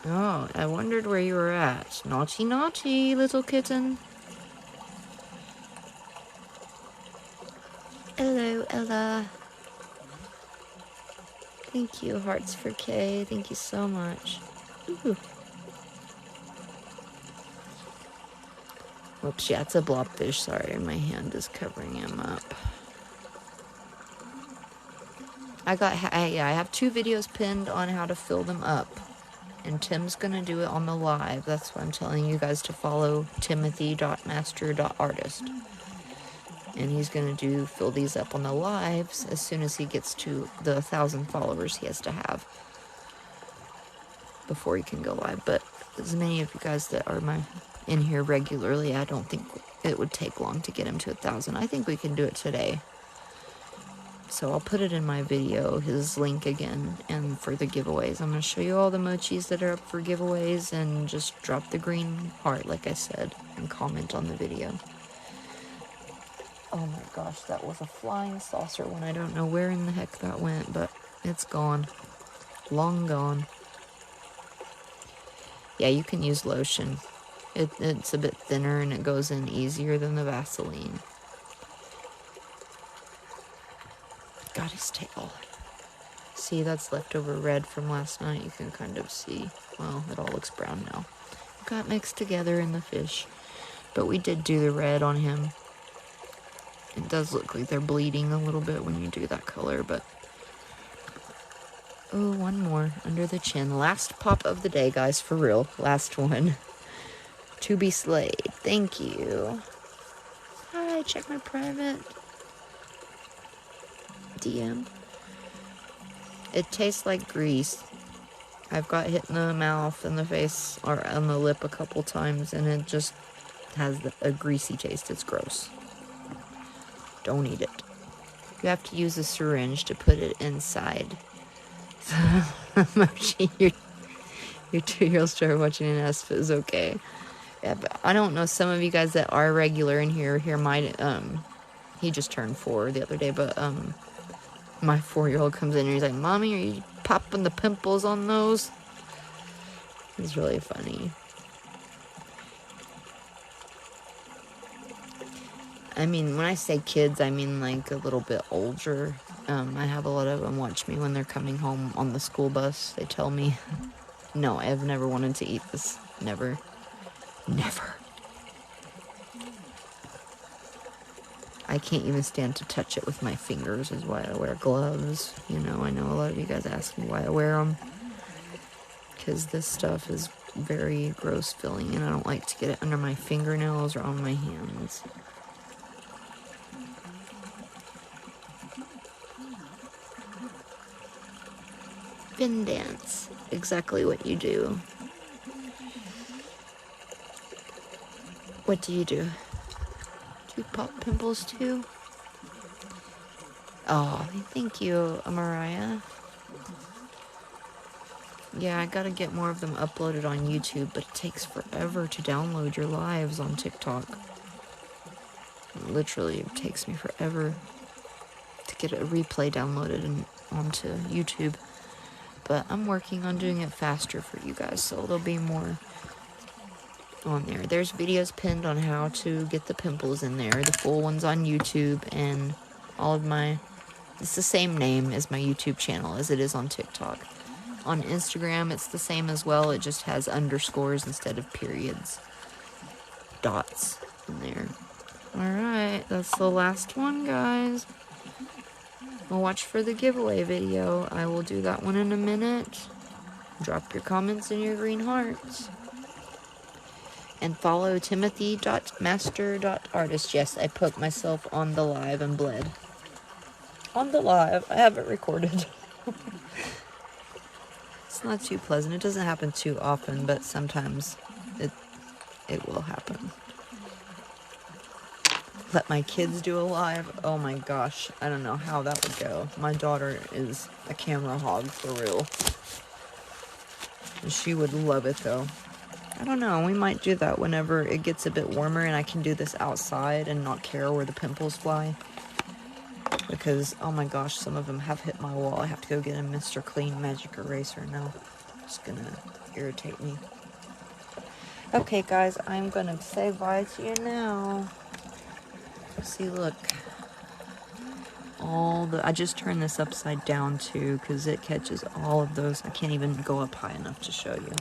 S1: Oh, I wondered where you were at. Naughty, naughty, little kitten. Hello, Ella. Thank you, Hearts for K. Thank you so much. Ooh. Whoops, yeah, it's a blobfish. Sorry, my hand is covering him up. I have 2 videos pinned on how to fill them up. And Tim's gonna do it on the live. That's why I'm telling you guys to follow timothy.master.artist. And he's gonna fill these up on the lives as soon as he gets to the 1,000 followers he has to have before he can go live. But as many of you guys that are in here regularly, I don't think it would take long to get him to 1,000. I think we can do it today. So I'll put it in my video, his link again, and for the giveaways. I'm going to show you all the mochis that are up for giveaways, and just drop the green heart, like I said, and comment on the video. Oh my gosh, that was a flying saucer one. I don't know where in the heck that went, but it's gone. Long gone. Yeah, you can use lotion. It's a bit thinner, and it goes in easier than the Vaseline. Got his tail. See, that's leftover red from last night. You can kind of see. Well, it all looks brown now. Got mixed together in the fish. But we did do the red on him. It does look like they're bleeding a little bit when you do that color, but... Oh, one more under the chin. Last pop of the day, guys, for real. Last one. To be slayed. Thank you. Hi, check my private DM. It tastes like grease. I've got hit in the mouth and the face or on the lip a couple times, and it just has a greasy taste. It's gross. Don't eat it. You have to use a syringe to put it inside. Mochi, your 2-year-old started watching an Espa is okay. Yeah, but I don't know, some of you guys that are regular in here might, he just turned 4 the other day, but, my 4-year-old comes in and he's like, Mommy, are you popping the pimples on those? It's really funny. I mean, when I say kids, I mean like a little bit older. I have a lot of them watch me when they're coming home on the school bus. They tell me, no, I have never wanted to eat this. Never. Never. I can't even stand to touch it with my fingers, is why I wear gloves. You know, I know a lot of you guys ask me why I wear them. Because this stuff is very gross feeling, and I don't like to get it under my fingernails or on my hands. Fin dance. Exactly what you do. What do you do? Do you pop pimples too? Oh, thank you, Mariah. Yeah, I gotta get more of them uploaded on YouTube, but it takes forever to download your lives on TikTok. Literally, it takes me forever to get a replay downloaded, and onto YouTube. But I'm working on doing it faster for you guys, so there'll be more on there. There's videos pinned on how to get the pimples in there. The full one's on YouTube, and all of my... It's the same name as my YouTube channel as it is on TikTok. On Instagram, it's the same as well. It just has underscores instead of periods. Dots in there. Alright, that's the last one, guys. We'll watch for the giveaway video. I will do that one in a minute. Drop your comments and your green hearts. And follow timothy.master.artist. Yes, I poked myself on the live and bled. On the live. I have it recorded. It's not too pleasant. It doesn't happen too often, but sometimes it will happen. Let my kids do a live. Oh my gosh. I don't know how that would go. My daughter is a camera hog for real. She would love it though. I don't know. We might do that whenever it gets a bit warmer and I can do this outside and not care where the pimples fly. Because, oh my gosh, some of them have hit my wall. I have to go get a Mr. Clean magic eraser now. It's gonna irritate me. Okay guys, I'm gonna say bye to you now. See, look. I just turned this upside down too, because it catches all of those. I can't even go up high enough to show you.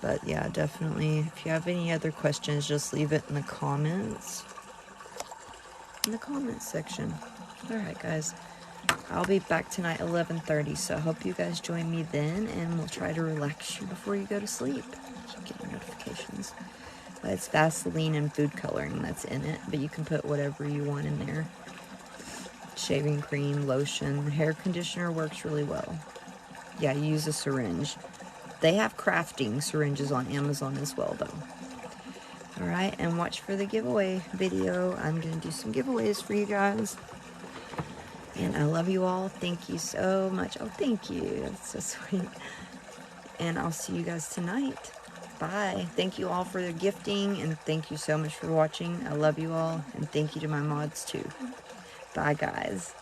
S1: But yeah, definitely, if you have any other questions, just leave it in the comments. In the comments section. Alright guys, I'll be back tonight 11:30, so I hope you guys join me then, and we'll try to relax you before you go to sleep. Keep getting notifications. But it's Vaseline and food coloring that's in it, but you can put whatever you want in there. Shaving cream, lotion, hair conditioner works really well. Yeah, you use a syringe. They have crafting syringes on Amazon as well, though. Alright, and watch for the giveaway video. I'm going to do some giveaways for you guys. And I love you all. Thank you so much. Oh, thank you. That's so sweet. And I'll see you guys tonight. Bye. Thank you all for the gifting, and thank you so much for watching. I love you all, and thank you to my mods, too. Bye, guys.